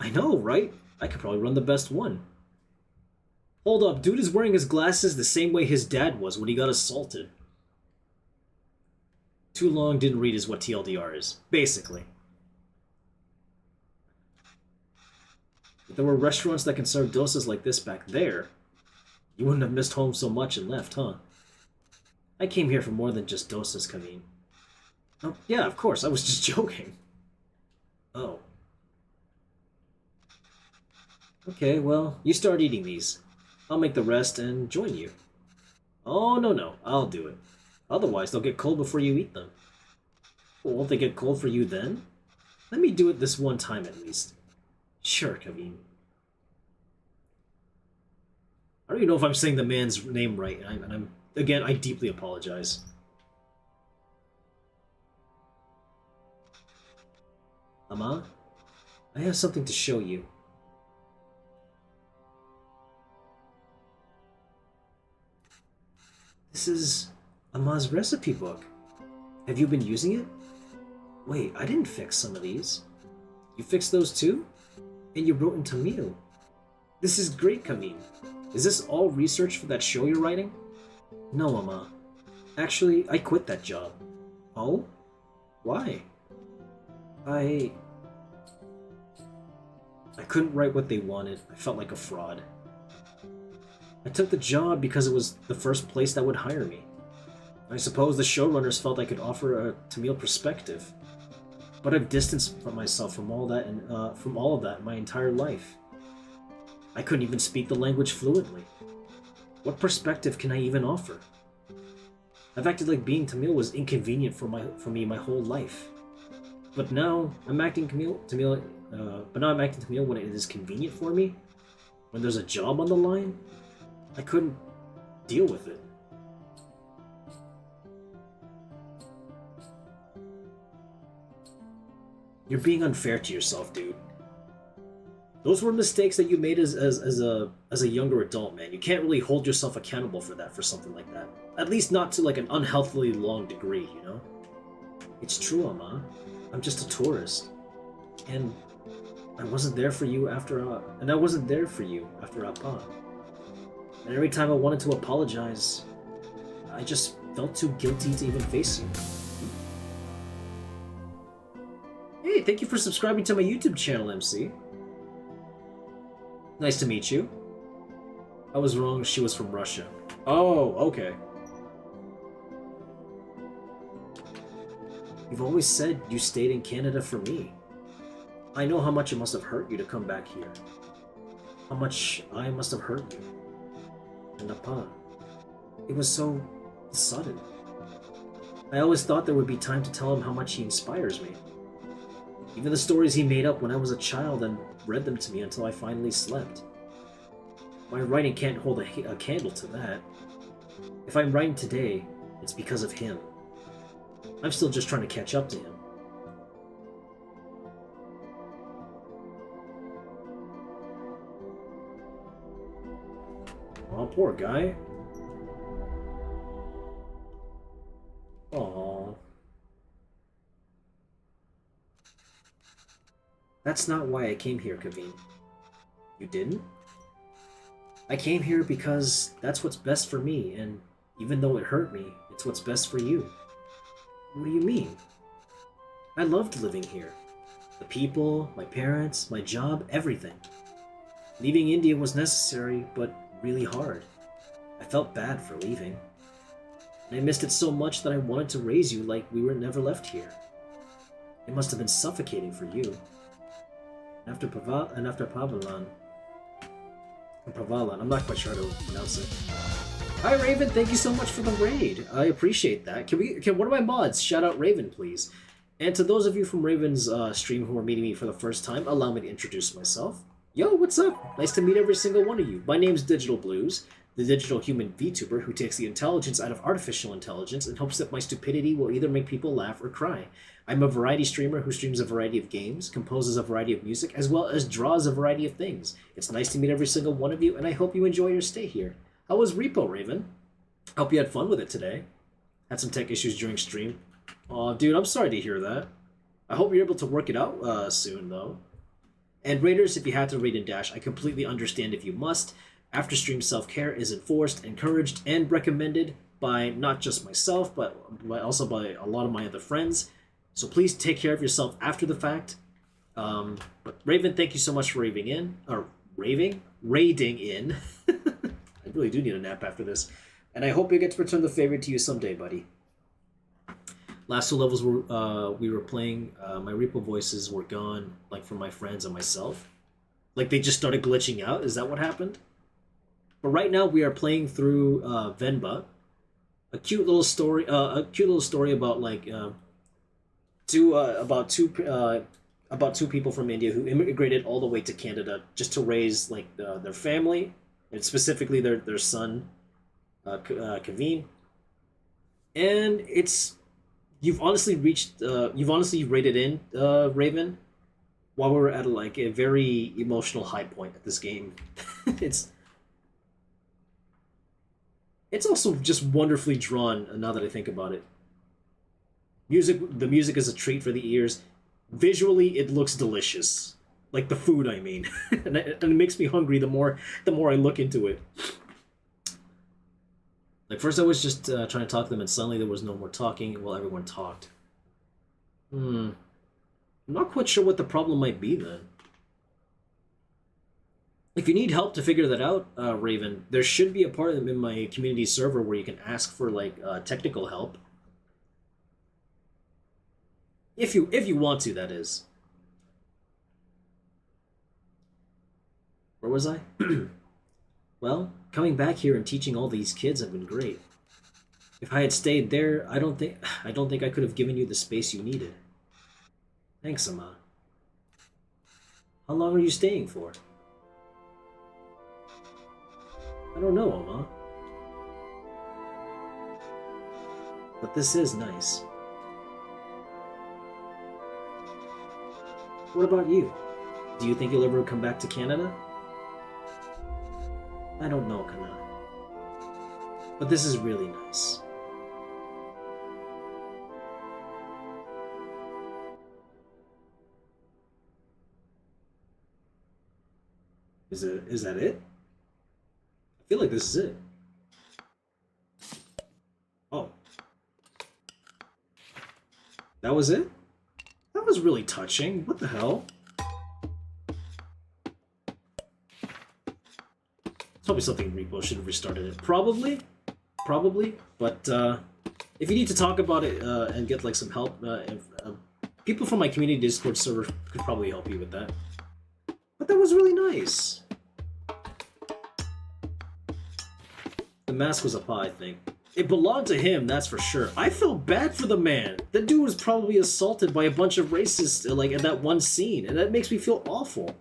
I know, right? I could probably run the best one. Hold up, dude is wearing his glasses the same way his dad was when he got assaulted. Too long, didn't read is what TLDR is, basically. If there were restaurants that can serve dosas like this back there, you wouldn't have missed home so much and left, huh? I came here for more than just dosas, Kaveen. Oh, yeah, of course, I was just joking. Oh. Okay, well, you start eating these. I'll make the rest and join you. Oh, no, I'll do it. Otherwise, they'll get cold before you eat them. Well, won't they get cold for you then? Let me do it this one time at least. Sure, Kaveen. I don't even know if I'm saying the man's name right, and I'm again, I deeply apologize. Ama, I have something to show you. This is Ama's recipe book. Have you been using it? Wait, I didn't fix some of these. You fixed those too? And you wrote in Tamil. This is great, Kaveen. Is this all research for that show you're writing? No, Ama. Actually, I quit that job. Oh? Why? I couldn't write what they wanted. I felt like a fraud. I took the job because it was the first place that would hire me. I suppose the showrunners felt I could offer a Tamil perspective. But I've distanced myself from all that and from all of that my entire life. I couldn't even speak the language fluently. What perspective can I even offer? I've acted like being Tamil was inconvenient for me my whole life. But now I'm acting Tamil when it is convenient for me. When there's a job on the line, I couldn't deal with it. You're being unfair to yourself, dude. Those were mistakes that you made as a younger adult, man. You can't really hold yourself accountable for that, for something like that. At least not to like an unhealthily long degree, you know? It's true, Ama. I'm just a tourist. And I wasn't there for you after Appa. And every time I wanted to apologize, I just felt too guilty to even face you. Hey, thank you for subscribing to my YouTube channel, MC. Nice to meet you. I was wrong, she was from Russia. Oh, okay. You've always said you stayed in Canada for me. I know how much it must have hurt you to come back here. How much I must have hurt you. And Appa. It was so sudden. I always thought there would be time to tell him how much he inspires me. Even the stories he made up when I was a child and read them to me until I finally slept. My writing can't hold a candle to that. If I'm writing today, it's because of him. I'm still just trying to catch up to him. Oh, poor guy. Aww. That's not why I came here, Kaveen. You didn't? I came here because that's what's best for me, and even though it hurt me, it's what's best for you. What do you mean? I loved living here. The people, my parents, my job, everything. Leaving India was necessary, but really hard. I felt bad for leaving. And I missed it so much that I wanted to raise you like we were never left here. It must have been suffocating for you. After Pavalan, I'm not quite sure how to pronounce it. Hi Raven, thank you so much for the raid. I appreciate that. Can one of my mods shout out Raven, please? And to those of you from Raven's stream who are meeting me for the first time, allow me to introduce myself. Yo, what's up? Nice to meet every single one of you. My name's Digital-Bluez, the Digital-Human Vtuber who takes the intelligence out of artificial intelligence and hopes that my stupidity will either make people laugh or cry. I'm a variety streamer who streams a variety of games, composes a variety of music, as well as draws a variety of things. It's nice to meet every single one of you, and I hope you enjoy your stay here. How was Repo, Raven? Hope you had fun with it today. Had some tech issues during stream. Aw, dude, I'm sorry to hear that. I hope you're able to work it out soon, though. And Raiders, if you had to raid and dash, I completely understand if you must. After stream self-care is enforced, encouraged, and recommended, by not just myself, but also by a lot of my other friends. So please take care of yourself after the fact. But Raven, thank you so much for raiding in. I really do need a nap after this, and I hope you get to return the favor to you someday, buddy. Last two levels we were playing. My repo voices were gone, like from my friends and myself. Like they just started glitching out. Is that what happened? But right now we are playing through Venba, a cute little story. A cute little story about like about two people from India who immigrated all the way to Canada just to raise like their family, and specifically their son, Kaveen. And you've honestly rated in Raven while we were at like a very emotional high point at this game. it's it's also just wonderfully drawn now that I think about it. The music is a treat for the ears. Visually, it looks delicious. Like the food, I mean. And it makes me hungry the more I look into it. Like first I was just trying to talk to them and suddenly there was no more talking while everyone talked. I'm not quite sure what the problem might be then. If you need help to figure that out, Raven, there should be a part in my community server where you can ask for like technical help. If you want to, that is. Where was I? Well, coming back here and teaching all these kids have been great. If I had stayed there, I don't think I could have given you the space you needed. Thanks, Amma. How long are you staying for? I don't know, Amma. But this is nice. What about you? Do you think you'll ever come back to Canada? I don't know, Kana. But this is really nice. Is that it? I feel like this is it. Oh. That was it? That was really touching. What the hell? It's probably something Repo should have restarted it. Probably. But if you need to talk about it and get like some help, people from my community Discord server could probably help you with that. But that was really nice. The mask was a pie, I think. It belonged to him, that's for sure. I felt bad for the man. The dude was probably assaulted by a bunch of racists, like in that one scene, and that makes me feel awful.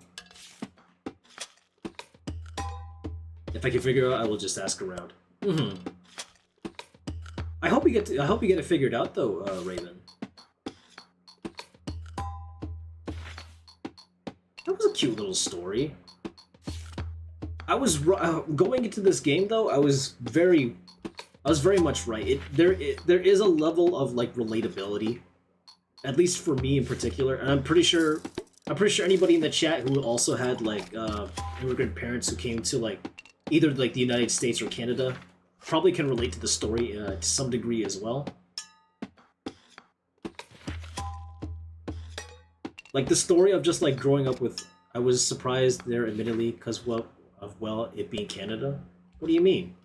If I can figure it out, I will just ask around. I hope you get it figured out, though, Raven. That was a cute little story. I was going into this game, though. I was very much right. There is a level of like relatability, at least for me in particular, and I'm pretty sure anybody in the chat who also had like immigrant parents who came to like either like the United States or Canada probably can relate to the story to some degree as well. Like the story of just like growing up with, I was surprised there admittedly because of it being Canada. What do you mean?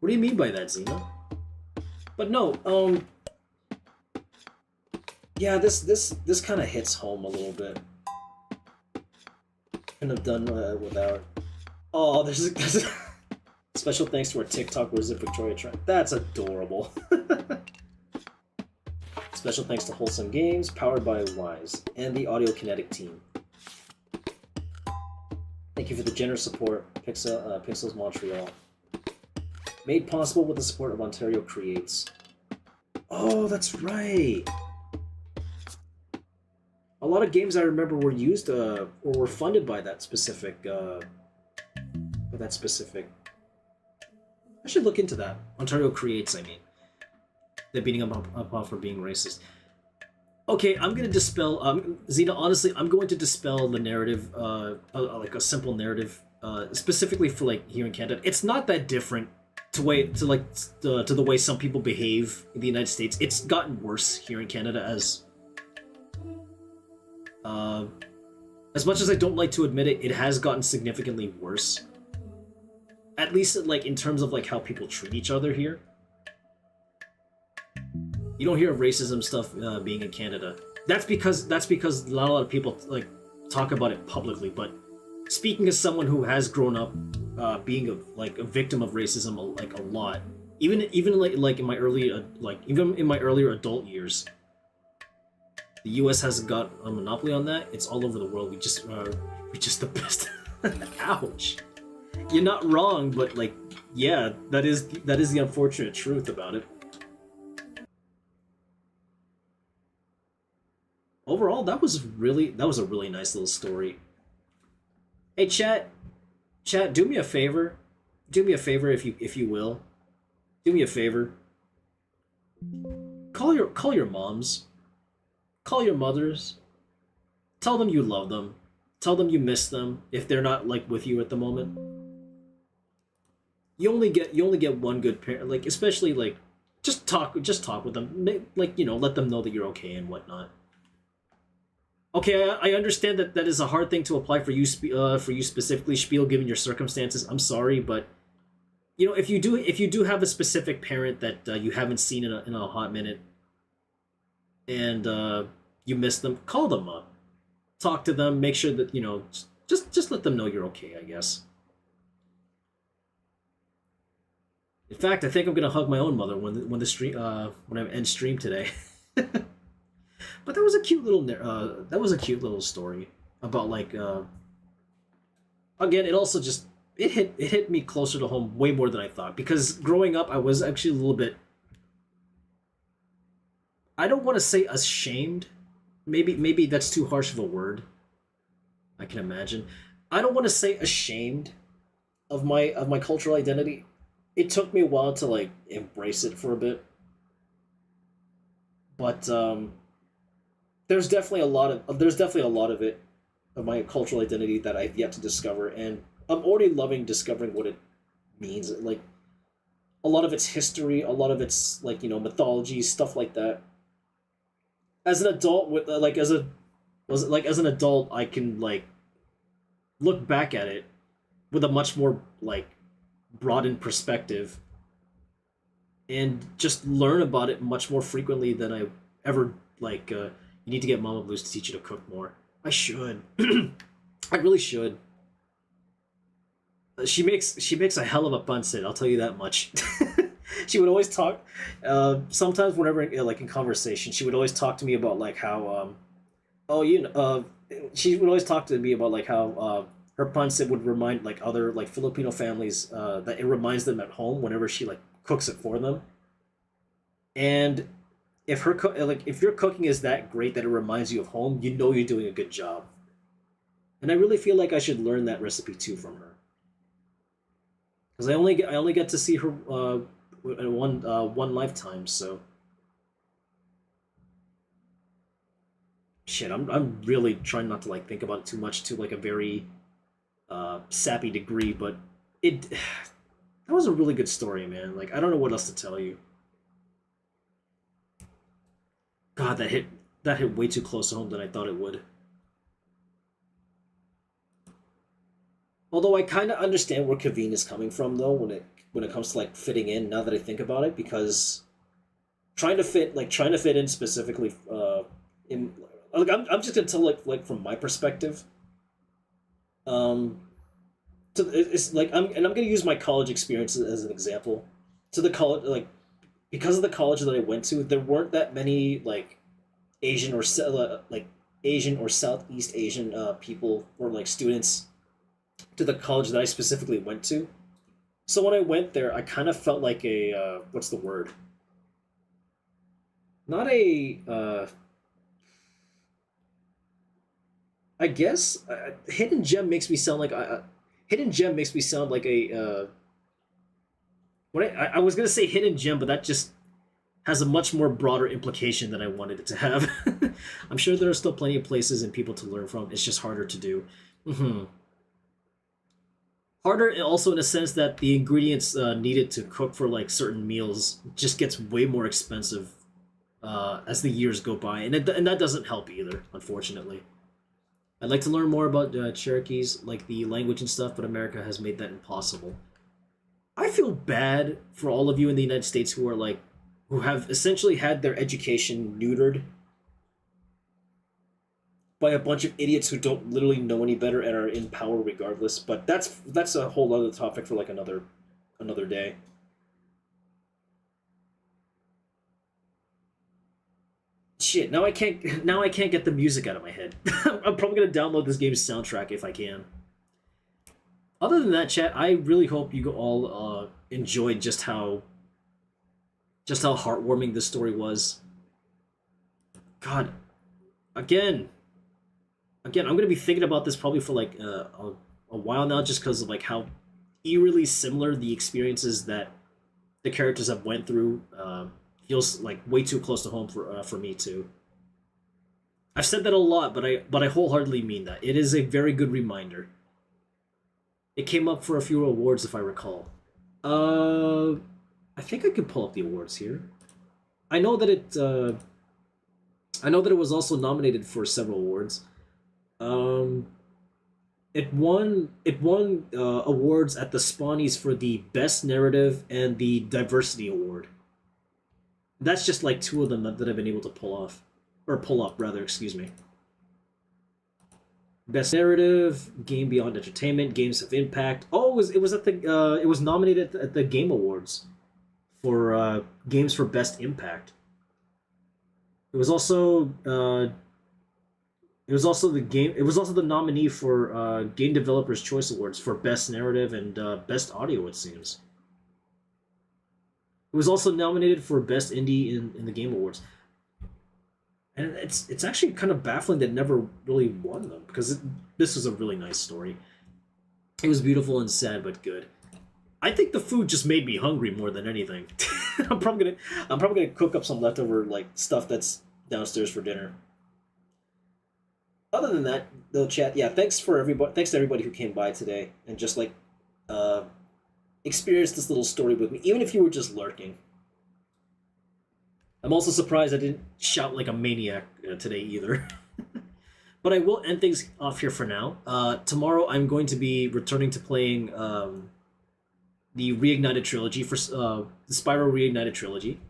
What do you mean by that, Xena? But no, yeah, this kind of hits home a little bit. Couldn't have done without. Oh, there's special thanks to our TikTok Wizard Victoria Track. That's adorable. Special thanks to Wholesome Games, powered by Wise, and the Audio Kinetic team. Thank you for the generous support, Pixels Montreal. Made possible with the support of Ontario Creates. Oh, that's right! A lot of games I remember were used or were funded by that specific. I should look into that. Ontario Creates, I mean. They're beating up for being racist. Okay, I'm gonna dispel. Xena, honestly, I'm going to dispel the narrative, like a simple narrative specifically for like here in Canada, it's not that different to the way some people behave in the United States. It's gotten worse here in Canada as much as I don't like to admit it, it has gotten significantly worse. At least like in terms of like how people treat each other here. You don't hear of racism stuff being in Canada. That's because not a lot of people like talk about it publicly. But speaking as someone who has grown up being a victim of racism like a lot, even in my earlier adult years, the U.S. hasn't got a monopoly on that. It's all over the world. We just the best. Ouch. You're not wrong, but like, yeah, that is the unfortunate truth about it. Overall, that was a really nice little story. Hey, chat, do me a favor. Do me a favor if you will. Do me a favor. Call your moms. Call your mothers. Tell them you love them. Tell them you miss them if they're not like with you at the moment. You only get one good parent, like especially like just talk with them, like, you know, let them know that you're okay and whatnot. Okay, I understand that is a hard thing to apply for you specifically, Spiel, given your circumstances. I'm sorry, but you know, if you do have a specific parent that you haven't seen in a hot minute, and you miss them, call them up, talk to them, make sure that, you know, just let them know you're okay, I guess. In fact, I think I'm gonna hug my own mother when I end stream today. But that was a cute little story about like again, it also just it hit me closer to home way more than I thought, because growing up I was actually a little bit, I don't want to say ashamed. Maybe that's too harsh of a word. I can imagine. I don't want to say ashamed of my cultural identity. It took me a while to like embrace it for a bit. But there's definitely a lot of it, of my cultural identity, that I've yet to discover, and I'm already loving discovering what it means. Like a lot of its history, a lot of its, like, you know, mythology, stuff like that. As an adult, with as an adult, I can like look back at it with a much more like broadened perspective, and just learn about it much more frequently than I ever like. You need to get Mama Blues to teach you to cook more. I should. I really should. She makes a hell of a pancit, I'll tell you that much. She would always talk. Sometimes, whenever like in conversation, she would always talk to me about like how she would always talk to me about like how her pancit would remind like other like Filipino families that it reminds them at home whenever she like cooks it for them. And if your cooking is that great that it reminds you of home, you know you're doing a good job. And I really feel like I should learn that recipe too from her, because I only get to see her in one lifetime. So shit, I'm really trying not to like think about it too much to like a very sappy degree, but that was a really good story, man. Like, I don't know what else to tell you. God, that hit way too close to home than I thought it would. Although I kind of understand where Kaveen is coming from, though, when it comes to like fitting in. Now that I think about it, because trying to fit in specifically in like I'm just gonna tell like from my perspective. It's like I'm gonna use my college experience as an example. To the college, like, because of the college that I went to, there weren't that many like Asian or Southeast Asian people or like students to the college that I specifically went to. So when I went there, I kind of felt like a what's the word? Not a I guess hidden gem makes me sound like hidden gem makes me sound like a what I was gonna say hidden gem, but that just has a much more broader implication than I wanted it to have. I'm sure there are still plenty of places and people to learn from. It's just harder to do. Harder also in a sense that the ingredients needed to cook for like certain meals just gets way more expensive as the years go by, and that doesn't help either, unfortunately. I'd like to learn more about Cherokees, like the language and stuff, but America has made that impossible. I feel bad for all of you in the United States who are like, who have essentially had their education neutered by a bunch of idiots who don't literally know any better and are in power regardless. But that's a whole other topic for like another day. Shit, now I can't get the music out of my head. I'm probably gonna download this game's soundtrack if I can. Other than that, chat, I really hope you all enjoyed just how heartwarming this story was. God, again, I'm gonna be thinking about this probably for like a while now, just because of like how eerily similar the experiences that the characters have went through feels like way too close to home for me too. I've said that a lot, but I wholeheartedly mean that. It is a very good reminder. It came up for a few awards if I recall. I think I could pull up the awards here. I know that it was also nominated for several awards. Um, it won awards at the Spawnies for the Best Narrative and the Diversity Award. That's just like two of them that I've been able to pull up rather. Excuse me. Best Narrative, Game Beyond Entertainment, Games of Impact. Oh, it was nominated at the Game Awards for games for Best Impact. It was also the nominee for Game Developers Choice Awards for Best Narrative and Best Audio. It seems. It was also nominated for Best Indie in the Game Awards. And it's actually kind of baffling that it never really won them, because this was a really nice story. It was beautiful and sad, but good. I think the food just made me hungry more than anything. I'm probably gonna cook up some leftover like stuff that's downstairs for dinner. Other than that, though, chat. Yeah, thanks to everybody who came by today and just like uh, experienced this little story with me, even if you were just lurking. I'm also surprised I didn't shout like a maniac today either. But I will end things off here for now. Tomorrow I'm going to be returning to playing the Reignited Trilogy for the Spyro Reignited Trilogy,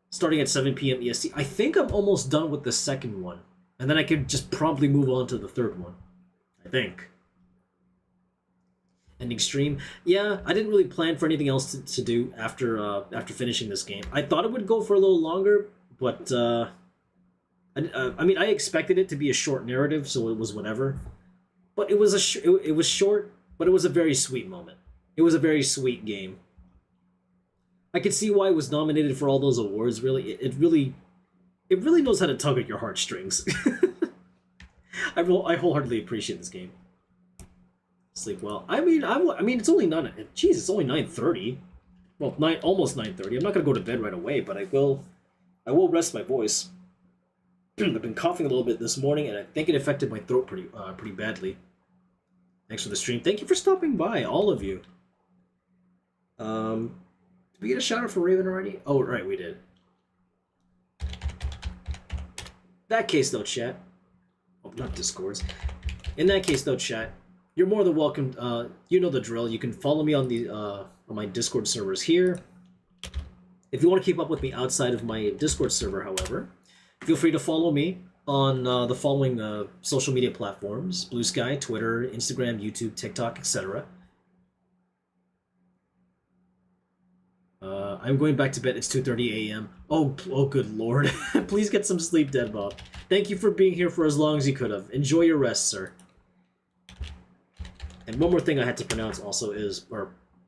starting at 7 p.m. EST. I think I'm almost done with the second one, and then I could just promptly move on to the third one. I think. Ending stream. Yeah, I didn't really plan for anything else to do after finishing this game. I thought it would go for a little longer, but I mean, I expected it to be a short narrative, so it was whatever. But it was it was short, but it was a very sweet moment. It was a very sweet game. I could see why it was nominated for all those awards. Really, it really knows how to tug at your heartstrings. I wholeheartedly appreciate this game. Sleep well. I mean, it's only it's only 9:30. Well, almost 9:30. I'm not gonna go to bed right away, but I will rest my voice. I've been coughing a little bit this morning, and I think it affected my throat pretty badly. Thanks for the stream. Thank you for stopping by, all of you. Did we get a shout out for Raven already? Oh, right, we did. That case though, chat. Oh, not Discords. In that case though, chat. You're more than welcome. You know the drill. You can follow me on my Discord servers here. If you want to keep up with me outside of my Discord server, however, feel free to follow me on the following social media platforms: Blue Sky, Twitter, Instagram, YouTube, TikTok, etc. I'm going back to bed. It's 2:30 a.m. Oh, good lord. Please get some sleep, Deadbob. Thank you for being here for as long as you could have. Enjoy your rest, sir. And one more thing I had to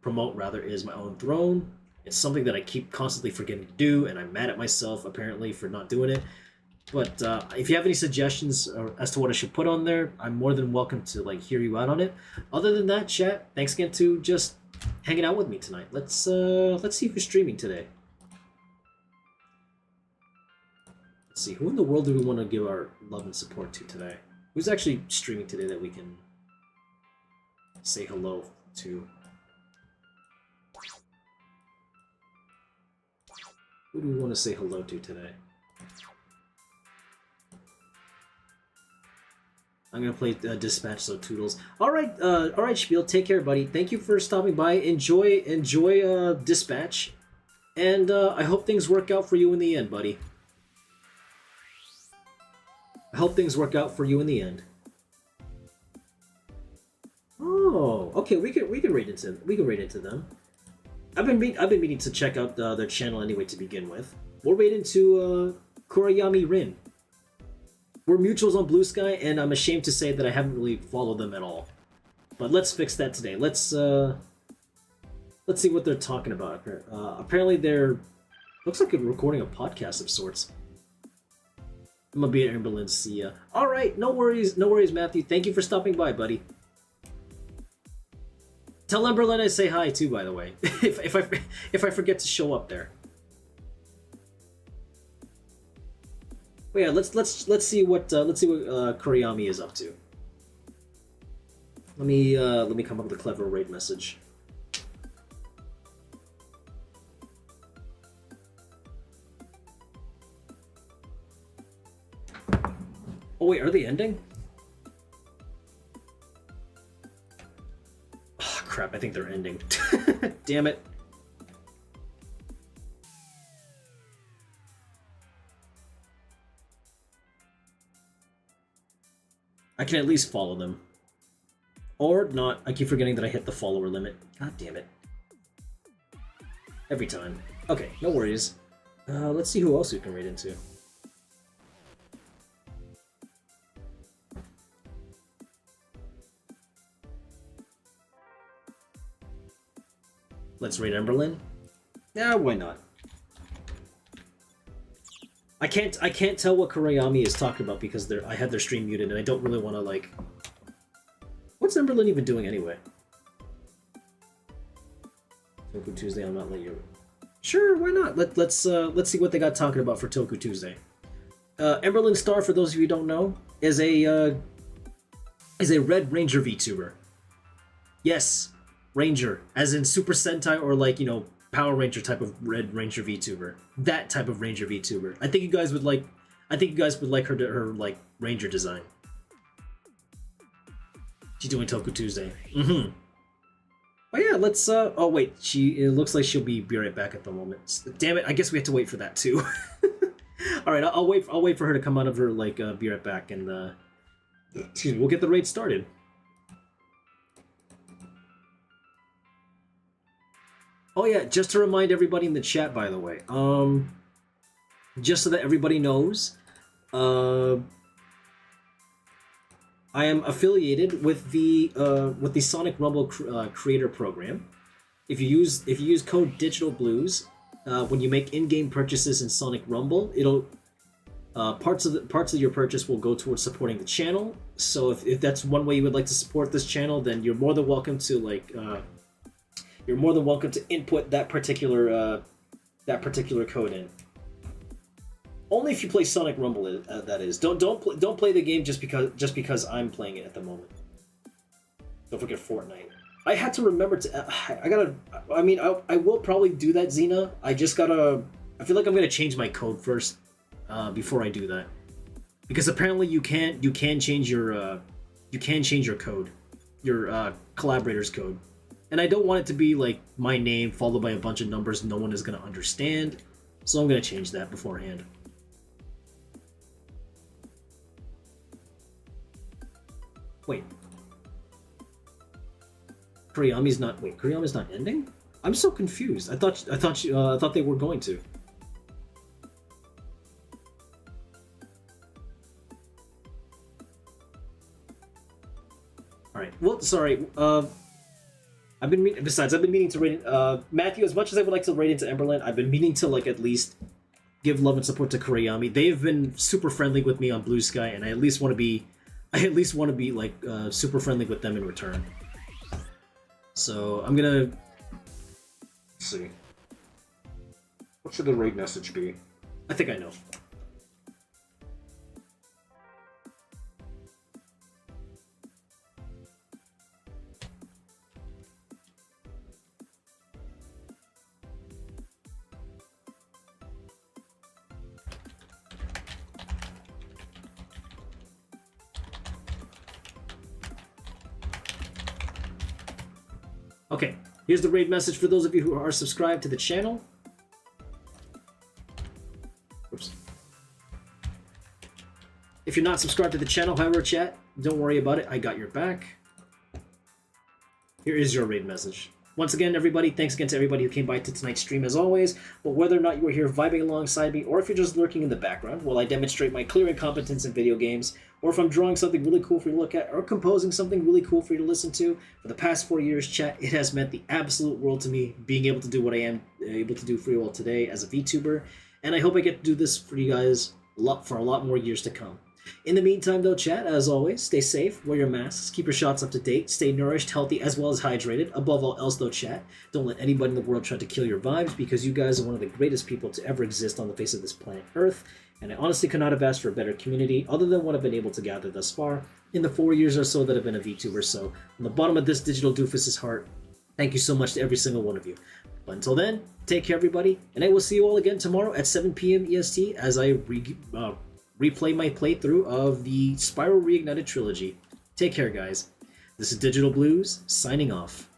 promote rather, is my own throne. It's something that I keep constantly forgetting to do, and I'm mad at myself, apparently, for not doing it. But if you have any suggestions as to what I should put on there, I'm more than welcome to like hear you out on it. Other than that, chat, thanks again to just hanging out with me tonight. Let's see who's streaming today. Let's see, who in the world do we want to give our love and support to today? Who's actually streaming today that we can say hello to. Who do we want to say hello to today? I'm gonna play Dispatch, so toodles. All right, Spiel. Take care, buddy. Thank you for stopping by. Enjoy Dispatch, and I hope things work out for you in the end, buddy. I hope things work out for you in the end. Oh, okay. We can raid into them. I've been meaning to check out their channel anyway to begin with. We'll raid into Kurayami Rin. We're mutuals on Blue Sky, and I'm ashamed to say that I haven't really followed them at all. But let's fix that today. Let's see what they're talking about. Apparently they're looks like they're recording a podcast of sorts. I'm gonna be at Emberlin to see ya. All right, no worries, Matthew. Thank you for stopping by, buddy. Tell Emberlin I say hi too, by the way. if I forget to show up there. But yeah, let's see what Kuriyami is up to. Let me come up with a clever raid message. Oh wait, are they ending? Oh, crap, I think they're ending. Damn it. I can at least follow them. Or not. I keep forgetting that I hit the follower limit. God damn it. Every time. Okay, no worries. Let's see who else we can raid into. Let's raid Emberlin. Yeah, why not? I can't tell what Kurayami is talking about because I had their stream muted and I don't really want to like. What's Emberlin even doing anyway? Toku Tuesday, I'll not let you. Sure, why not? Let's see what they got talking about for Toku Tuesday. Emberlin Star, for those of you who don't know, is a Red Ranger VTuber. Yes, Ranger, as in Super Sentai or like, you know, Power Ranger type of Red Ranger VTuber. That type of Ranger VTuber. I think you guys would like her like Ranger design. She's doing Toku Tuesday. Mm-hmm. Oh yeah, let's oh wait, it looks like she'll be right back at the moment. Damn it, I guess we have to wait for that too. Alright, I'll wait for her to come out of her like be right back and excuse me, we'll get the raid started. Oh yeah, just to remind everybody in the chat, by the way, just so that everybody knows, I am affiliated with the Sonic Rumble creator program. If you use code Digital-Bluez, when you make in-game purchases in Sonic Rumble, it'll parts of your purchase will go towards supporting the channel. So if that's one way you would like to support this channel, then you're more than welcome to like. You're more than welcome to input that particular code in. Only if you play Sonic Rumble, that is. Don't play the game just because I'm playing it at the moment. Don't forget Fortnite. I had to remember to. I will probably do that, Xena. I feel like I'm gonna change my code first before I do that, because apparently you can change your code, your collaborator's code. And I don't want it to be like my name followed by a bunch of numbers no one is going to understand. So I'm going to change that beforehand. Wait. Kuriyami's not ending? I'm so confused. I thought they were going to. All right. Well, sorry. I've been meaning to raid Matthew. As much as I would like to raid into Emberlin, I've been meaning to like at least give love and support to Kuriyami. They've been super friendly with me on Blue Sky, and I at least want to be like super friendly with them in return. So I'm gonna see. What should the raid message be? I think I know. Okay, here's the raid message for those of you who are subscribed to the channel. Oops. If you're not subscribed to the channel, however, chat, don't worry about it. I got your back. Here is your raid message. Once again, everybody, thanks again to everybody who came by to tonight's stream as always. But whether or not you are here vibing alongside me, or if you're just lurking in the background while I demonstrate my clear incompetence in video games, or if I'm drawing something really cool for you to look at, or composing something really cool for you to listen to, for the past 4 years, chat, it has meant the absolute world to me being able to do what I am able to do for you all today as a VTuber. And I hope I get to do this for you guys for a lot more years to come. In the meantime, though, chat, as always, stay safe, wear your masks, keep your shots up to date, stay nourished, healthy, as well as hydrated. Above all else, though, chat, don't let anybody in the world try to kill your vibes, because you guys are one of the greatest people to ever exist on the face of this planet Earth, and I honestly could not have asked for a better community other than what I've been able to gather thus far in the 4 years or so that I've been a VTuber. So, from the bottom of this digital doofus's heart, thank you so much to every single one of you. But until then, take care, everybody, and I will see you all again tomorrow at 7 p.m. EST as I replay my playthrough of the Spiral Reignited trilogy. Take care, guys. This is Digital-Bluez, signing off.